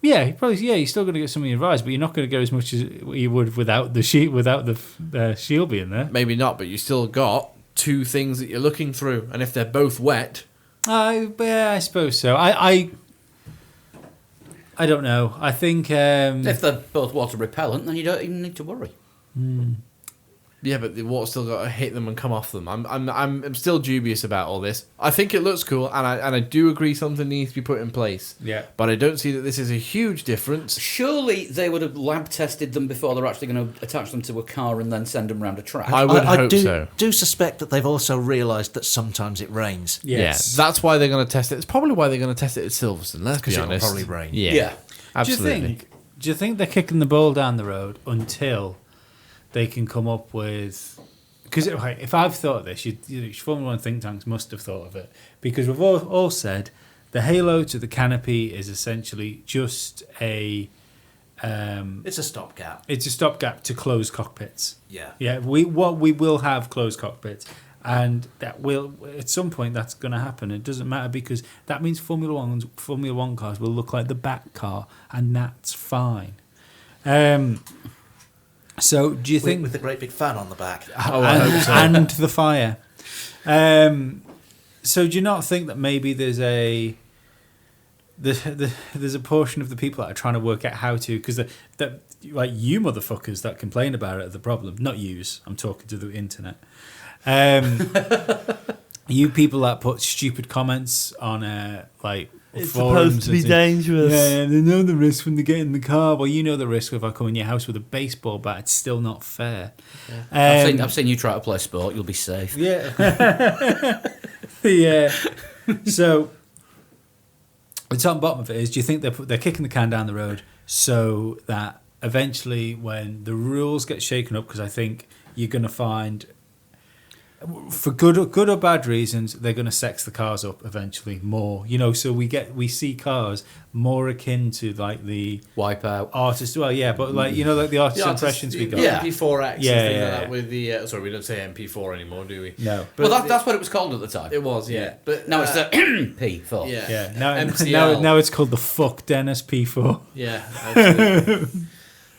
Yeah, you're still going to get some on your visor, but you're not going to get as much as you would without the shield being there. Maybe not, but you still got 2 things that you're looking through, and if they're both wet, I suppose so. I don't know. I think if they're both water repellent, then you don't even need to worry. Yeah, but the water's still got to hit them and come off them. I'm still dubious about all this. I think it looks cool, and I do agree something needs to be put in place. Yeah. But I don't see that this is a huge difference. Surely they would have lab tested them before they're actually going to attach them to a car and then send them around a track. I would hope do, so. do suspect that they've also realised that sometimes it rains. Yes. Yeah, that's why they're going to test it. It's probably why they're going to test it at Silverstone. Let's be 'Cause it'll honest. probably rain. Yeah, absolutely. Do you think they're kicking the ball down the road until they can come up with? Because if I've thought of this, Formula One think tanks must have thought of it, because we've all said the halo to the canopy is essentially just a. It's a stopgap. It's a stopgap to close cockpits. Yeah. Yeah, we will have closed cockpits, and that will at some point that's going to happen. It doesn't matter because that means Formula One cars will look like the back car, and that's fine. So do you think With the great big fan on the back. and the fire? So do you not think that maybe there's a portion of the people that are trying to work out how to, because that like you motherfuckers that complain about it are the problem, not yous. I'm talking to the internet. You people that put stupid comments on like forums and things. dangerous. Yeah, they know the risk when they get in the car. Well, you know the risk if I come in your house with a baseball bat. It's still not fair. I've seen you try to play sport. You'll be safe. Yeah. So the top and bottom of it is: do you think they're kicking the can down the road so that eventually, when the rules get shaken up, because I think you're going to find, for good or bad reasons, they're going to sex the cars up eventually more. So we see cars more akin to like the Wipeout. artist. Well, yeah, but like like the artist impressions we got. Yeah. MP4X and Yeah, things yeah, like that yeah. with the... sorry, we don't say MP4 anymore, do we? No. But That's what it was called at the time. it was, yeah. But Now it's the P4. Yeah. Yeah. MCL. Now it's called the Fuck Dennis P4. Yeah, absolutely.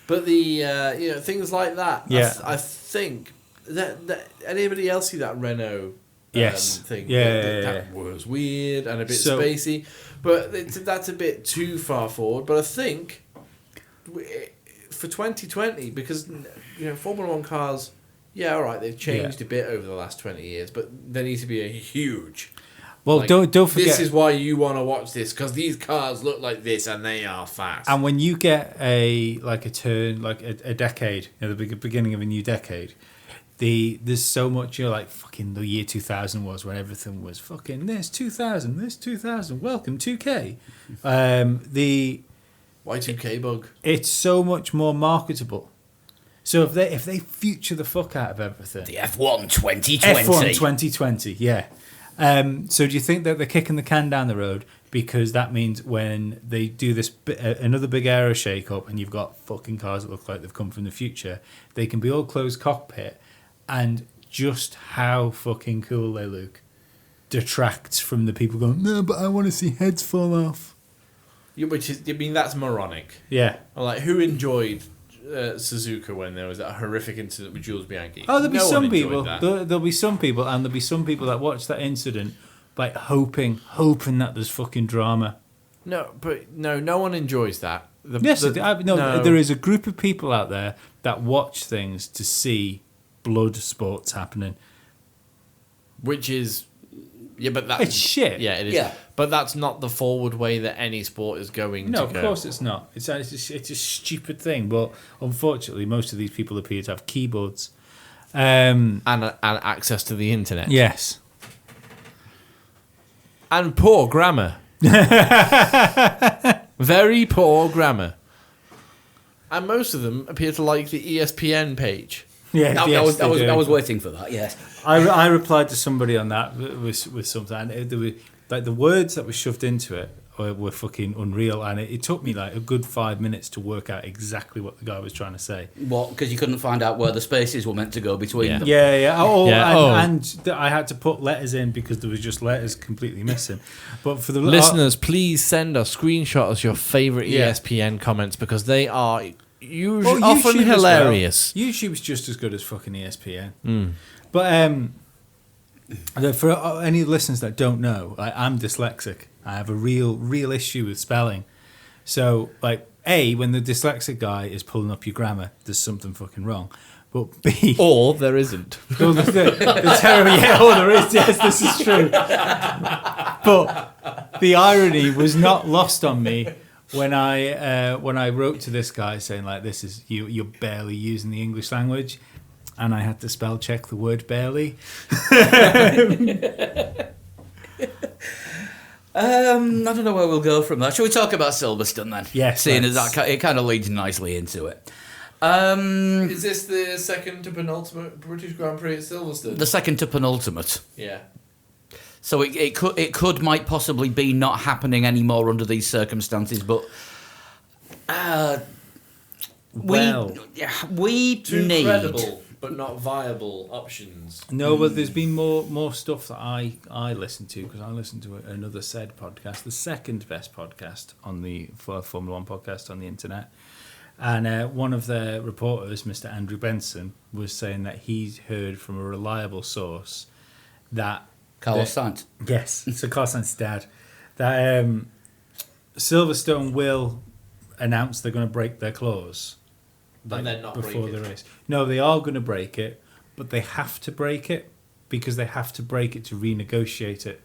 But the things like that. Yeah. I think that anybody else see that Renault Yes. thing? Yeah, that was weird and a bit So- spacey, but that's a bit too far forward. But I think for 2020, because Formula One cars, all right, they've changed a bit over the last 20 years, but there needs to be a huge. Well, like, don't forget. This is why you want to watch this, because these cars look like this and they are fast. And when you get a turn, like a decade, the beginning of a new decade, there's so much, like fucking the year 2000 was when everything was fucking this 2000, welcome 2K. The Y2K bug. it's so much more marketable. So if they future the fuck out of everything, The F1 2020. F1 2020, yeah. So do you think that they're kicking the can down the road because that means when they do this another big aero shake up and you've got fucking cars that look like they've come from the future, they can be all closed cockpit, and just how fucking cool they look detracts from the people going, no, but I want to see heads fall off. Yeah, that's moronic. Yeah. Like, who enjoyed Suzuka when there was that horrific incident with Jules Bianchi? Oh, there'll be No one some enjoyed people. that. There'll be some people, and there'll be some people that watch that incident like hoping that there's fucking drama. No one enjoys that. Yes, there is a group of people out there that watch things to see blood sports happening. Which is, but that's It's shit. Yeah, it is. Yeah. But that's not the forward way that any sport is going No, to of go. course it's not. It's a stupid thing. But unfortunately, most of these people appear to have keyboards. And access to the internet. Yes. And poor grammar. Very poor grammar. And most of them appear to like the ESPN page. Yeah, I was waiting for that, yes. I replied to somebody on that with something. And there were, like, the words that were shoved into it were fucking unreal, and it took me like a good 5 minutes to work out exactly what the guy was trying to say. What? Because you couldn't find out where the spaces were meant to go between them. Yeah. Yeah. I had to put letters in because there was just letters completely missing. But for the Listeners, please send us, screenshot us your favourite Yeah. ESPN comments, because they are often YouTube as hilarious. well. YouTube's just as good as fucking ESPN. But for any listeners that don't know, I'm dyslexic. I have a real issue with spelling. So, like, when the dyslexic guy is pulling up your grammar, there's something fucking wrong. but B. Or there isn't. Oh, the terrible, yeah, oh, there is. Yes, this is true. But the irony was not lost on me when I wrote to this guy saying like, "This is you're barely using the English language," and I had to spell check the word "barely." I don't know where we'll go from that. Shall we talk about Silverstone then? Yes, Seeing as let's. that it kind of leads nicely into it. Is this the second to penultimate British Grand Prix at Silverstone? The second to penultimate. Yeah. So might possibly be not happening anymore under these circumstances, but we Two need credible but not viable options. No, but there's been more stuff that I listen to, because I listen to another said podcast, the second best podcast on the Formula One podcast on the internet. And one of the reporters, Mr. Andrew Benson, was saying that he's heard from a reliable source that Carlos Sainz. Yes, so Carlos Sainz's dad, that Silverstone will announce they're going to break their clause. And then not before break the it. race. No, they are going to break it, but they have to break it because they have to break it to renegotiate it.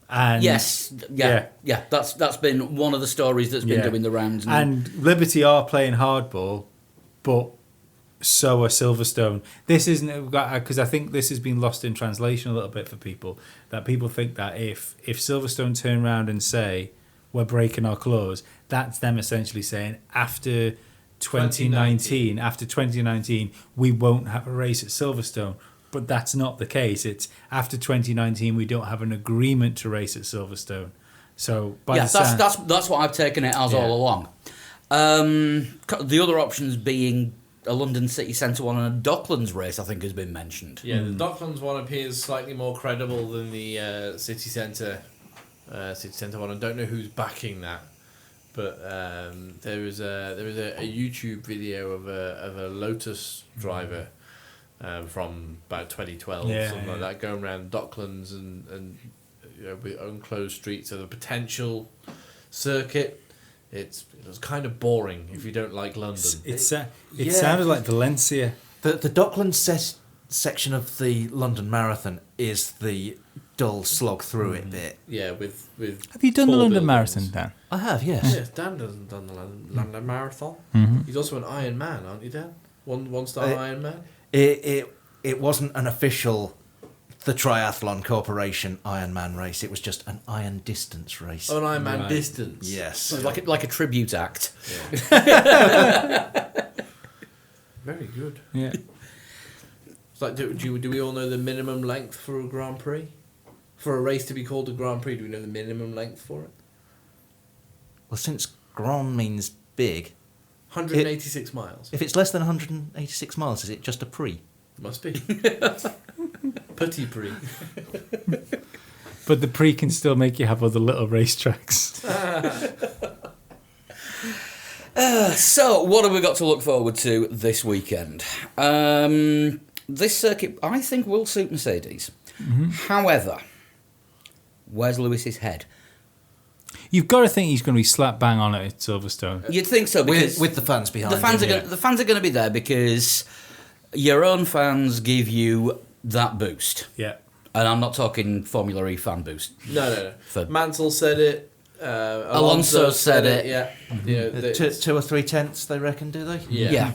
And Yes, yeah. That's been one of the stories that's been doing the rounds. And Liberty are playing hardball, but so are Silverstone. This isn't, because I think this has been lost in translation a little bit for people, that people think that if Silverstone turn around and say we're breaking our clause, that's them essentially saying after 2019 we won't have a race at Silverstone. But that's not the case. It's after 2019 we don't have an agreement to race at Silverstone. So that's what I've taken it as all along. The other options being a London City Centre one and a Docklands race, I think, has been mentioned. Yeah, the Docklands one appears slightly more credible than the City Centre one. I don't know who's backing that, but there is a YouTube video of a Lotus driver from about 2012, something like that, going around Docklands and with unclosed streets of a potential circuit. It was kind of boring if you don't like London. It sounded like Valencia. The Docklands section of the London Marathon is the dull slog through it bit. Yeah, with Have you done the tall London buildings. Marathon, Dan? I have, yes. Yes, Dan hasn't done the London Marathon. He's also an Iron Man, aren't you, Dan? One star Iron Man. It wasn't an official the Triathlon Corporation Ironman race. It was just an iron distance race. Oh, an Iron Man distance. Yes. So like a tribute act. Very good. Yeah. It's like, do we all know the minimum length for a Grand Prix? For a race to be called a Grand Prix, do we know the minimum length for it? Well, since Grand means big, 186 miles. if it's less than 186 miles, is it just a Prix? Must be. Petit Prix. But the Prix can still make you have other little racetracks. So, what have we got to look forward to this weekend? This circuit, I think, will suit Mercedes. However, where's Lewis's head? You've got to think he's going to be slap bang on it at Silverstone. You'd think so, because With the fans behind the fans him. the fans are going to be there because your own fans give you that boost. Yeah. And I'm not talking Formula E fan boost. No. For- Mansell said it. Alonso said it. Yeah. You know, Two or 3 tenths, they reckon, do they? Yeah.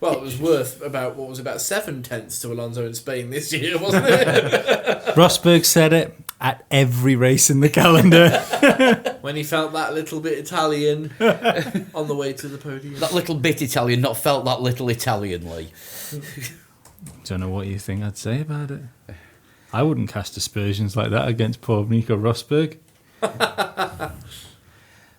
Well, it was worth about 7 tenths to Alonso in Spain this year, wasn't it? Rosberg said it at every race in the calendar. When he felt that little bit Italian on the way to the podium. That little bit Italian, not felt that little Italianly. Don't know what you think I'd say about it. I wouldn't cast aspersions like that against poor Nico Rosberg.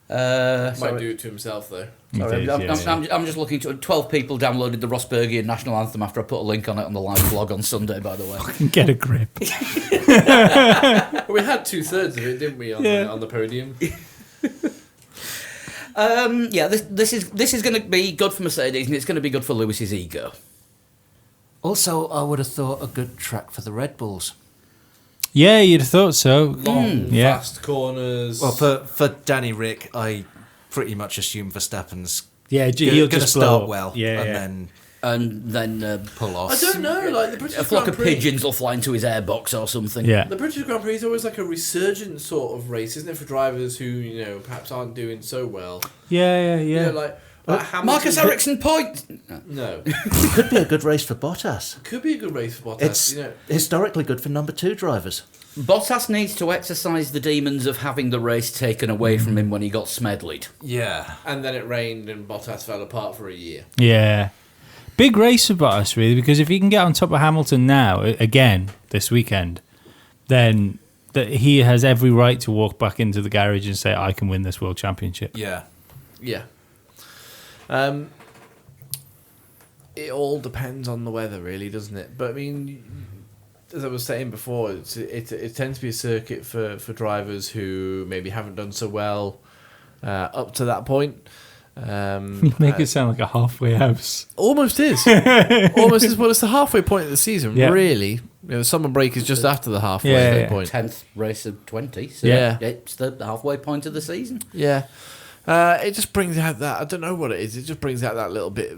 Might do it to himself, though. Sorry, I'm just looking to 12 people downloaded the Rosbergian national anthem after I put a link on it on the live blog on Sunday, by the way. Get a grip. Well, we had 2/3 of it, didn't we, on the podium? This is going to be good for Mercedes, and it's going to be good for Lewis's ego. Also, I would have thought a good track for the Red Bulls. Yeah, you'd have thought so. Long, Yeah. fast corners. Well, for Danny Rick, I pretty much assume Verstappen's Yeah, going he'll to just blow start up. well, Yeah, and yeah. then and then Pull off. I don't know. Like the British a flock Grand of Prix, pigeons will fly into his airbox or something. Yeah. The British Grand Prix is always like a resurgent sort of race, isn't it, for drivers who perhaps aren't doing so well. Yeah. You know, like Hamilton. Marcus Ericsson point. No, It could be a good race for Bottas. could be a good race for Bottas. It's historically good for number 2 drivers. Bottas needs to exercise the demons of having the race taken away from him when he got smedled. Yeah. And then it rained and Bottas fell apart for a year. Yeah. Big race for Bottas, really, because if he can get on top of Hamilton now, again, this weekend, then he has every right to walk back into the garage and say, I can win this world championship. Yeah. Yeah. It all depends on the weather, really, doesn't it? But I mean, as I was saying before, it tends to be a circuit for drivers who maybe haven't done so well up to that point. You make it sound like a halfway house. Almost is. Almost is. Well, it's the halfway point of the season, Yeah. really. The summer break is just after the halfway point. 10th race of 20. So Yeah. it's the halfway point of the season. Yeah. It just brings out that, I don't know what it is, it just brings out that little bit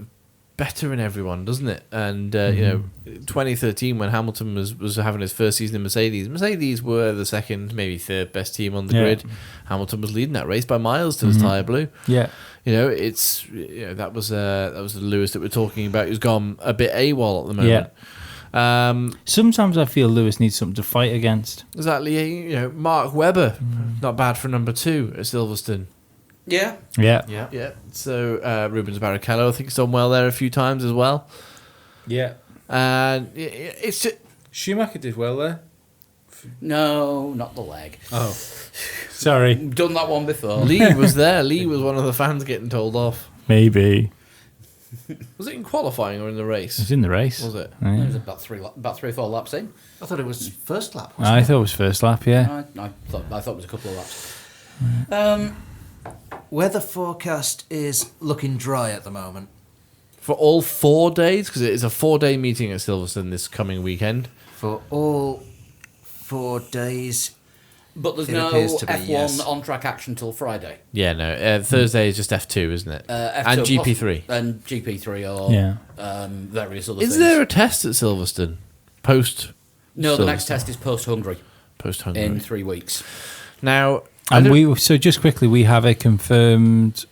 better in everyone, doesn't it? And, 2013 when Hamilton was having his first season in Mercedes were the second, maybe third best team on the grid. Hamilton was leading that race by miles till his tyre blew. Yeah. That was the Lewis that we're talking about who's gone a bit AWOL at the moment. Sometimes I feel Lewis needs something to fight against. Exactly. Mark Webber, not bad for number 2 at Silverstone. Yeah. Yeah. Yeah. So Rubens Barrichello, I think, has done well there a few times as well. Yeah. And it's just, Schumacher did well there. No, not the leg. Oh. Sorry. Done that one before. Lee was there. Lee was one of the fans getting told off. Maybe. Was it in qualifying or in the It race? was in the race. Was it? It Yeah. was about 3 or 4 laps in. I thought it was first lap. I thought it was first lap, yeah. I thought it was a couple of laps. Weather forecast is looking dry at the moment. For all 4 days, because it is a 4-day meeting at Silverstone this coming weekend. For all 4 days. But there's It no appears to be, F1 yes. on-track action till Friday. Yeah, no. Thursday is just F2, isn't it? F2 and GP3. And GP3 or Yeah. various other Is things. there a test at Silverstone? No, the next Silverstone? test is post-Hungary Post-Hungary. in 3 weeks. Now, And so just quickly, we have a confirmed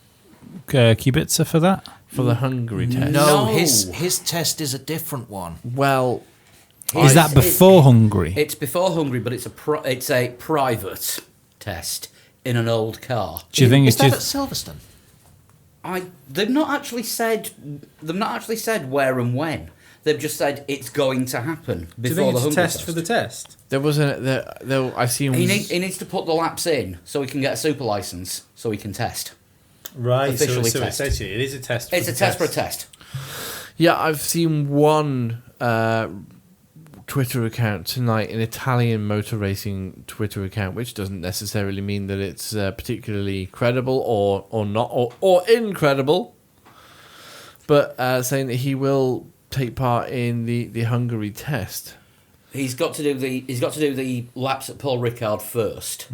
Kubica for that. for the Hungary test. No, No. his test is a different one. Well, Is that before Hungary? It's before Hungary, but it's a private test in an old car. Do you think Is it's that just... at Silverstone? They've not actually said where and when. They've just said it's going to happen before the Hungary test. test? there was I seen. He needs to put the laps in so he can get a super license so he can test. Right, Officially test. it is a test. It's a test for a test. Yeah, I've seen one Twitter account tonight, an Italian motor racing Twitter account, which doesn't necessarily mean that it's particularly credible or not or incredible, but saying that he will take part in the Hungary test. He's got to do the laps at Paul Ricard first,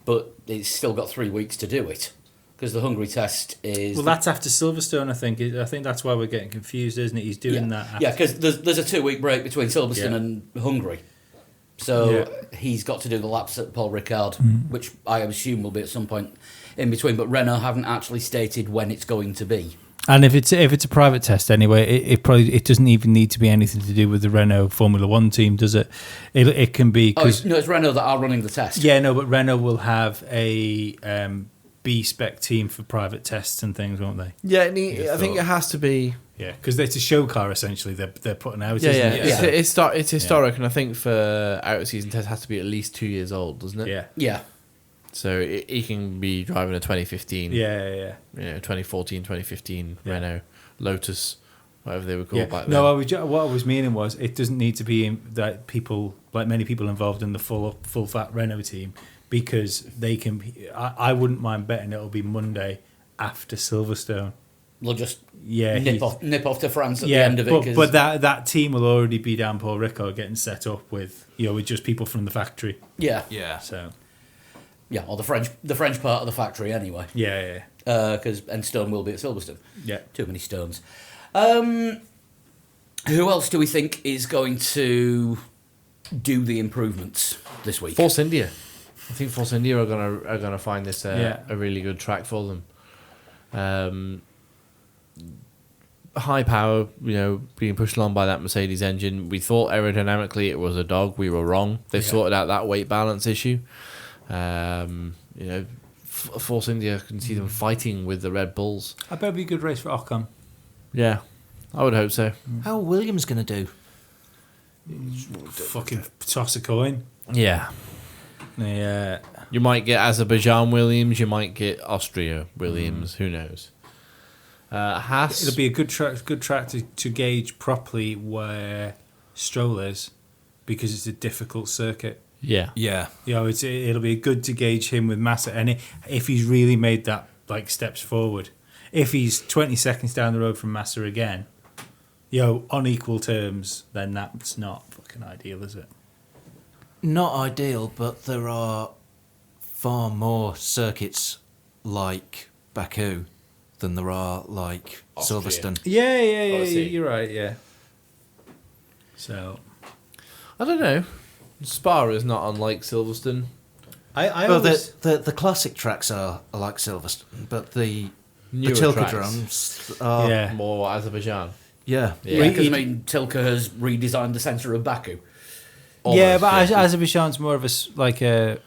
but he's still got 3 weeks to do it because the Hungary test is. Well, that's after Silverstone, I think. I think that's why we're getting confused, isn't it? He's doing that. After. Yeah, because there's a 2 week break between Silverstone and Hungary, so he's got to do the laps at Paul Ricard, which I assume will be at some point in between. But Renault haven't actually stated when it's going to be. And if it's a private test anyway, it doesn't even need to be anything to do with the Renault Formula One team, does it? It can be because it's Renault that are running the test. yeah, no, but Renault will have a B spec team for private tests and things, won't they? Yeah, I think it has to be. Yeah, because it's a show car essentially. They're putting out. Yeah, isn't yeah. it? It's historic, and I think for out of season test has to be at least 2 years old, doesn't it? Yeah. Yeah. So he can be driving a 2015. Yeah. 2014, 2015 Renault, Lotus, whatever they were called Yeah. back then. No, what I was meaning was it doesn't need to be that people, like many people involved in the full fat Renault team, because they can. I wouldn't mind betting it'll be Monday after Silverstone. They'll just Yeah, nip off to France at the yeah, end of it. but that team will already be down Paul Ricard getting set up with with just people from the factory. yeah, So or the French part of the factory anyway. yeah. Because Stone will be at Silverstone. Yeah. Too many stones. Who else do we think is going to do the improvements this week? Force India. I think Force India are gonna find this Yeah. a really good track for them. High power, being pushed along by that Mercedes engine. We thought aerodynamically it was a dog. We were wrong. They've sorted out that weight balance issue. Force India, I can see them fighting with the Red Bulls. I bet it'll be a good race for Ocon. Yeah, I would hope so. How are Williams going to do? Fucking toss a coin. Yeah. Yeah. You might get Azerbaijan Williams, you might get Austria Williams, who knows. Haas. It'll be a good track to gauge properly where Stroll is, because it's a difficult circuit. Yeah. Yeah. It'll be good to gauge him with Massa, and if he's really made that steps forward. If he's 20 seconds down the road from Massa again, on equal terms, then that's not fucking ideal, is it? Not ideal, but there are far more circuits like Baku than there are like Austria. Silverstone. Yeah, Obviously. you're right, yeah. So, I don't know. Spa is not unlike Silverstone. I Well, always... the classic tracks are like Silverstone, but the Newer Tilke tracks. drums are Yeah. More Azerbaijan. yeah. Yeah, because Tilke has redesigned the centre of Baku. Yeah, Almost, but yeah. Azerbaijan's more of a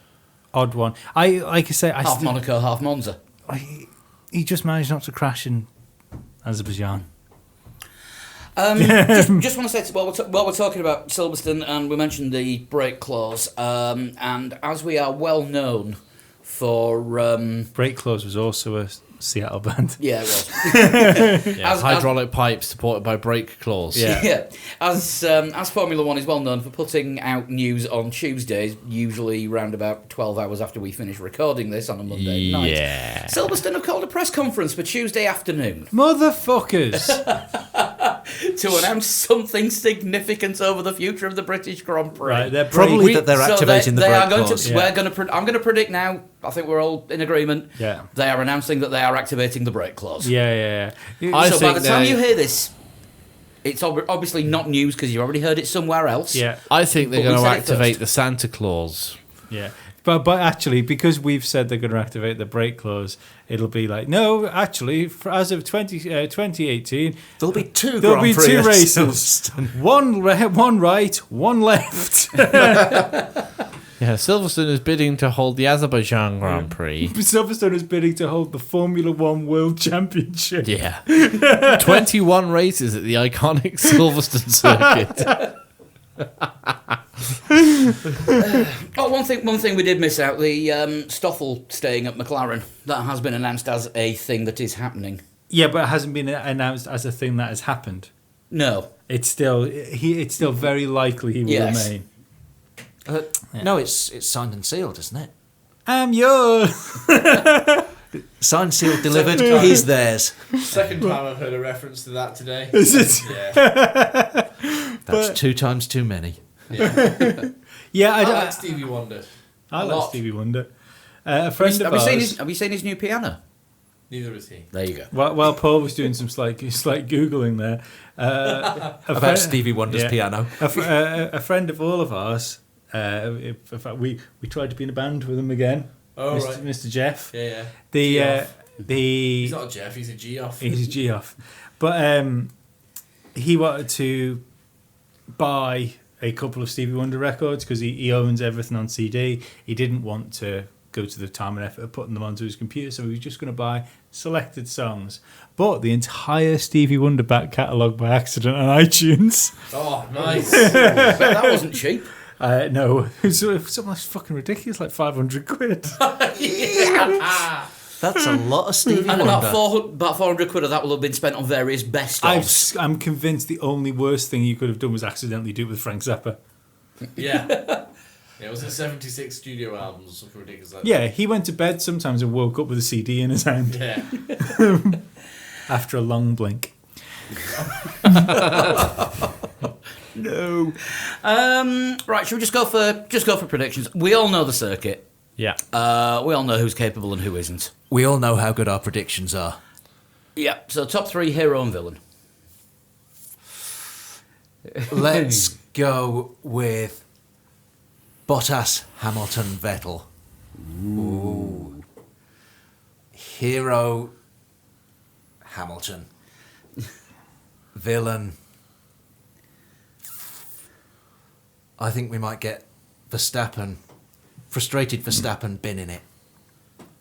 odd one. I Half Monaco, half Monza. he just managed not to crash in Azerbaijan. Just want to say, while we're talking about Silverstone, and we mentioned the brake clause, and as we are well known for... Brake Clause was also a Seattle band. yeah, it was. Yeah, As- hydraulic pipes supported by brake claws. Yeah. Yeah, as Formula One is well known for putting out news on Tuesdays, usually round about 12 hours after we finish recording this on a Monday night. Yeah. Silverstone have called a press conference for Tuesday afternoon Motherfuckers! to announce something significant over the future of the British Grand Prix. Right, they're Probably brake- that they're So activating the they brake are going clause. to. Yeah. I'm going to predict now. I think we're all in agreement. Yeah. They are announcing that they are activating the brake clause. Yeah. I So by think the time they- you hear this, it's obviously not news because you already heard it somewhere else. Yeah. I think they're But we going to said it activate first. the Santa Claus. Yeah. But actually, because we've said they're going to activate the brake clause, it'll be like, no, actually, as of 2018, There'll be two there'll Grand be Prix two at races. Silverstone. one right, one left. Yeah, Silverstone is bidding to hold the Azerbaijan Grand Prix. Silverstone is bidding to hold the Formula One World Championship. Yeah. 21 races at the iconic Silverstone circuit. Oh, one thing we did miss out: the Stoffel staying at McLaren. That has been announced as a thing that is happening. Yeah, but it hasn't been announced as a thing that has happened. No, It's still very likely he will Yes. remain. No, it's signed and sealed, isn't it? I'm yours. Signed, sealed, delivered. He's theirs. Second time I've heard a reference to that today. Is it? Yeah. That's 2 times too many. Yeah, I like Stevie Wonder. I a like lot. Stevie Wonder. A friend of have you ours. seen his new piano? Neither is he. There you go. While Paul was doing some slight googling there, About Stevie Wonder's piano. a friend of all of ours. In fact, we tried to be in a band with him again. Oh, Mr. right. Mr. Jeff. Yeah. The He's not a Jeff, he's a G off. he's a G off, but he wanted to buy a couple of Stevie Wonder records because he owns everything on CD. He didn't want to go to the time and effort of putting them onto his computer, so he was just going to buy selected songs. Bought the entire Stevie Wonder back catalogue by accident on iTunes. Oh, nice. Bet that wasn't cheap. No, it was something that's fucking ridiculous, like 500 quid. That's a lot of Stevie And Wonder. about 400 quid of that will have been spent on various best ofs. I'm convinced the only worst thing you could have done was accidentally do it with Frank Zappa. Yeah. Yeah, it was a 76 studio album or something ridiculous like that. Yeah, he went to bed sometimes and woke up with a CD in his hand Yeah. after a long blink. No. Right, should we just go for predictions? We all know the circuit. Yeah. We all know who's capable and who isn't. We all know how good our predictions are. Yeah. So top 3 hero and villain. Let's go with Bottas, Hamilton, Vettel. Ooh. Hero, Hamilton. Villain. I think we might get Verstappen, frustrated Verstappen binning it.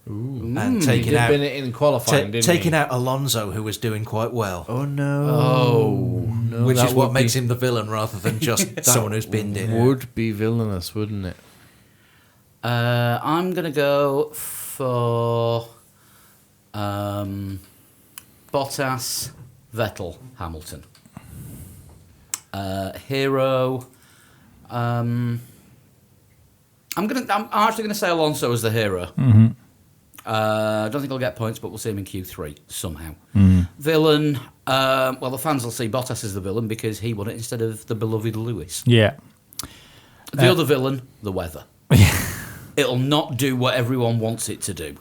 And He taking did out, bin it in qualifying, didn't taking he? out Alonso, who was doing quite well. Oh no! Oh. no! Which that is what would makes be- him the villain rather than just someone who's binned it. Would be villainous, wouldn't it? I'm going to go for Bottas, Vettel, Hamilton. Hero. I'm actually going to say Alonso as the hero. Mm-hmm. I don't think he'll get points, but we'll see him in Q3 somehow. Villain. Well, the fans will see Bottas as the villain because he won it instead of the beloved Lewis. Yeah. The other villain, the weather. It'll not do what everyone wants it to do.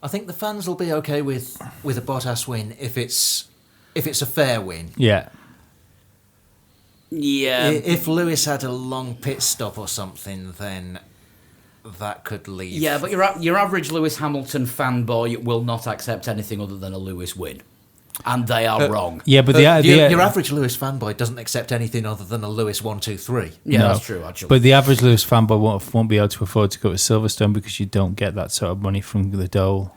I think the fans will be okay with a Bottas win if it's a fair win. Yeah. Yeah. If Lewis had a long pit stop or something, then that could leave. Yeah, but your average Lewis Hamilton fanboy will not accept anything other than a Lewis win. And they are wrong. Yeah, but your average Lewis fanboy doesn't accept anything other than a Lewis 1, 2, 3. Yeah, No. that's true, actually. But the average Lewis fanboy won't be able to afford to go to Silverstone because you don't get that sort of money from the dole.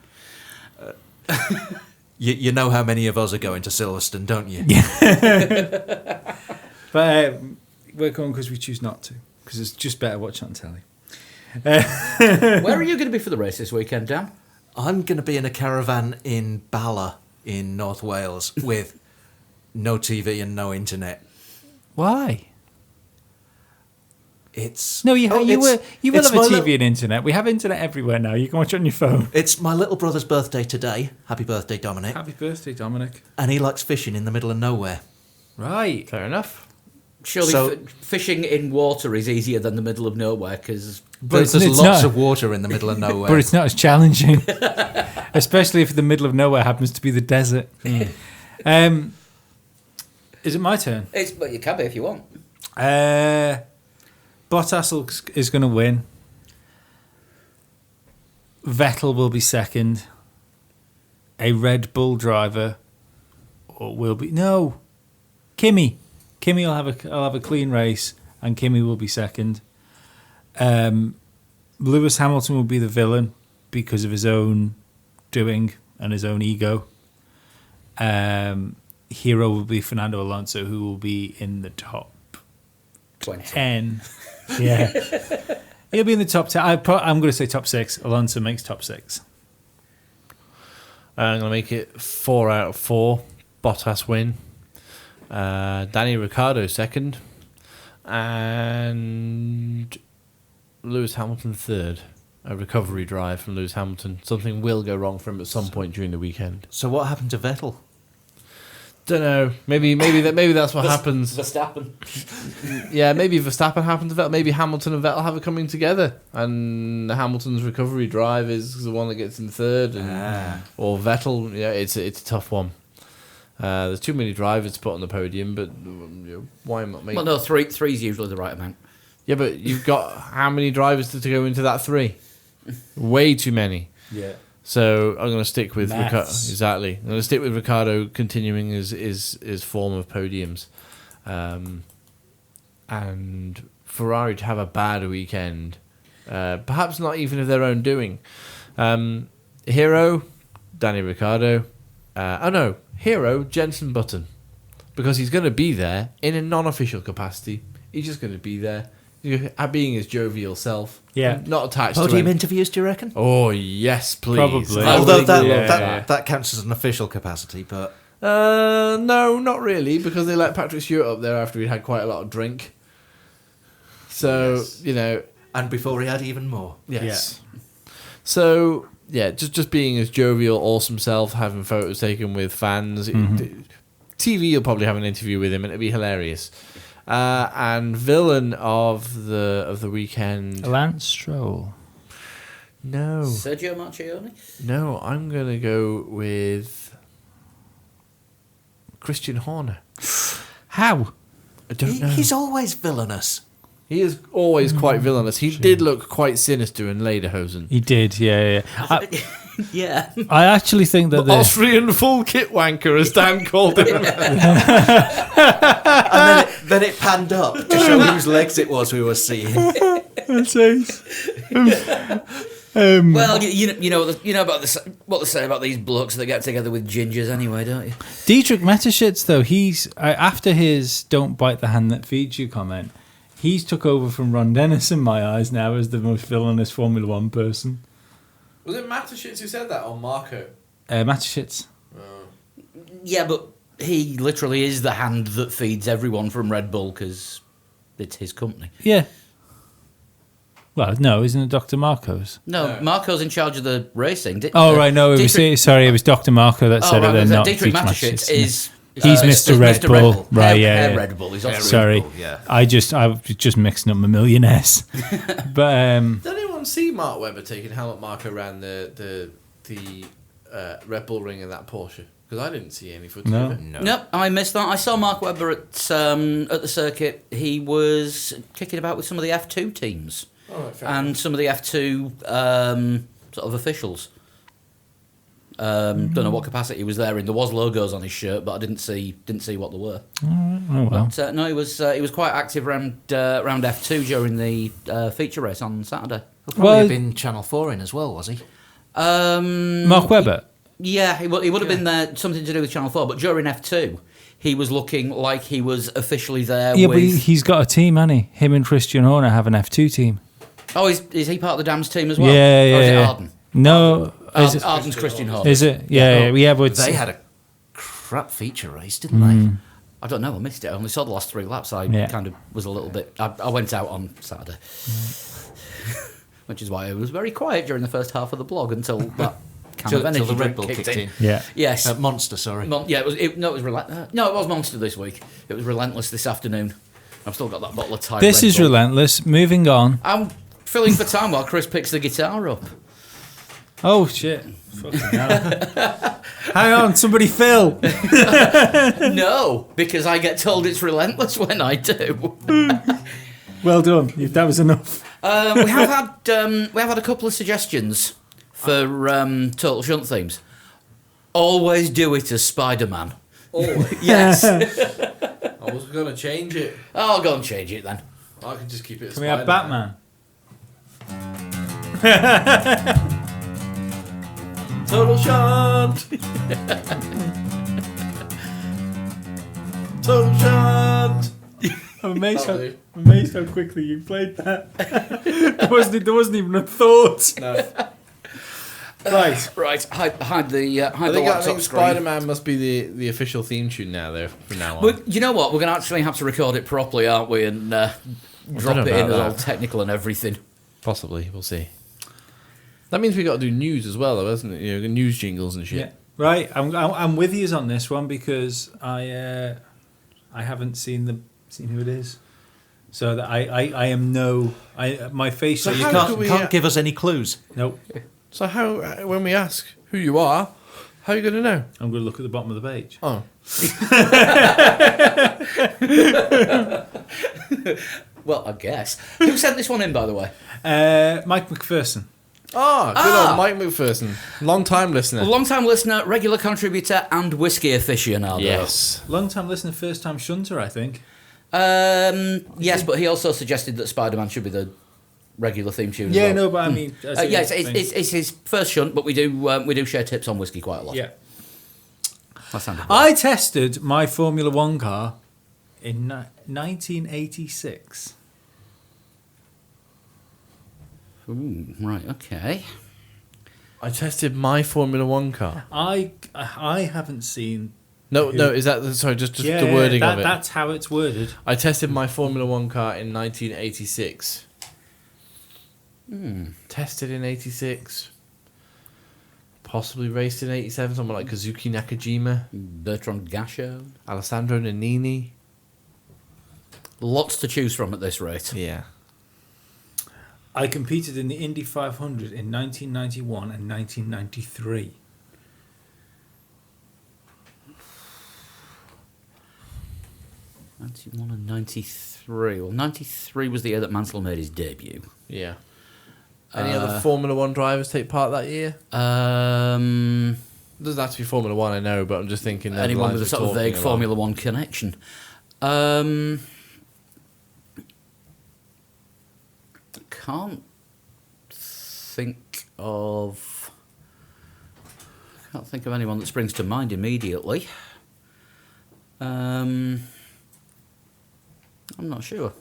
You know how many of us are going to Silverstone, don't you? But we're going because we choose not to, because it's just better watching on telly. Where are you going to be for the race this weekend, Dan? I'm going to be in a caravan in Bala in North Wales with no TV and no internet. Why? It's No, you will have it's a my TV and internet. We have internet everywhere now. You can watch it on your phone. It's my little brother's birthday today. Happy birthday, Dominic. Happy birthday, Dominic. And he likes fishing in the middle of nowhere. Right. Fair enough. Surely So- fishing in water is easier than the middle of nowhere because There's it's lots not- of water in the middle of nowhere. But it's not as challenging, especially if the middle of nowhere happens to be the desert. Is it my turn? but you can be if you want. Bottas is going to win. Vettel will be second. A Red Bull driver will be Kimi. Kimi will have a clean race, and Kimi will be second. Lewis Hamilton will be the villain because of his own doing and his own ego. Hero will be Fernando Alonso, who will be in the top 20. 10. Yeah. He'll be in the top 10. I'm going to say top 6. Alonso makes top 6. I'm going to make it 4 out of 4. Bottas win. Danny Ricciardo second. And Lewis Hamilton third. A recovery drive from Lewis Hamilton. Something will go wrong for him at some point during the weekend. So what happened to Vettel? Don't know. Maybe that's what happens. Verstappen. Yeah, maybe Verstappen happened to Vettel. Maybe Hamilton and Vettel have it coming together, and Hamilton's recovery drive is the one that gets in third, or Vettel. Yeah, it's a tough one. There's too many drivers to put on the podium, but why not make? Well, no, three's usually the right amount. Yeah, but you've got how many drivers to go into that 3? Way too many. Yeah. So I'm going to stick with Ricardo. Maths. Exactly. I'm going to stick with Ricardo continuing his form of podiums, and Ferrari to have a bad weekend, perhaps not even of their own doing. Hero, Danny Ricciardo. Hero, Jenson Button, because he's going to be there in a non-official capacity. He's just going to be there, being his jovial self. Yeah. Not attached to Podium him. interviews, do you reckon? Oh yes, please. Probably. Although Yeah. that counts as an official capacity, but No, not really, because they let Patrick Stewart up there after he'd had quite a lot of drink. So, and before he had even more. yes. So, yeah, just being his jovial, awesome self, having photos taken with fans. TV, you'll probably have an interview with him, and it'll be hilarious. And villain of the weekend. Lance Stroll. No, Sergio Marchionne? no, I'm gonna go with Christian Horner. How? I don't know. He's always villainous. He is always quite villainous. He did look quite sinister in Lederhosen. He did, yeah. Yeah. I actually think that The Austrian full kit wanker, as Dan called him. And then it panned up to show whose legs it was we were seeing. Well, you know about what they say about these blokes that get together with gingers anyway, don't you? Dietrich Mateschitz, though, he's after his "Don't bite the hand that feeds you" comment, he's took over from Ron Dennis in my eyes now as the most villainous Formula One person. Was it Mateschitz who said that, or Marco? Mateschitz. Yeah, but he literally is the hand that feeds everyone from Red Bull because it's his company. Yeah. Well, no, isn't it Dr. Marcos? No, Marco's in charge of the racing. Right, no, it was Dr. Marco that said it, and not Dietrich Dietrich Mateschitz Mateschitz. is. He's Mr. Red Bull. Right, yeah. Red Bull. He's also Sorry, Red Bull, yeah. I was just mixing up my millionaires. But Did anyone see Mark Webber taking Helmut Marko around the Red Bull ring in that Porsche? Because I didn't see any footage of it. No, I missed that. I saw Mark Webber at the circuit. He was kicking about with some of the F2 teams and some of the F2 sort of officials. Don't know what capacity he was there in. There was logos on his shirt, but I didn't see what there were. oh well. But no, he was quite active around F2 during the feature race on Saturday. He'll probably have been Channel 4 in as well, was he? Mark Webber. Yeah, he would have been there, something to do with Channel 4, but during F2, he was looking like he was officially there Yeah, with... but he's got a team, hasn't he? Him and Christian Horner have an F2 team. Oh, is he part of the Dams team as well? Yeah, Or is it yeah. Arden? No. Is it? Arden's Christian Horner. Is it? Yeah, but They had a crap feature race, didn't they? I don't know, I missed it. I only saw the last 3 laps. I Yeah. kind of was a little bit... I went out on Saturday. Which is why I was very quiet during the first half of the blog until that kind of energy Till the Red drink Bull kicked kicked in. Yeah. Yes. Monster, sorry. Yeah, it was Relentless. No, it was Monster this week. It was Relentless this afternoon. I've still got that bottle of Thai This Red is Bull. relentless. Moving on. I'm filling for time while Chris picks the guitar up. Oh, shit. Fucking hell. Hang on, somebody fill. No, because I get told it's relentless when I do. Well done. That was enough. We have had a couple of suggestions for Total Shunt themes. Always do it as Spider-Man. Always. Yes. I was going to change it. I'll go and change it then. I can just keep it as Can we have Spider-Man. Batman? Total Shunt! Total Shunt! I'm amazed That'll do. how quickly you played that. there wasn't even a thought. No. Right. Right, hide the I laptop think screen. Spider-Man must be the official theme tune now, though, from now on. But you know what? We're going to actually have to record it properly, aren't we? And drop it in about all that. technical and everything. Possibly, we'll see. That means we got to do news as well, though, doesn't it? You know, news jingles and shit. Yeah. Right. I'm with you on this one because I haven't seen who it is. So that I am my face. So You how can't, could we, can't give us any clues. Nope. So how, when we ask who you are, how are you going to know? I'm going to look at the bottom of the page. Oh. Well, I guess. Who sent this one in, by the way? Mike McPherson. Ah, good old Mike McPherson. Long-time listener. A long-time listener, regular contributor, and whiskey aficionado. Yes. Long-time listener, first-time shunter, I think. Yes, but he also suggested that Spider-Man should be the regular theme tune. Yeah, as well. no, but I mean... Yes, it's his first shunt, but we do share tips on whiskey quite a lot. Yeah. That sounded good. I tested my Formula One car in 1986. Ooh, right, okay. I tested my Formula One car. I haven't seen... No, is that... Sorry, just the wording of it. That's how it's worded. I tested my Formula One car in 1986. Tested in 86. Possibly raced in 87. Someone like Kazuki Nakajima. Bertrand Gachot. Alessandro Nannini. Lots to choose from at this rate. Yeah. I competed in the Indy 500 in 1991 and 1993. 91 and 93. Well, 93 was the year that Mansell made his debut. Yeah. Any other Formula One drivers take part that year? Um, Doesn't have to be Formula One, I know, but I'm just thinking. anyone with a sort of vague Formula One connection. Can't think of. Can't think of anyone that springs to mind immediately. I'm not sure.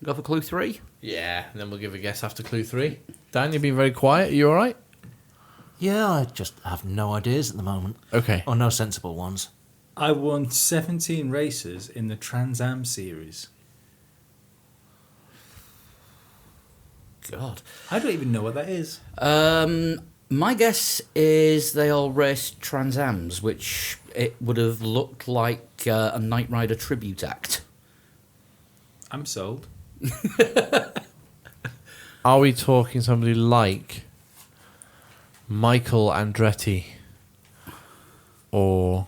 Go for clue 3? Yeah, and then we'll give a guess after clue 3. Dan, you've been very quiet. Are you all right? Yeah, I just have no ideas at the moment. Okay. Or no sensible ones. I won 17 races in the Trans Am series. God. I don't even know what that is. My guess is they all raced Trans Ams, which it would have looked like a Knight Rider tribute act. I'm sold. Are we talking somebody like Michael Andretti or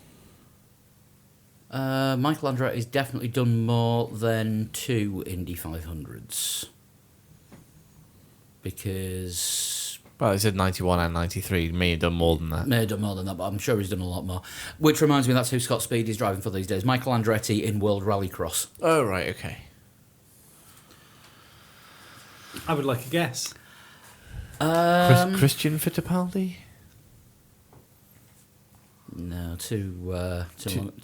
Michael Andretti's definitely done more than 2 Indy 500s. Because... well, he said 91 and 93. He may have done more than that. May have done more than that, but I'm sure he's done a lot more. Which reminds me, that's who Scott Speed is driving for these days. Michael Andretti in World Rallycross. Oh, right, okay. I would like a guess. Christian Fittipaldi? No, too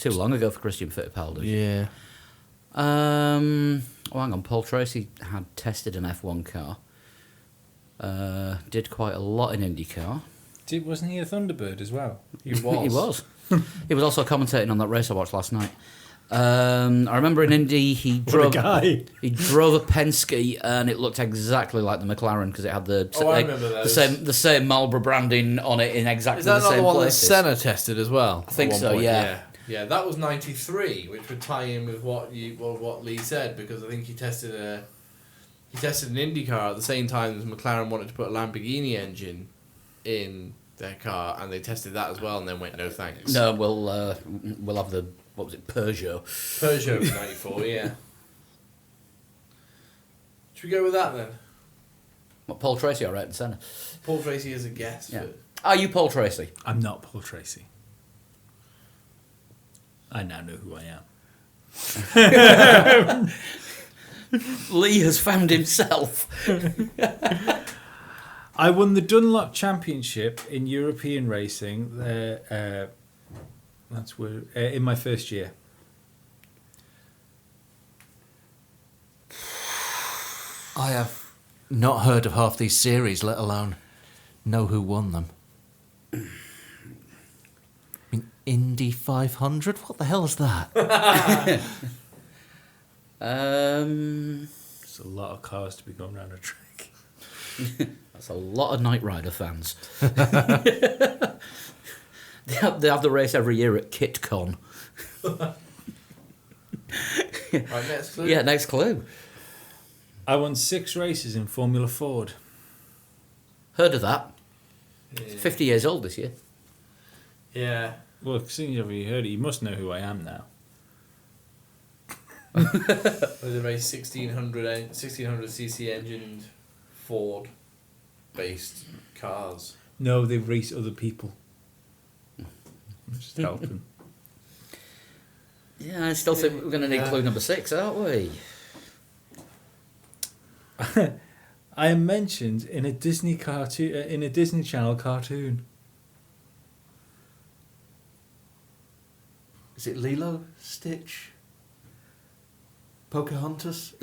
long ago for Christian Fittipaldi. Yeah. Oh, hang on. Paul Tracy had tested an F1 car. Did quite a lot in IndyCar. Wasn't he a Thunderbird as well? He was. He was also commentating on that race I watched last night. I remember in Indy he drove a Penske and it looked exactly like the McLaren because it had the same Marlboro branding on it in exactly Is that the not same the one places. that Senna tested as well? I think so, yeah. Yeah, that was 93, which would tie in with what Lee said, because I think he tested an IndyCar at the same time as McLaren wanted to put a Lamborghini engine in their car, and they tested that as well, and then went, no thanks. No, we'll have the, what was it, Peugeot. Peugeot was 94, yeah. Should we go with that then? What, Paul Tracy or Ayrton Senna? Paul Tracy is a guess. Yeah. But Are you Paul Tracy? I'm not Paul Tracy. I now know who I am. Lee has found himself. I won the Dunlop Championship in European racing. That's where in my first year. I have not heard of half these series, let alone know who won them. I mean, Indy 500? What the hell is that? It's a lot of cars to be going around a track. That's a lot of Knight Rider fans. They have the race every year at KitCon. right, next clue. Yeah, next clue. I won 6 races in Formula Ford. Heard of that? Yeah. 50 years old this year. Yeah. Well, seeing you've already heard it, you must know who I am now. Was a very 1600cc engined Ford based cars. No, they race other people. Just helping. Yeah, I still think we're going to need clue number 6, aren't we? I am mentioned in a Disney cartoon, in a Disney Channel cartoon. Is it Lilo? Stitch? Pocahontas?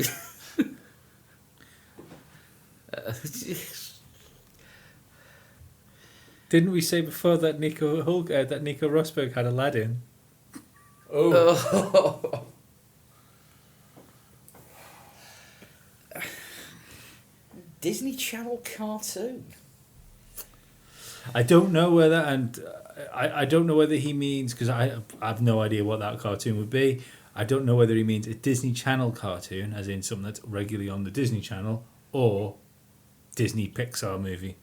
Didn't we say before that Nico Rosberg had Aladdin? Oh. Disney Channel cartoon. I don't know whether, and I don't know whether he means, because I have no idea what that cartoon would be. I don't know whether he means a Disney Channel cartoon, as in something that's regularly on the Disney Channel, or Disney Pixar movie.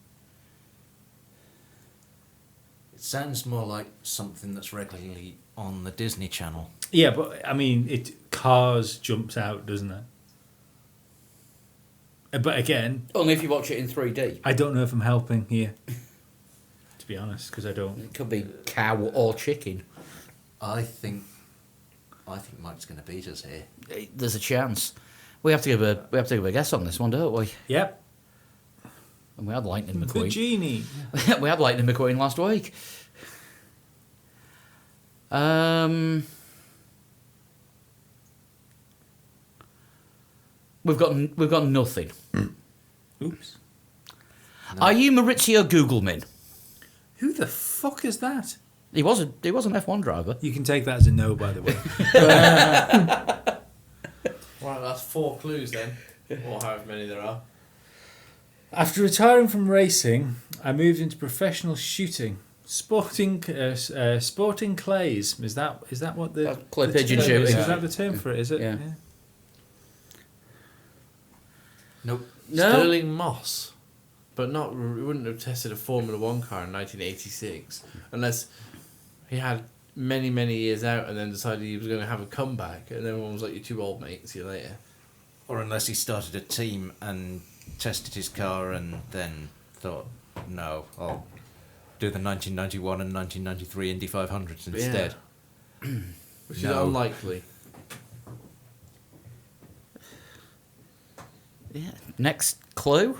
It sounds more like something that's regularly on the Disney Channel. Yeah, but I mean, Cars jumps out, doesn't it? But again, Only if you watch it in 3D. I don't know if I'm helping here. To be honest, because I don't. It could be cow or chicken. I think Mike's going to beat us here. There's a chance. We have to give a guess on this one, don't we? Yep. And we had Lightning The McQueen. genie. We had Lightning McQueen last week. We've got nothing. Oops. Are you Maurizio Googleman? Who the fuck is that? He was an F1 driver. You can take that as a no, by the way. Right, that's 4 clues then, or however many there are. After retiring from racing, I moved into professional shooting. Sporting clays. Is that what the Clay the pigeon term shooting. is? Yeah. Is that the term for it? Is it? Yeah. Nope. No. Sterling Moss. But not, we wouldn't have tested a Formula 1 car in 1986 unless he had many, many years out and then decided he was going to have a comeback and everyone was like, you're too old, mate, see you later. Or unless he started a team and tested his car and then thought, no, I'll do the 1991 and 1993 Indy 500s instead. Which is No. unlikely. Yeah. Next clue.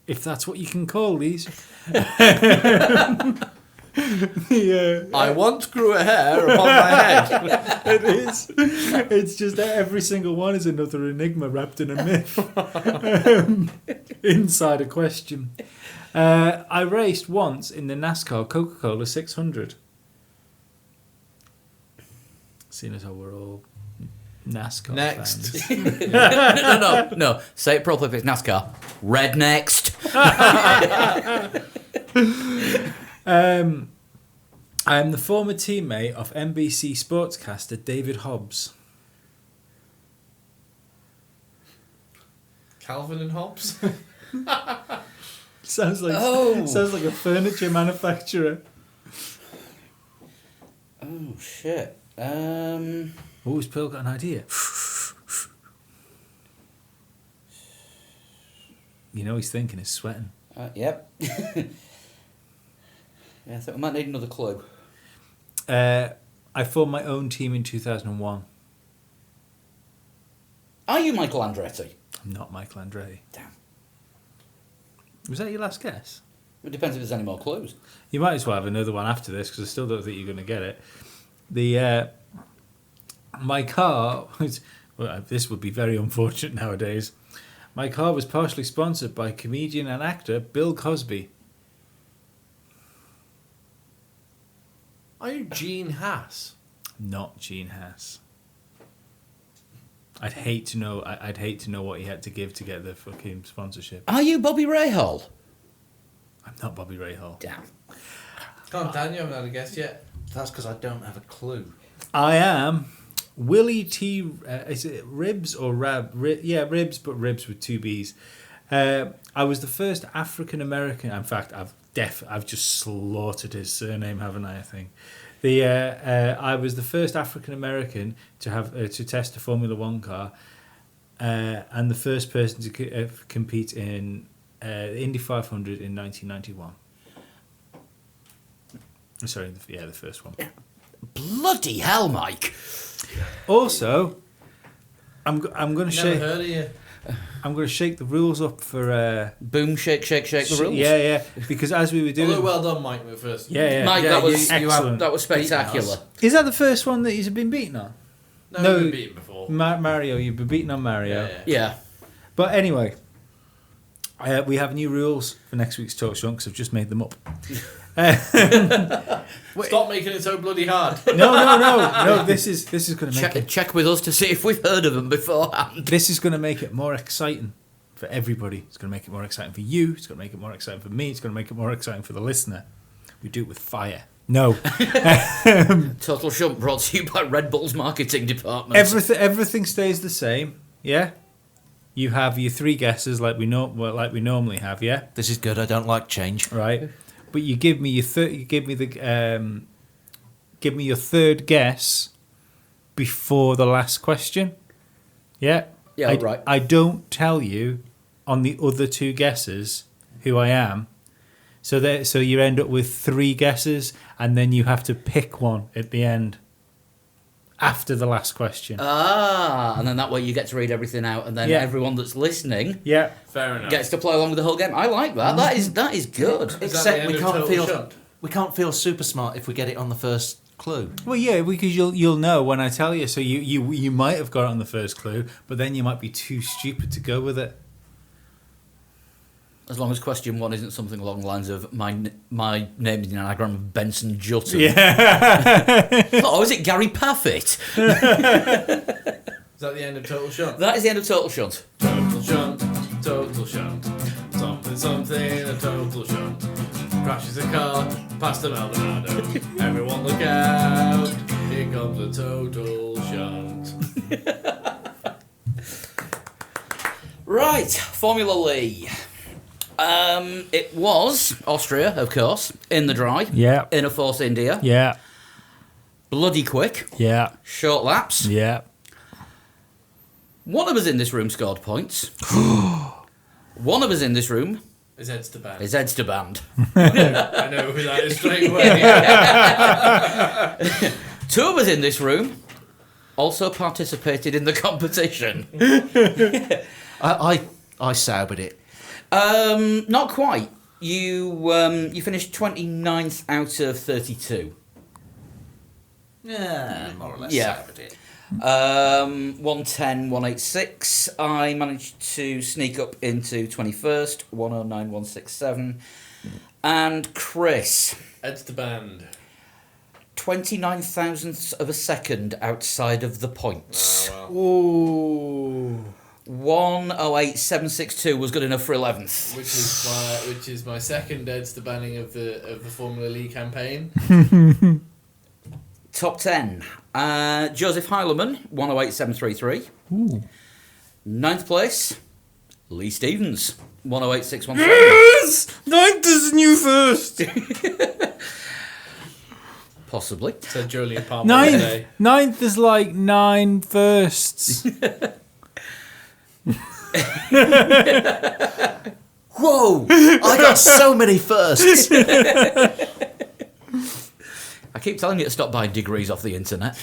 If that's what you can call these. Yeah, I once grew a hair upon my head. it is. It's just that every single one is another enigma wrapped in a myth. Inside a question. I raced once in the NASCAR Coca-Cola 600. Seeing as how we're all NASCAR Next. fans. No. Say it properly if it's NASCAR. Red next. I am the former teammate of NBC sportscaster David Hobbs. Calvin and Hobbes? Sounds like a furniture manufacturer. Oh shit. Oh, has Pearl got an idea? You know he's thinking, he's sweating. Yep. Yeah, I think we might need another clue. I formed my own team in 2001. Are you Michael Andretti? I'm not Michael Andretti. Damn. Was that your last guess? It depends if there's any more clues. You might as well have another one after this because I still don't think you're going to get it. The my car was, well, this would be very unfortunate nowadays. My car was partially sponsored by comedian and actor Bill Cosby. Are you Gene Haas? Not Gene Haas. I'd hate to know. I'd hate to know what he had to give to get the fucking sponsorship. Are you Bobby Rahal? I'm not Bobby Rahal. Damn. Come on, Dan, you haven't had a guess yet. That's because I don't have a clue. I am Willie T. Is it Ribs or Rab? Yeah, Ribs, but Ribs with 2 B's. I was the first African American. In fact, I've just slaughtered his surname, haven't I? I think. I was the first African American to have to test a Formula 1 car, and the first person to compete in Indy 500 in 1991. Sorry, the first one. Bloody hell, Mike. Also, I'm going to Never shake. heard of you. I'm going to shake the rules up for. Boom, shake the rules. Yeah, because as we were doing. Although well done, Mike, with first. Yeah. Mike, yeah, that was excellent. that was spectacular. Is that the first one that he's been beaten on? No, No. we've been beaten before. Mario, you've been beaten on Mario. Yeah. Yeah. But anyway, we have new rules for next week's talk show because I've just made them up. Stop making it so bloody hard. No. This is going to make it. Check with us to see if we've heard of them beforehand. This is going to make it more exciting for everybody. It's going to make it more exciting for you. It's going to make it more exciting for me. It's going to make it more exciting for the listener. We do it with fire. No. Total Shunt brought to you by Red Bull's marketing department. Everything stays the same. Yeah. You have your 3 guesses like we normally have. Yeah. This is good. I don't like change. Right. But you give me your you give me the give me your third guess before the last question. Yeah? Yeah, right. I don't tell you on the other two guesses who I am. So you end up with 3 guesses, and then you have to pick one at the end after the last question. And then that way you get to read everything out, and then Yeah. everyone that's listening Yeah. Fair enough. gets to play along with the whole game. I like that. That is good. Is that the Except end we of can't Total feel Shunt? we can't feel super smart if we get it on the first clue. Well, yeah, because you'll know when I tell you. So you might have got it on the first clue, but then you might be too stupid to go with it. As long as question 1 isn't something along the lines of my name is an anagram of Benson Jutton. Yeah. Oh, is it Gary Paffett? Is that the end of Total Shunt? That is the end of Total Shunt. Total Shunt, Total Shunt. Something, a Total Shunt. Crashes a car past a Maldonado. Everyone look out, here comes a Total Shunt. Right, Formula Lee. It was Austria, of course, in the dry. Yeah. Inner Force India. Yeah. Bloody quick. Yeah. Short laps. Yeah. One of us in this room scored points. One of us in this room Is Edsterband. is Edsterband. I know who that is straight away. 2 of us in this room also participated in the competition. I sobered it. Not quite. You finished 29th out of 32. Yeah, more or less Yeah. sobered it. 110, 186. I managed to sneak up into 21st, 109, 167. And Chris, Edsterband. 29 thousandths of a second outside of the points. Oh, well. Ooh. 108,762 was good enough for 11th. Which is my second Edsterbanning of the Formula Lee campaign. Top 10. Joseph Heilemann, 108,733. Ooh. 9th place, Lee Stevens, 108,617. Yes! 9th is new first. Possibly. Said Julian Palmer today. Ninth is like 9 firsts. Whoa! I got so many firsts. I keep telling you to stop buying degrees off the internet.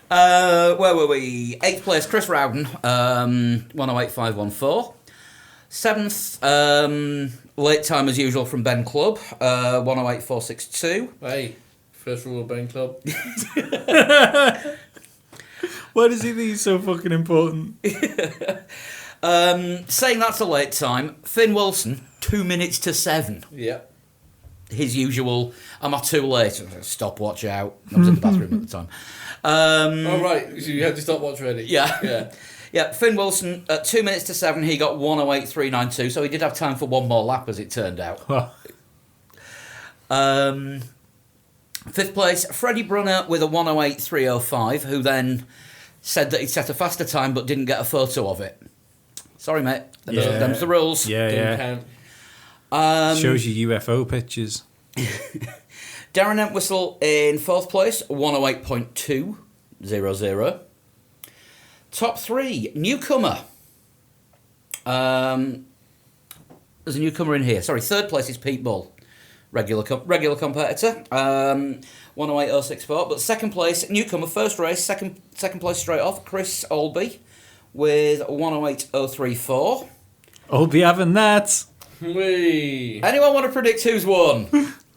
Where were we? 8th place, Chris Rowden, 108,514. 7th, late time as usual from Ben Clubb, 108,462. Hey, first rule of Ben Club. Why does he think he's so fucking important? Saying that's a late time, Finn Wilson, 2 minutes to 7. Yeah. His usual, am I too late? Stopwatch out. I was in the bathroom at the time. Oh, right. So you had to stop watch ready. Yeah. Yeah. Yeah, Finn Wilson, at 2 minutes to 7, he got 108,392, so he did have time for one more lap, as it turned out. Well, 5th place, Freddie Brunner with a 108,305, who then said that he'd set a faster time but didn't get a photo of it. Sorry, mate. Them's the rules. yeah, Didn't yeah. count. Shows you UFO pictures. Darren Entwistle in 4th place, 108.200. Top 3, newcomer. There's a newcomer in here. Sorry, 3rd place is Pete Bull, regular competitor, 108.064. But 2nd place, newcomer, first race, second place straight off, Chris Olby with 108.034. I'll be having that. Whee! Anyone want to predict who's won?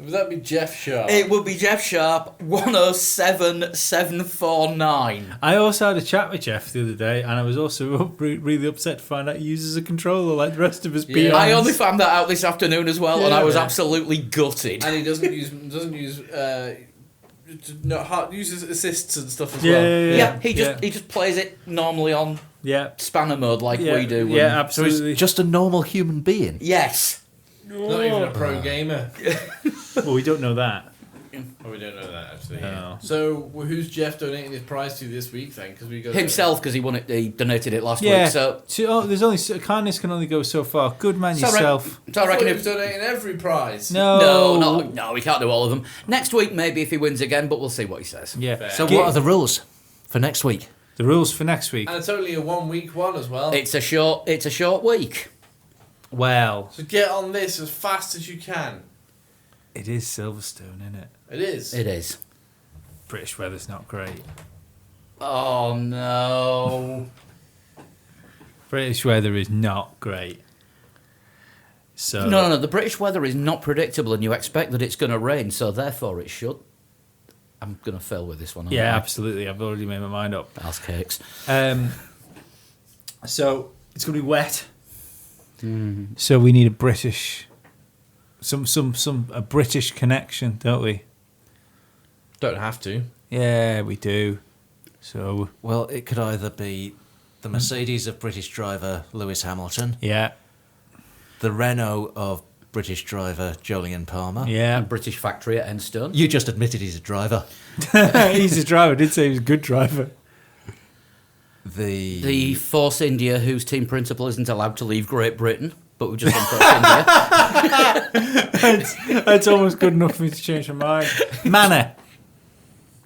Would that be Jeff Sharp? It would be Jeff Sharp, 107,749. I also had a chat with Jeff the other day, and I was also really upset to find out he uses a controller like the rest of his Yeah. peons. I only found that out this afternoon as well, and I was Yeah. absolutely gutted. And he doesn't use uses assists and stuff as Yeah, well. Yeah, he just plays it normally on Yeah. spanner mode like Yeah, we do. yeah, and- So he's absolutely. just a normal human being. Yes. Not even a pro gamer. Well, we don't know that. Oh, we don't know that actually. No. So who's Jeff donating his prize to this week then? Because we got Himself, because he won it. He donated it last Yeah. week. So There's only kindness can only go so far. Good man So I yourself. So I I reckon he if was donating every prize. no, we can't do all of them. Next week, maybe if he wins again, but we'll see what he says. Yeah. Fair. So what are the rules for next week? The rules for next week? And it's only a 1 week one as well. It's a short week. Well, So get on this as fast as you can. it is Silverstone, isn't it? It is. It is. British weather's not great. Oh no. British weather is not great. So No. The British weather is not predictable, and you expect that it's going to rain, so therefore it should. I'm going to fail with this one. aren't Yeah, I? absolutely. I've already made my mind up. Ass cakes. So it's gonna be wet. So we need a British, a British connection, don't we? Don't have to. Yeah, we do. So Well, it could either be the Mercedes of British driver Lewis Hamilton, yeah, the Renault of British driver Jolyon Palmer. yeah. And British factory at Enstone. You just admitted he's a driver. He's a driver. I did say he was a good driver. The Force India, whose team principal isn't allowed to leave Great Britain, but we've just done Force India. That's almost good enough for me to change my mind. Manor.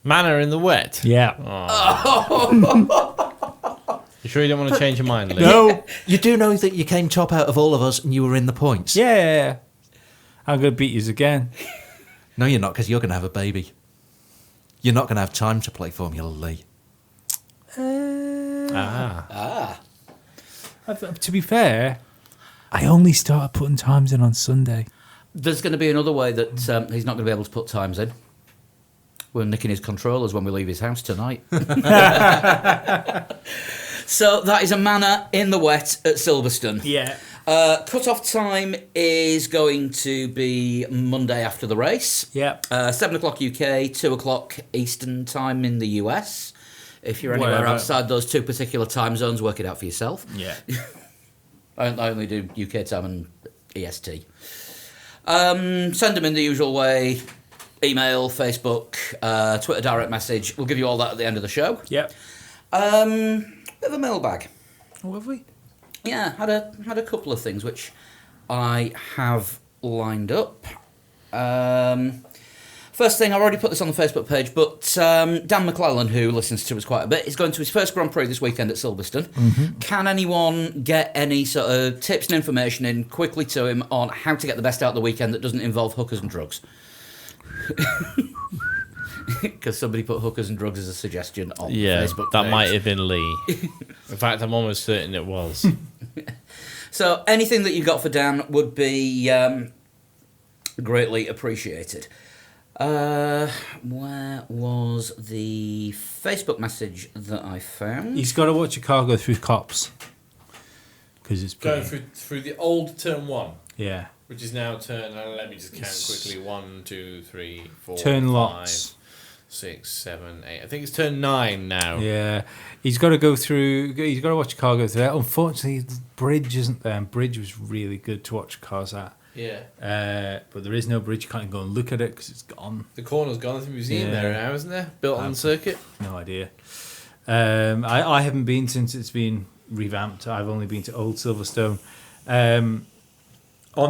Manor in the wet. Yeah. You sure you don't want to change your mind, Lee? No. You do know that you came top out of all of us and you were in the points? Yeah. I'm gonna beat you again. No, you're not, because you're going to have a baby. You're not going to have time to play Formula Lee. To be fair, I only started putting times in on Sunday. There's going to be another way that he's not going to be able to put times in. We're nicking his controllers when we leave his house tonight. So that is a Manor in the wet at Silverstone. Yeah. Cut-off time is going to be Monday after the race. Yeah. 7 o'clock UK, 2 o'clock Eastern time in the US. If you're anywhere Whatever. outside those two particular time zones, work it out for yourself. Yeah. I only do UK time and EST. Send them in the usual way. Email, Facebook, Twitter direct message. We'll give you all that at the end of the show. Yep. Bit of a mailbag. Oh, have we? Yeah, had a couple of things which I have lined up. First thing, I've already put this on the Facebook page, but Dan McClellan, who listens to us quite a bit, is going to his first Grand Prix this weekend at Silverstone. Can anyone get any sort of tips and information in quickly to him on how to get the best out of the weekend that doesn't involve hookers and drugs? Because somebody put hookers and drugs as a suggestion on the Yeah, Facebook that page. might have been Lee. In fact, I'm almost certain it was. So anything that you got for Dan would be greatly appreciated. Where was the Facebook message that I found? He's got to watch a car go through cops. Because it's Going pretty. through the old turn 1, Yeah. which is now turn. Let me just count quickly. 1, 2, 3, 4, Turn 5, lots. 6, 7, 8. I think it's turn 9 now. Yeah. He's got to go through. He's got to watch a car go through there. Unfortunately, the bridge isn't there. And bridge was really good to watch cars at. Yeah. But there is no bridge. You can't even go and look at it because it's gone. The corner's gone. There's a museum Yeah. there now, isn't there? Built on the circuit. No idea. I haven't been since it's been revamped. I've only been to Old Silverstone. On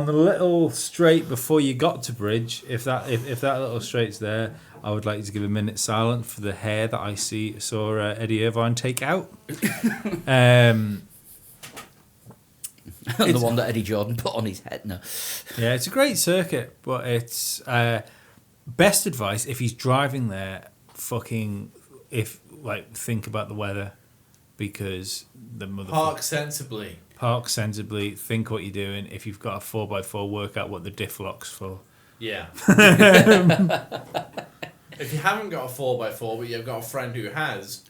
the little straight before you got to bridge, if that little straight's there, I would like you to give a minute silence for the hair that I saw Eddie Irvine take out. The one that Eddie Jordan put on his head. No. Yeah, it's a great circuit, but it's best advice if he's driving there. Think about the weather, because the Park sensibly. Park sensibly. Think what you're doing. If you've got a 4x4, work out what the diff lock's for. Yeah. If you haven't got a 4x4, but you've got a friend who has,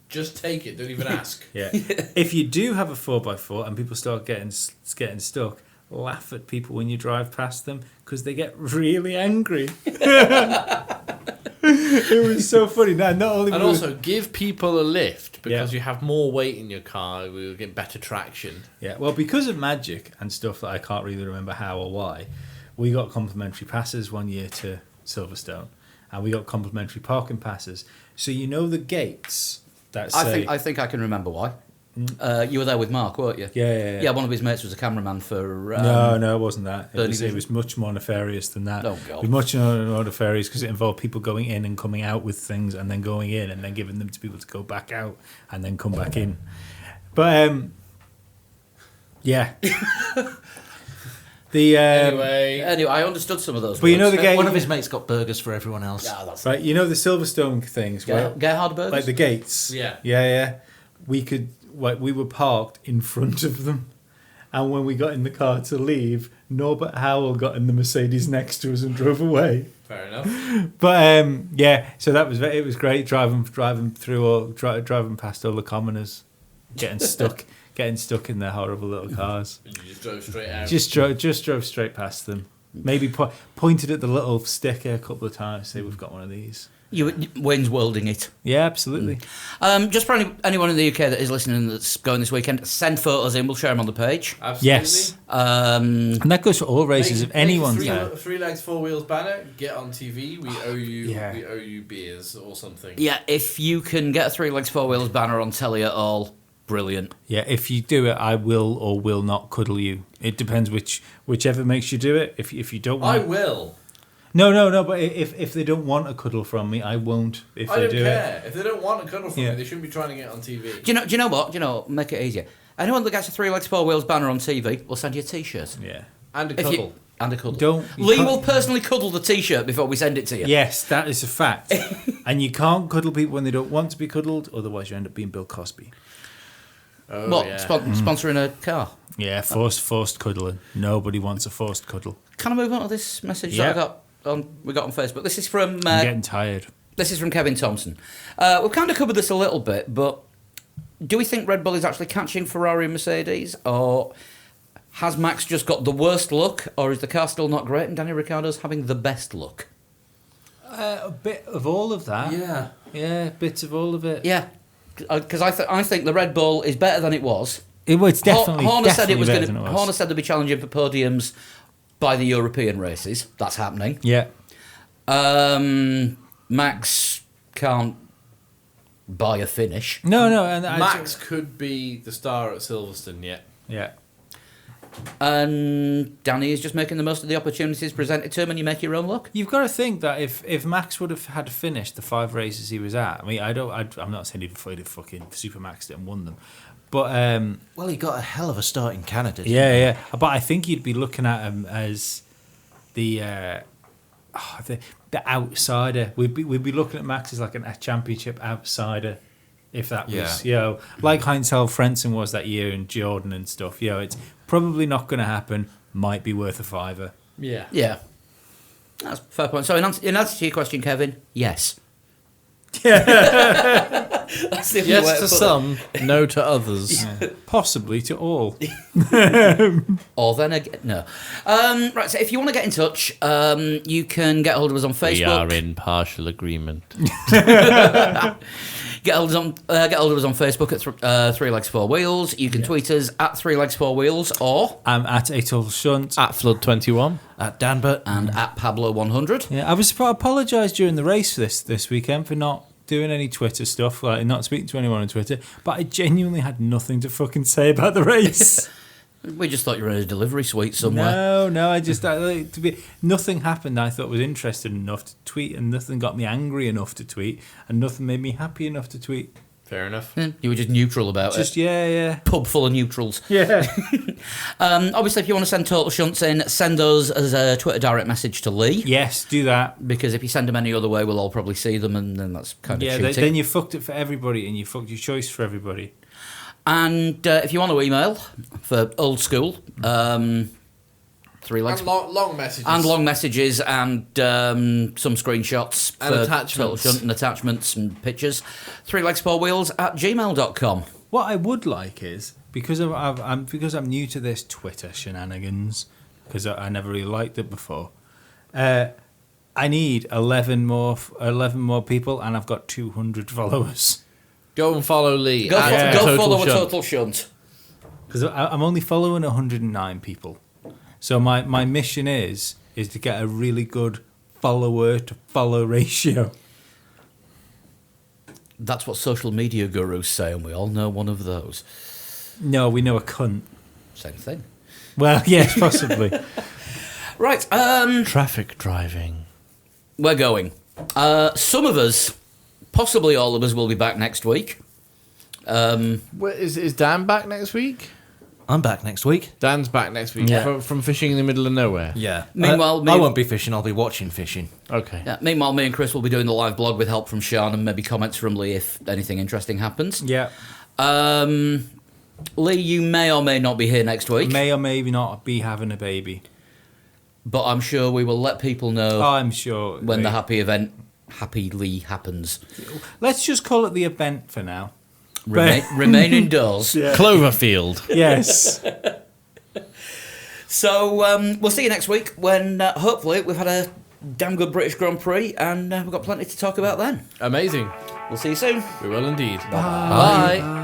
just take it. Don't even ask. Yeah. If you do have a 4x4 and people start getting stuck, laugh at people when you drive past them because they get really angry. It was so funny. Not only And was- also, give people a lift because Yeah. you have more weight in your car. We'll get better traction. yeah, well, because of magic and stuff that I can't really remember how or why, we got complimentary passes one year to Silverstone, and we got complimentary parking passes. So you know the gates that say... I think I can remember why. You were there with Mark, weren't you? Yeah. Yeah, one of his mates was a cameraman for. No, it wasn't that. Bernie It Vision. was much more nefarious than that. Oh, God. It was much more nefarious because it involved people going in and coming out with things, and then going in and then giving them to people to go back out and then come back in. But yeah, the Anyway, I understood some of those. But you know words. the game. One of his mates got burgers for everyone else. Yeah, that's Right, you know the Silverstone things, where, Gerhard Burgers. like the gates. Yeah. We were parked in front of them, and when we got in the car to leave, Norbert Howell got in the Mercedes next to us and drove away. fair enough. But so that was it was great driving past all the commoners, getting stuck in their horrible little cars. You just drove straight out. Just drove straight past them. Maybe pointed at the little sticker a couple of times. Say we've got one of these. Wayne's worlding it. Yeah, absolutely. Just for anyone in the UK that is listening that's going this weekend, send photos in. We'll share them on the page. Absolutely. Yes. And that goes for all races. If anyone's there, Three Legs, Four Wheels banner, get on TV. We owe you. Yeah. We owe you beers or something. Yeah, if you can get a 3 Legs 4 Wheels banner on telly at all, brilliant. yeah, if you do it, I will or will not cuddle you. It depends whichever makes you do it. If you don't I want, will. no. But if they don't want a cuddle from me, I won't. If I they don't do care. If they don't want a cuddle from Yeah. me, they shouldn't be trying to get on TV. Do you know what? Make it easier. Anyone that gets a 3 Legs 4 Wheels banner on TV, will send you a T-shirt. it, yeah. And a If cuddle. you, and a cuddle. You Lee can't- will personally cuddle the T-shirt before we send it to you. Yes, that is a fact. And you can't cuddle people when they don't want to be cuddled, otherwise you end up being Bill Cosby. Oh, What? yeah. Sponsoring a car? Yeah, forced cuddling. Nobody wants a forced cuddle. Can I move on to this message Yeah. that we got on Facebook? This is from I'm getting tired. Kevin Thompson. We've kind of covered this a little bit, but do we think Red Bull is actually catching Ferrari and Mercedes, or has Max just got the worst luck, or is the car still not great and Daniel Ricciardo's having the best luck? A bit of all of that. Yeah, bits of all of it. Yeah, because I think the Red Bull is better than it was. It's definitely. Horner said it was better going than to. it was. Horner said they'd be challenging for podiums by the European races. That's happening. Yeah. Max can't buy a finish. No, and Max could be the star at Silverstone yet. Yeah. And Danny is just making the most of the opportunities presented to him, and you make your own luck. You've got to think that if Max would have had finished the 5 races he was at, I mean, I'm not saying he'd have fucking supermaxed it and won them, but Well, he got a hell of a start in Canada. Didn't yeah. But I think you'd be looking at him as the outsider. We'd be looking at Max as like a championship outsider. If that was, like Heinz-Harald Frentzen was that year and Jordan and stuff. It's probably not going to happen. Might be worth a $5. Yeah. Yeah, that's a fair point. So in answer to your question, Kevin, yes. That's the only way Yes to to put some, no to others. Possibly to all. it. Or then again, no. Right. So if you want to get in touch, you can get hold of us on Facebook. We are in partial agreement. Get hold of us on Facebook at 3 Legs 4 Wheels. You can tweet us at 3 Legs 4 Wheels or I'm at Atul Shunt. At Flood21. At Danbert. and at Pablo100. Yeah, I apologised during the race this weekend for not doing any Twitter stuff, like not speaking to anyone on Twitter, but I genuinely had nothing to fucking say about the race. We just thought you were in a delivery suite somewhere. No, nothing happened I thought was interesting enough to tweet, and nothing got me angry enough to tweet, and nothing made me happy enough to tweet. Fair enough. You were just neutral about Just, it. yeah. Pub full of neutrals. Yeah. Obviously, if you want to send total shunts in, send us as a Twitter direct message to Lee. Yes, do that. Because if you send them any other way, we'll all probably see them, and then that's kind of Yeah, cheating. then you fucked it for everybody, and you fucked your choice for everybody. And if you want to email for old school, 3 Legs And long messages. and long messages and some screenshots And for attachments. Total Shunt and attachments and pictures. 3 Legs 4 Wheels at gmail.com. What I would like is, because I'm new to this Twitter shenanigans, because I never really liked it before, I need 11 more people, and I've got 200 followers. Go and follow Lee. Go, at go Total follow a Shunt. Total Shunt. Because I'm only following 109 people. So my mission is to get a really good follower to follow ratio. That's what social media gurus say, and we all know one of those. No, we know a cunt. Same thing. Well, yes, possibly. Right, Traffic driving. we're going. Some of us, possibly all of us, will be back next week. Is Dan back next week? I'm back next week. Dan's back next week Yeah. from fishing in the middle of nowhere. Yeah. Meanwhile, I won't be fishing. I'll be watching fishing. Okay. Yeah, meanwhile, me and Chris will be doing the live blog with help from Sean and maybe comments from Lee if anything interesting happens. Yeah. Lee, you may or may not be here next week, May or may not be having a baby. but I'm sure we will let people know I'm sure. when the happy event happily happens. Let's just call it the event for now. Remain indoors. Cloverfield. Yes. So we'll see you next week when hopefully we've had a damn good British Grand Prix and we've got plenty to talk about then. Amazing. We'll see you soon. We will indeed. Bye.